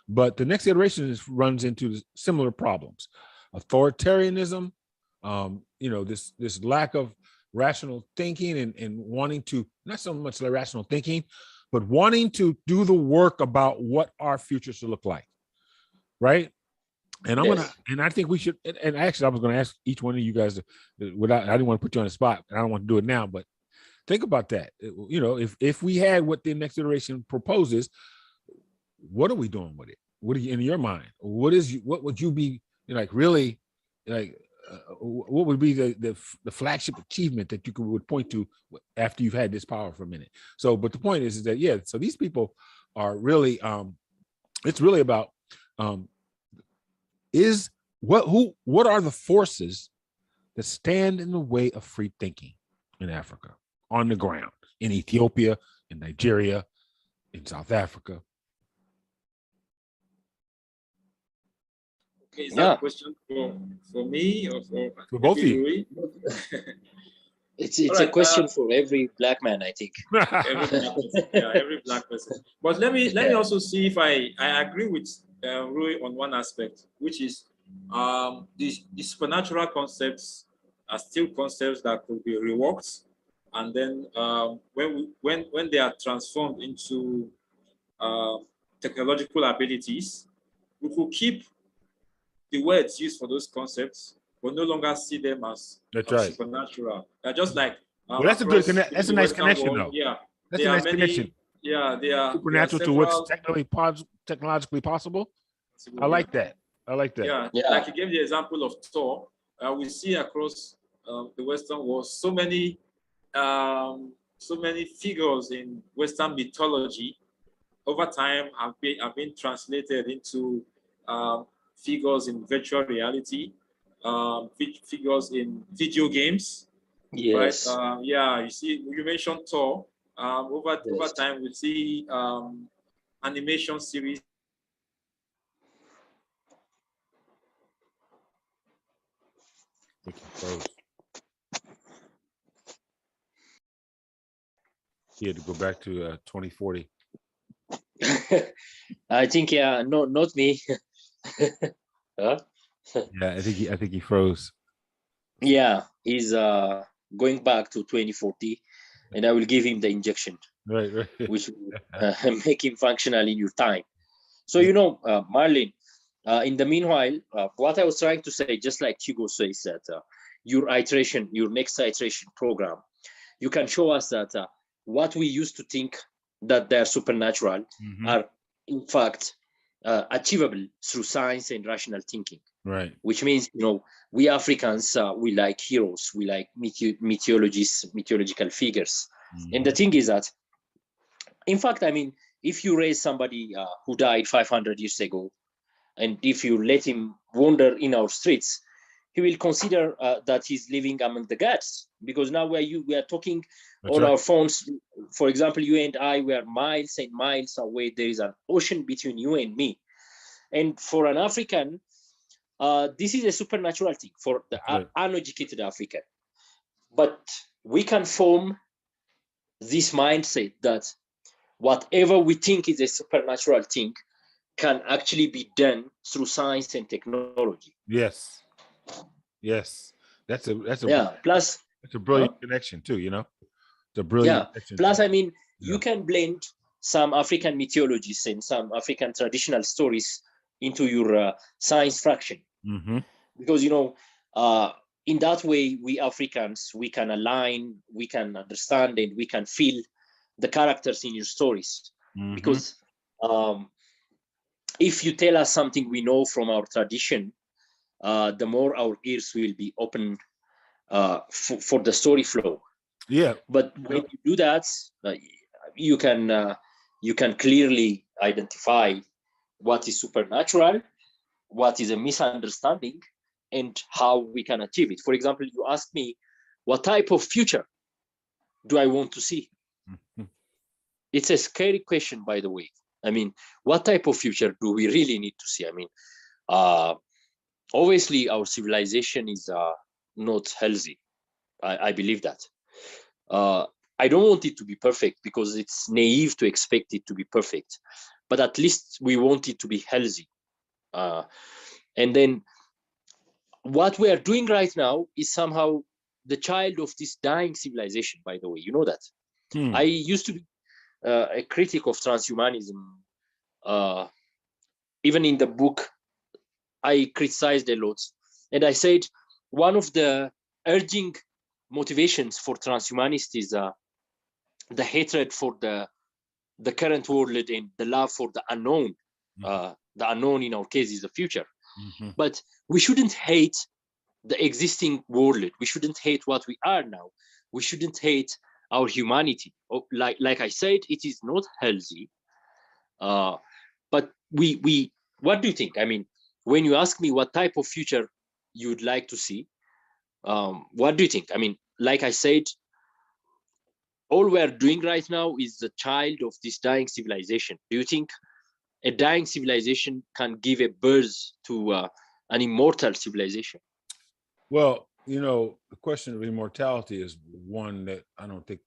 but the next iteration runs into similar problems. Authoritarianism, this lack of rational thinking and wanting to, not so much like rational thinking, but wanting to do the work about what our future should look like. Right. And I think we should, and actually I was going to ask each one of you guys, I didn't want to put you on the spot, and I don't want to do it now, but think about that. If we had what the next iteration proposes, what are we doing with it? What are you, in your mind? What would you be like, really, like, what would be the flagship achievement that you would point to after you've had this power for a minute? So, but the point is that, yeah, so these people are really, it's really about, what are the forces that stand in the way of free thinking in Africa, on the ground, in Ethiopia, in Nigeria, in South Africa? Okay, is that a question for me or for both of you? It's a question for every black man, I think. Every black person. But let me also see if I agree with Rui on one aspect, which is the supernatural concepts are still concepts that could be reworked, and then when they are transformed into technological abilities, we could keep the words used for those concepts, but no longer see them as supernatural. They're just like well, that's a good that's a nice connection, though. Yeah, that's a nice connection. Yeah, they are supernatural to what's technologically possible. I like that. Yeah, like you gave the example of Thor. We see across the Western world so many figures in Western mythology over time have been translated into figures in virtual reality, figures in video games. Yes. Right? You see, you mentioned Thor. Over time, we see animation series. He had to go back to 2040. I think, no, not me. Huh? Yeah, I think he froze. Yeah, he's going back to 2040, and I will give him the injection, right, which will make him functional in your time. So, Marlin, in the meanwhile, what I was trying to say, just like Hugo says, that your next iteration program, you can show us that what we used to think that they're supernatural are in fact achievable through science and rational thinking. Right. Which means, we Africans, we like heroes, we like mythological figures. And the thing is that, in fact, I mean, if you raise somebody who died 500 years ago, and if you let him wander in our streets, he will consider that he's living among the gods, because now we are talking on our phones. For example, you and I, we are miles and miles away. There is an ocean between you and me. And for an African, this is a supernatural thing for the uneducated African. But we can form this mindset that whatever we think is a supernatural thing can actually be done through science and technology. Yes. That's a Plus, it's a brilliant connection too. It's a brilliant connection. Plus, I mean, you can blend some African mythologies and some African traditional stories into your science fraction. Because in that way, we Africans, we can align, we can understand, and we can feel the characters in your stories. Because if you tell us something we know from our tradition, the more our ears will be open for the story flow. Yeah. But when you do that, you can clearly identify what is supernatural, what is a misunderstanding, and how we can achieve it. For example, you asked me, what type of future do I want to see? It's a scary question, by the way. I mean, what type of future do we really need to see? I mean, obviously, our civilization is not healthy. I believe that. I don't want it to be perfect because it's naive to expect it to be perfect. But at least we want it to be healthy. And then what we are doing right now is somehow the child of this dying civilization, by the way. You know that. Hmm. I used to be a critic of transhumanism. Even in the book, I criticized a lot. And I said one of the urging motivations for transhumanists is the hatred for the current world and the love for the unknown. The unknown in our case is the future. Mhm. But we shouldn't hate the existing world. We shouldn't hate what we are now. We shouldn't hate our humanity. Like I said, it is not healthy. But we what do you think? I mean, when you ask me what type of future you'd like to see, what do you think? I mean, like I said, all we're doing right now is the child of this dying civilization. Do you think a dying civilization can give a birth to an immortal civilization? Well, the question of immortality is one that I don't think,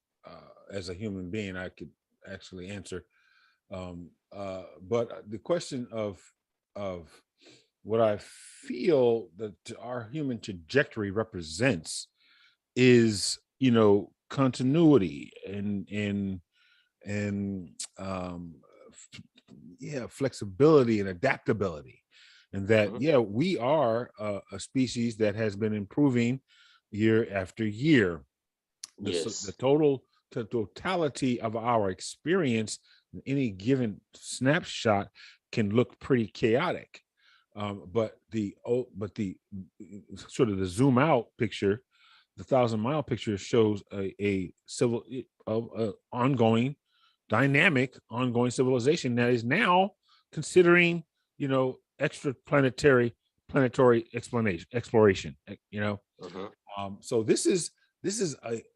as a human being, I could actually answer. But the question of what I feel that our human trajectory represents is, continuity and flexibility and adaptability. And that, we are a species that has been improving year after year. The totality of our experience in any given snapshot can look pretty chaotic. But the sort of the zoom out picture, the 1,000-mile picture, shows a ongoing, dynamic, ongoing civilization that is now considering, planetary exploration. So this is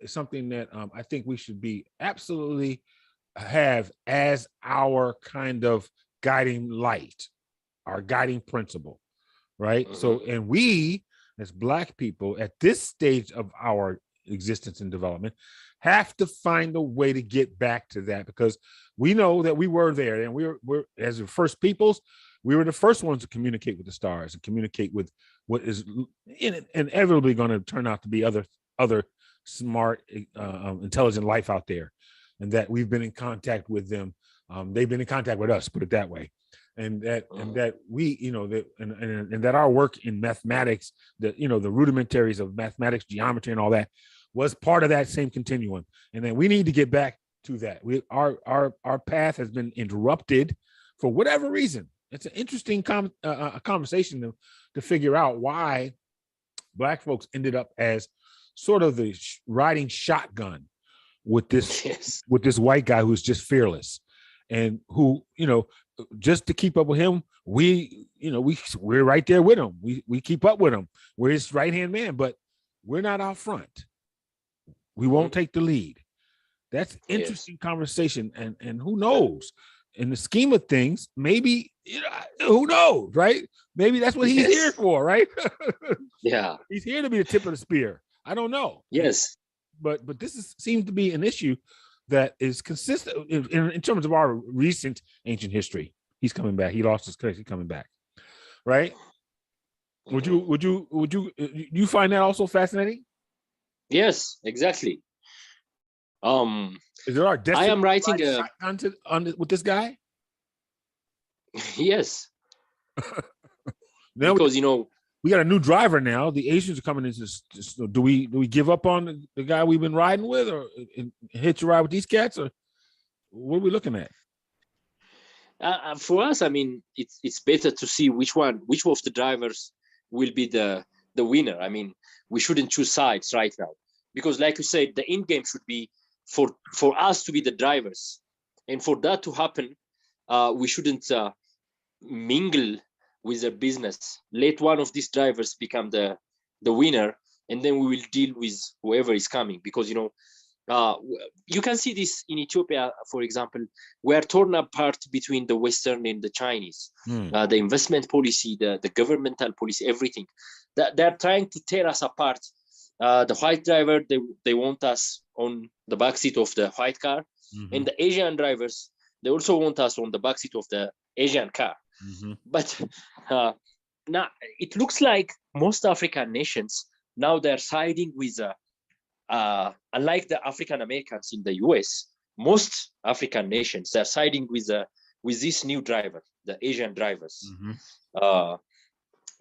something that I think we should be absolutely have as our kind of guiding light, our guiding principle, right? So, and we as Black people at this stage of our existence and development have to find a way to get back to that, because we know that we were there, and we're as the first peoples, we were the first ones to communicate with the stars and communicate with what is inevitably going to turn out to be other smart, intelligent life out there, and that we've been in contact with them. They've been in contact with us, put it that way. And that we, and that our work in mathematics, the rudimentaries of mathematics, geometry, and all that was part of that same continuum. And then we need to get back to that. Our path has been interrupted for whatever reason. It's an interesting conversation to figure out why Black folks ended up as sort of the riding shotgun with this with this white guy who's just fearless, and who, just to keep up with him, we're right there with him. We keep up with him. We're his right-hand man, but we're not out front. We won't take the lead. That's interesting conversation. And who knows? In the scheme of things, maybe, who knows, right? Maybe that's what he's here for, right? He's here to be the tip of the spear. I don't know. But this seems to be an issue that is consistent in terms of our recent ancient history. He's coming back. He lost his case. He's coming back, right? Would you find that also fascinating? Yes, exactly. Is it our destiny? I am writing with this guy. Yes. Now because we got a new driver now. The Asians are coming into this. Do we give up on the guy we've been riding with, or hitch a ride with these cats, or what are we looking at? For us, I mean, it's better to see which of the drivers will be the winner. I mean, we shouldn't choose sides right now, because, like you said, the end game should be for us to be the drivers, and for that to happen, we shouldn't mingle with their business. Let one of these drivers become the winner, and then we will deal with whoever is coming. Because you can see this in Ethiopia, for example. We are torn apart between the Western and the Chinese. The investment policy, the governmental policy, everything. They're trying to tear us apart. The white driver, they want us on the backseat of the white car, and the Asian drivers, they also want us on the backseat of the Asian car. But now it looks like most African nations now they're siding with unlike the African Americans in the US, most African nations are siding with this new driver, the Asian drivers.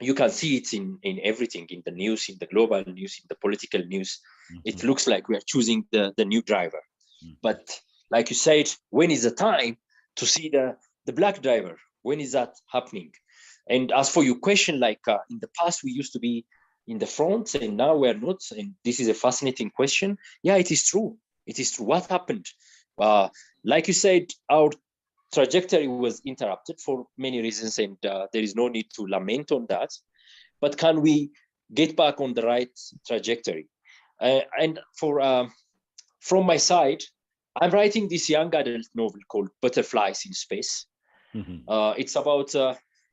You can see it in everything, in the news, in the global news, in the political news. It looks like we are choosing the new driver. But like you said, when is the time to see the black driver? When is that happening? And as for your question, like in the past, we used to be in the front and now we're not. And this is a fascinating question. Yeah, it is true. It is true. What happened? Like you said, our trajectory was interrupted for many reasons, and there is no need to lament on that. But can we get back on the right trajectory? And from my side, I'm writing this young adult novel called Butterflies in Space. It's about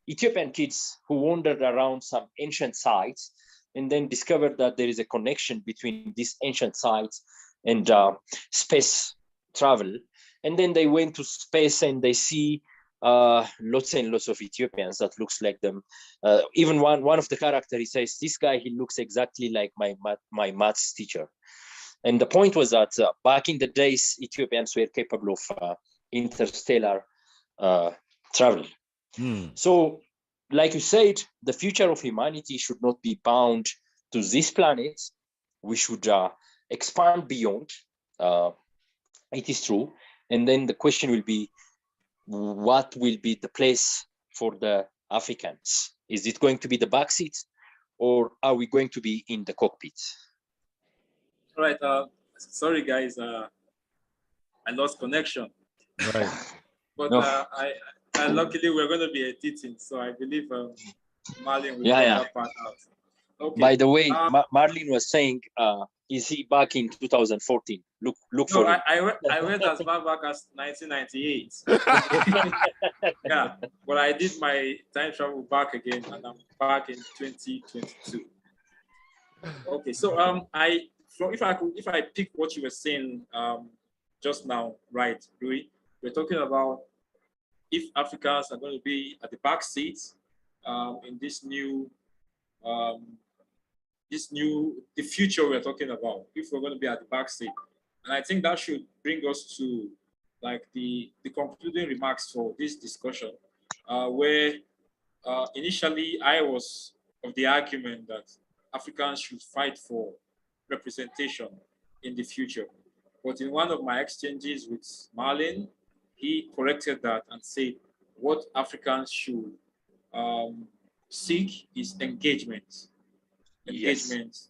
Ethiopian kids who wandered around some ancient sites and then discovered that there is a connection between these ancient sites and space travel. And then they went to space and they see lots and lots of Ethiopians that looks like them. Even one of the characters, he says, this guy, he looks exactly like my maths teacher. And the point was that back in the days, Ethiopians were capable of interstellar travel. So, like you said, the future of humanity should not be bound to this planet. We should expand beyond. It is true. And then the question will be, what will be the place for the Africans? Is it going to be the backseat, or are we going to be in the cockpit? All right. Sorry, guys. I lost connection. Right. But No. I luckily we're going to be editing, so I believe Marlon will cut that part out. Okay. By the way, Marlene was saying, is he back in 2014? Look No, for it. I went as far back as 1998. Yeah, but I did my time travel back again, and I'm back in 2022. Okay, so if I pick what you were saying just now, right, Louis, we're talking about if Africans are going to be at the back seats in the future we're talking about, if we're going to be at the back seat. And I think that should bring us to like the concluding remarks for this discussion, where initially I was of the argument that Africans should fight for representation in the future. But in one of my exchanges with Marlon, he corrected that and said what Africans should seek is engagement. Engagement.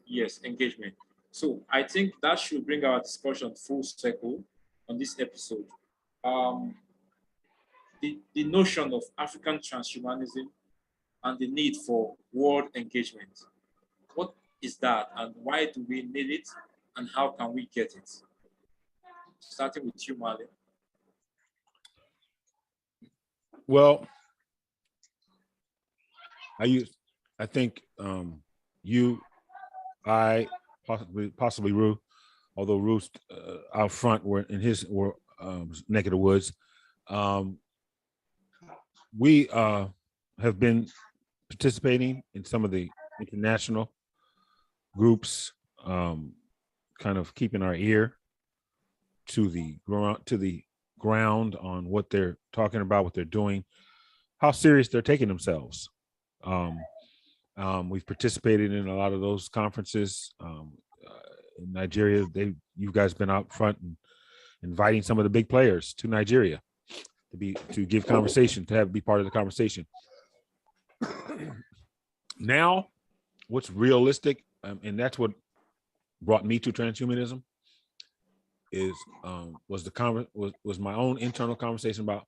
So I think that should bring our discussion full circle on this episode. The notion of African transhumanism and the need for world engagement. What is that, and why do we need it, and how can we get it? Starting with you, Marlon. Well, I think you, I, possibly Rue, although Rue's out front, were in his neck of the woods. We have been participating in some of the international groups, kind of keeping our ear to the ground on what they're talking about, what they're doing, how serious they're taking themselves. We've participated in a lot of those conferences. In Nigeria, you guys been out front and inviting some of the big players to Nigeria to give conversation, to be part of the conversation. Now, what's realistic, and that's what brought me to transhumanism, was my own internal conversation about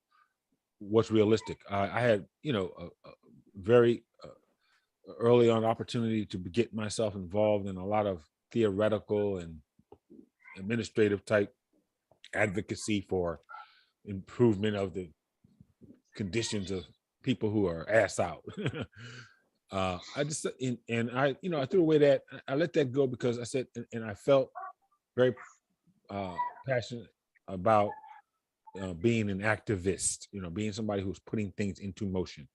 what's realistic. I had, a very early on opportunity to get myself involved in a lot of theoretical and administrative type advocacy for improvement of the conditions of people who are ass out. I threw away that. I let that go because I said, and I felt very passionate about being an activist, being somebody who's putting things into motion.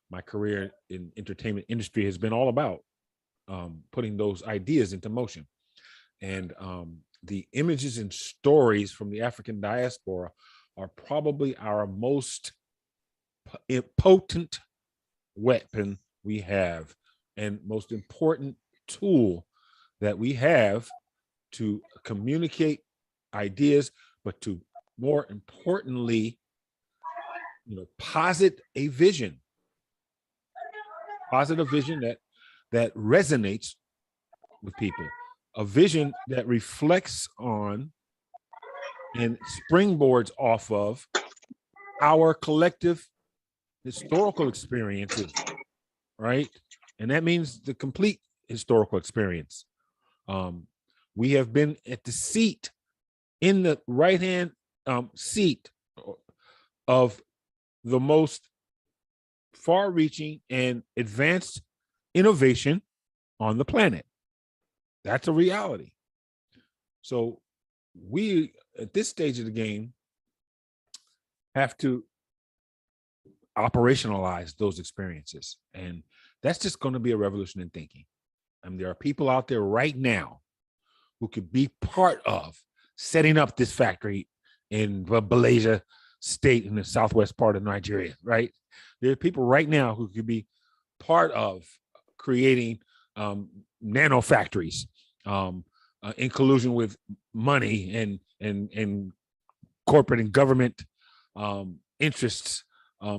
My career in entertainment industry has been all about putting those ideas into motion. And the images and stories from the African diaspora are probably our most potent weapon we have, and most important tool that we have to communicate ideas, but to more importantly, posit a vision, that resonates with people, a vision that reflects on and springboards off of our collective historical experiences, right? And that means the complete historical experience. We have been at the seat, in the right-hand seat of the most far-reaching and advanced innovation on the planet. That's a reality. So we, at this stage of the game, have to operationalize those experiences. And that's just going to be a revolution in thinking. I mean, there are people out there right now who could be part of setting up this factory in Malaysia state in the southwest part of Nigeria, right? There are people right now who could be part of creating nano factories in collusion with money and corporate and government interests,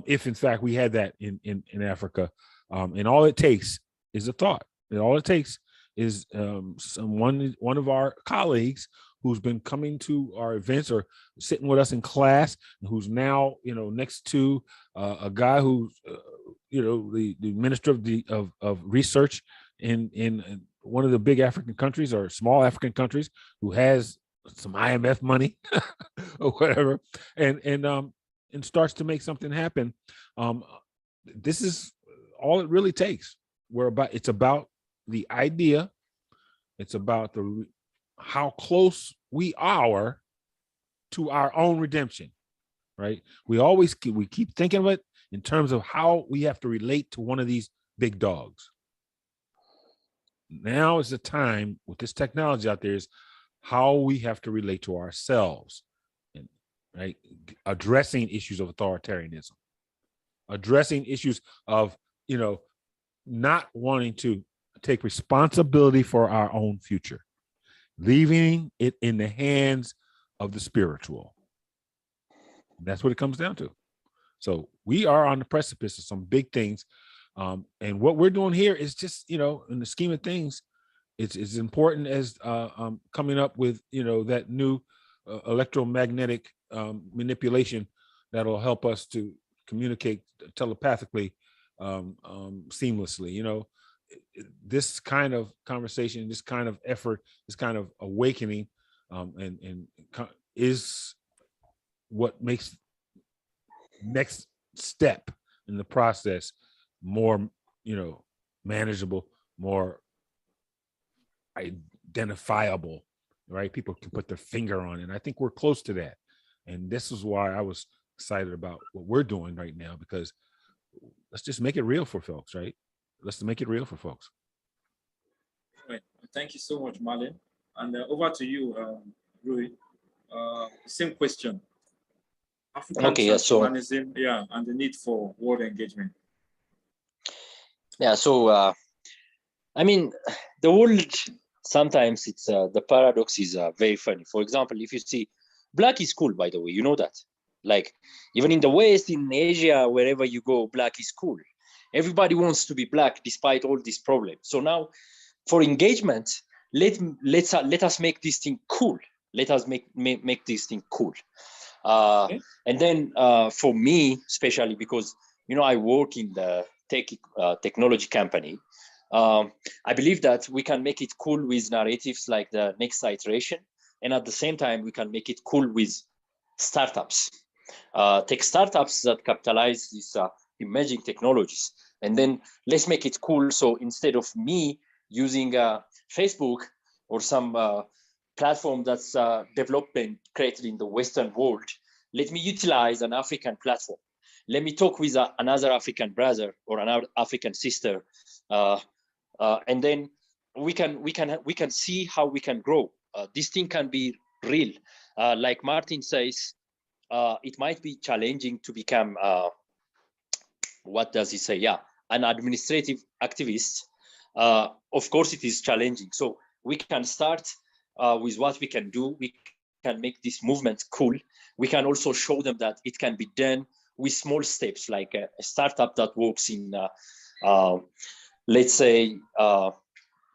if in fact we had that in Africa. And all it takes is a thought. And all it takes is one of our colleagues who's been coming to our events or sitting with us in class, and who's now next to a guy who's the minister of research in one of the big African countries or small African countries, who has some IMF money or whatever, and starts to make something happen. This is all it really takes. It's about the idea. It's about how close we are to our own redemption, right? We keep thinking of it in terms of how we have to relate to one of these big dogs. Now is the time with this technology out there is how we have to relate to ourselves, and right, addressing issues of authoritarianism, addressing issues of not wanting to take responsibility for our own future, leaving it in the hands of the spiritual. That's what it comes down to. So we are on the precipice of some big things. And what we're doing here is just, in the scheme of things, it's as important as coming up with, that new electromagnetic manipulation that'll help us to communicate telepathically seamlessly. This kind of conversation, this kind of effort, this kind of awakening and is what makes next step in the process more, manageable, more identifiable, right? People can put their finger on it. And I think we're close to that. And this is why I was excited about what we're doing right now, because let's just make it real for folks, right? Let's make it real for folks. Right. Thank you so much, Marlon. And over to you, Rui. Same question. African transhumanism, and the need for world engagement. Yeah, so the world, sometimes it's the paradox is very funny. For example, if you see, black is cool, by the way, you know that. Like, even in the West, in Asia, wherever you go, black is cool. Everybody wants to be black despite all these problems. So now, for engagement, let us make this thing cool. Let us make this thing cool. Okay. And then for me, especially because I work in the technology company, I believe that we can make it cool with narratives like the next iteration, and at the same time we can make it cool with startups, tech startups that capitalize these emerging technologies. And then let's make it cool. So instead of me using Facebook or some platform that's developed and created in the Western world, let me utilize an African platform. Let me talk with another African brother or another African sister. And then we can see how we can grow. This thing can be real. Like Martin says, it might be challenging to become, what does he say? Yeah, an administrative activist. Of course, it is challenging. So we can start with what we can do. We can make this movement cool. We can also show them that it can be done with small steps, like a startup that works in, let's say,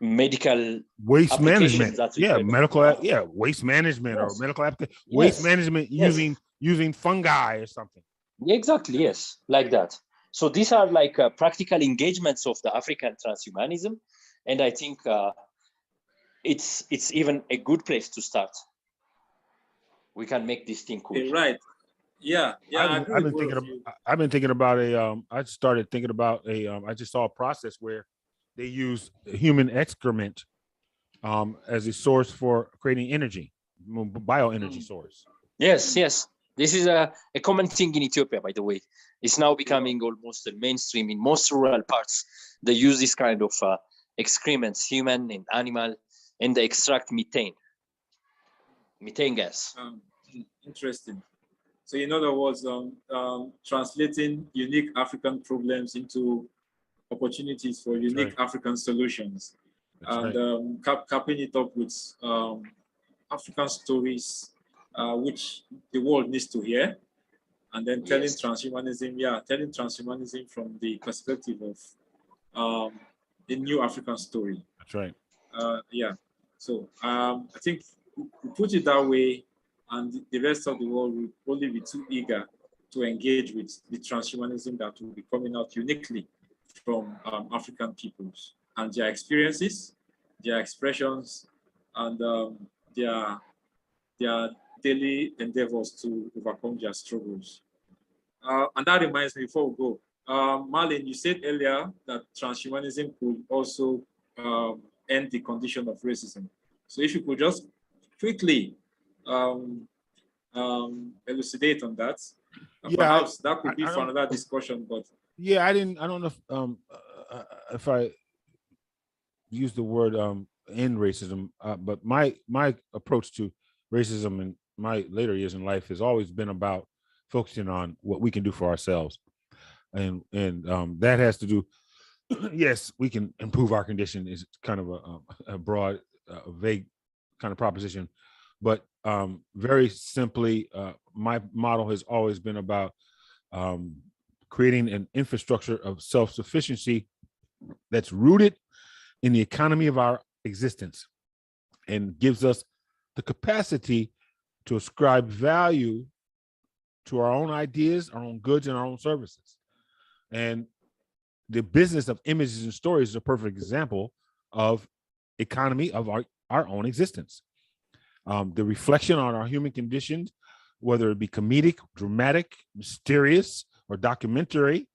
medical waste management. Medical, waste management, yes, or medical application. Waste management using fungi or something. Exactly, yes, like that. So these are like practical engagements of the African transhumanism, and I think it's even a good place to start. We can make this thing cool. Right. Yeah. I've been thinking about I started thinking about I just saw a process where they use human excrement as a source for creating energy, bioenergy source. Yes. This is a common thing in Ethiopia, by the way. It's now becoming almost a mainstream in most rural parts. They use this kind of excrements, human and animal, and they extract methane gas. Interesting. So in other words, translating unique African problems into opportunities for unique African solutions. And capping it up with African stories, which the world needs to hear, and then telling transhumanism from the perspective of a new African story. That's right. So I think we put it that way, and the rest of the world will only be too eager to engage with the transhumanism that will be coming out uniquely from African peoples and their experiences, their expressions, and their daily endeavors to overcome their struggles. And that reminds me, before we go, Marlon, you said earlier that transhumanism could also end the condition of racism. So if you could just quickly elucidate on that. Perhaps that could be for another discussion, but I don't know if I use the word end racism, but my approach to racism in my later years in life has always been about focusing on what we can do for ourselves, and that has to do. Yes, we can improve our condition is kind of a broad, vague kind of proposition, but very simply, my model has always been about creating an infrastructure of self-sufficiency that's rooted in the economy of our existence and gives us the capacity to ascribe value to our own ideas, our own goods, and our own services. And the business of images and stories is a perfect example of economy of our own existence. The reflection on our human conditions, whether it be comedic, dramatic, mysterious, or documentary,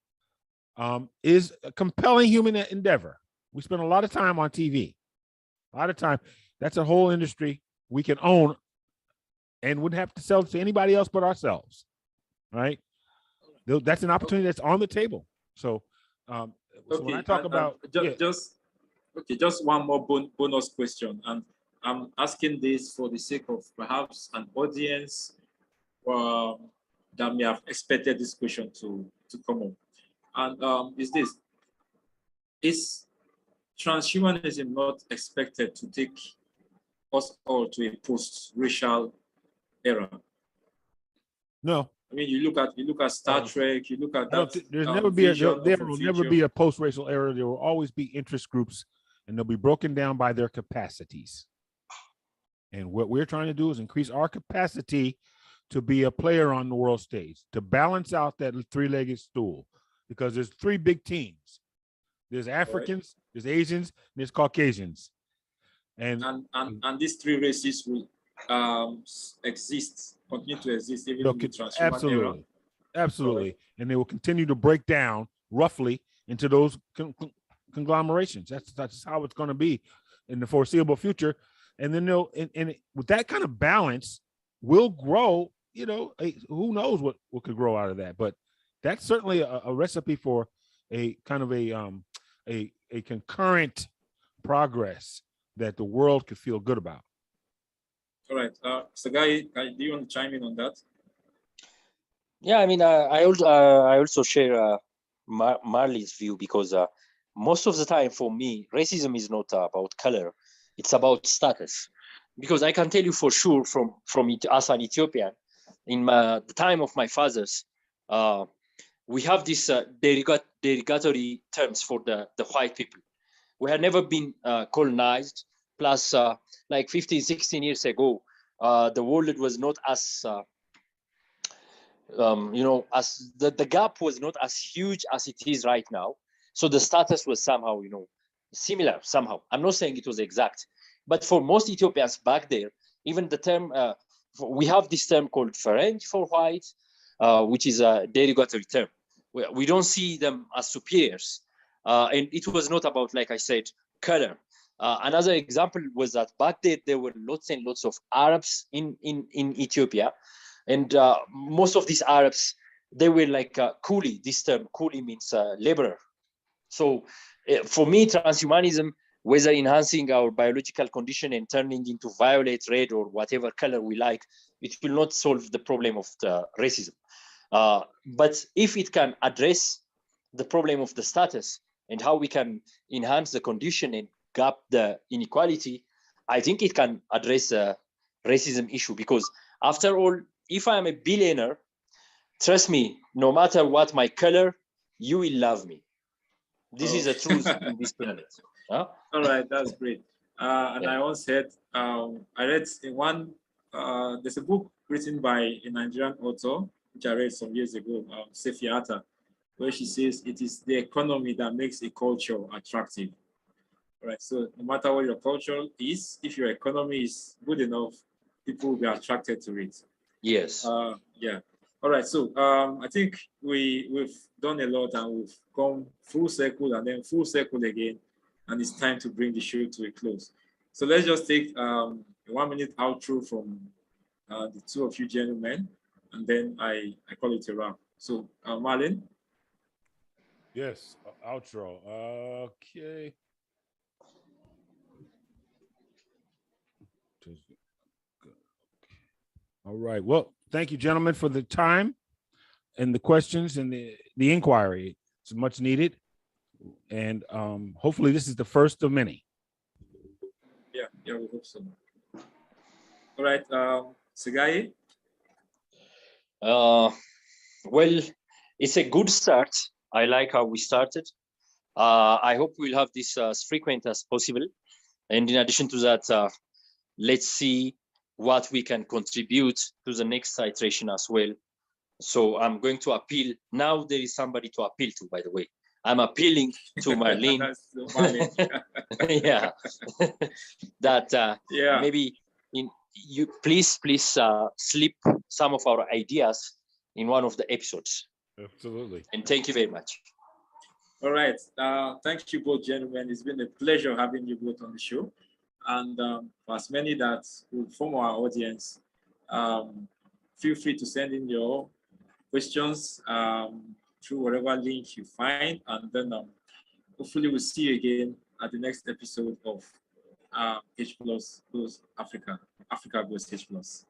is a compelling human endeavor. We spend a lot of time on TV, a lot of time. That's a whole industry we can own and wouldn't have to sell it to anybody else but ourselves, right? That's an opportunity that's on the table. So, so when I talk about just one more bonus question, and I'm asking this for the sake of perhaps an audience that may have expected this question to come up. And is transhumanism not expected to take us all to a post-racial era? No. I mean, you look at Star Trek. You look at that. There will never be a post-racial era. There will always be interest groups, and they'll be broken down by their capacities. And what we're trying to do is increase our capacity to be a player on the world stage, to balance out that three-legged stool, because there's three big teams. There's Africans, there's Asians, and there's Caucasians. And these three races will continue to exist even in the transhuman era. Absolutely. And they will continue to break down roughly into those conglomerations. That's how it's going to be in the foreseeable future. And then and with that kind of balance, we'll grow. Who knows what could grow out of that? But that's certainly a recipe for a kind of a concurrent progress that the world could feel good about. All right. So, Guy, do you want to chime in on that? Yeah, I mean, I also share Marley's view, because most of the time for me, racism is not about color; it's about status. Because I can tell you for sure, from it, as an Ethiopian, in the time of my fathers, we have this derogatory terms for the white people. We had never been colonized. Plus, like 15, 16 years ago, the world was not as as the gap was not as huge as it is right now. So the status was somehow, similar somehow. I'm not saying it was exact, but for most Ethiopians back there, even the term, we have this term called Ferenc for white, which is a derogatory term. We don't see them as superiors. And it was not about, like I said, color. Another example was that back there were lots and lots of Arabs in Ethiopia. And most of these Arabs, they were like coolie. This term coolie means laborer. So for me, transhumanism, whether enhancing our biological condition and turning into violet, red, or whatever color we like, it will not solve the problem of the racism. But if it can address the problem of the status and how we can enhance the condition and gap the inequality, I think it can address the racism issue. Because after all, if I'm a billionaire, trust me, no matter what my color, you will love me. This is the truth in this planet. Huh? All right, that's great. And I once said, I read in one, there's a book written by a Nigerian author, which I read some years ago, Sefi Atta, where she says it is the economy that makes a culture attractive. All right, so no matter what your culture is, if your economy is good enough, people will be attracted to it. Yes. Yeah. All right. So I think we've done a lot, and we've gone full circle and then full circle again, and it's time to bring the show to a close. So let's just take a 1 minute outro from the two of you gentlemen, and then I call it a wrap. So Marlon. Yes, outro. Okay. All right. Well, thank you, gentlemen, for the time and the questions and the inquiry. It's much needed. And hopefully this is the first of many. Yeah, we hope so. All right, Sigaye. Well, it's a good start. I like how we started. I hope we'll have this as frequent as possible. And in addition to that, let's see what we can contribute to the next iteration as well. So I'm going to appeal. Now there is somebody to appeal to, by the way. I'm appealing to Marlene. Yeah. That maybe you please slip some of our ideas in one of the episodes. Absolutely. And thank you very much. All right. Thank you both, gentlemen. It's been a pleasure having you both on the show. And for as many that will form our audience, feel free to send in your questions through whatever link you find. And then hopefully we'll see you again at the next episode of H Plus Goes Africa. Africa Goes H Plus.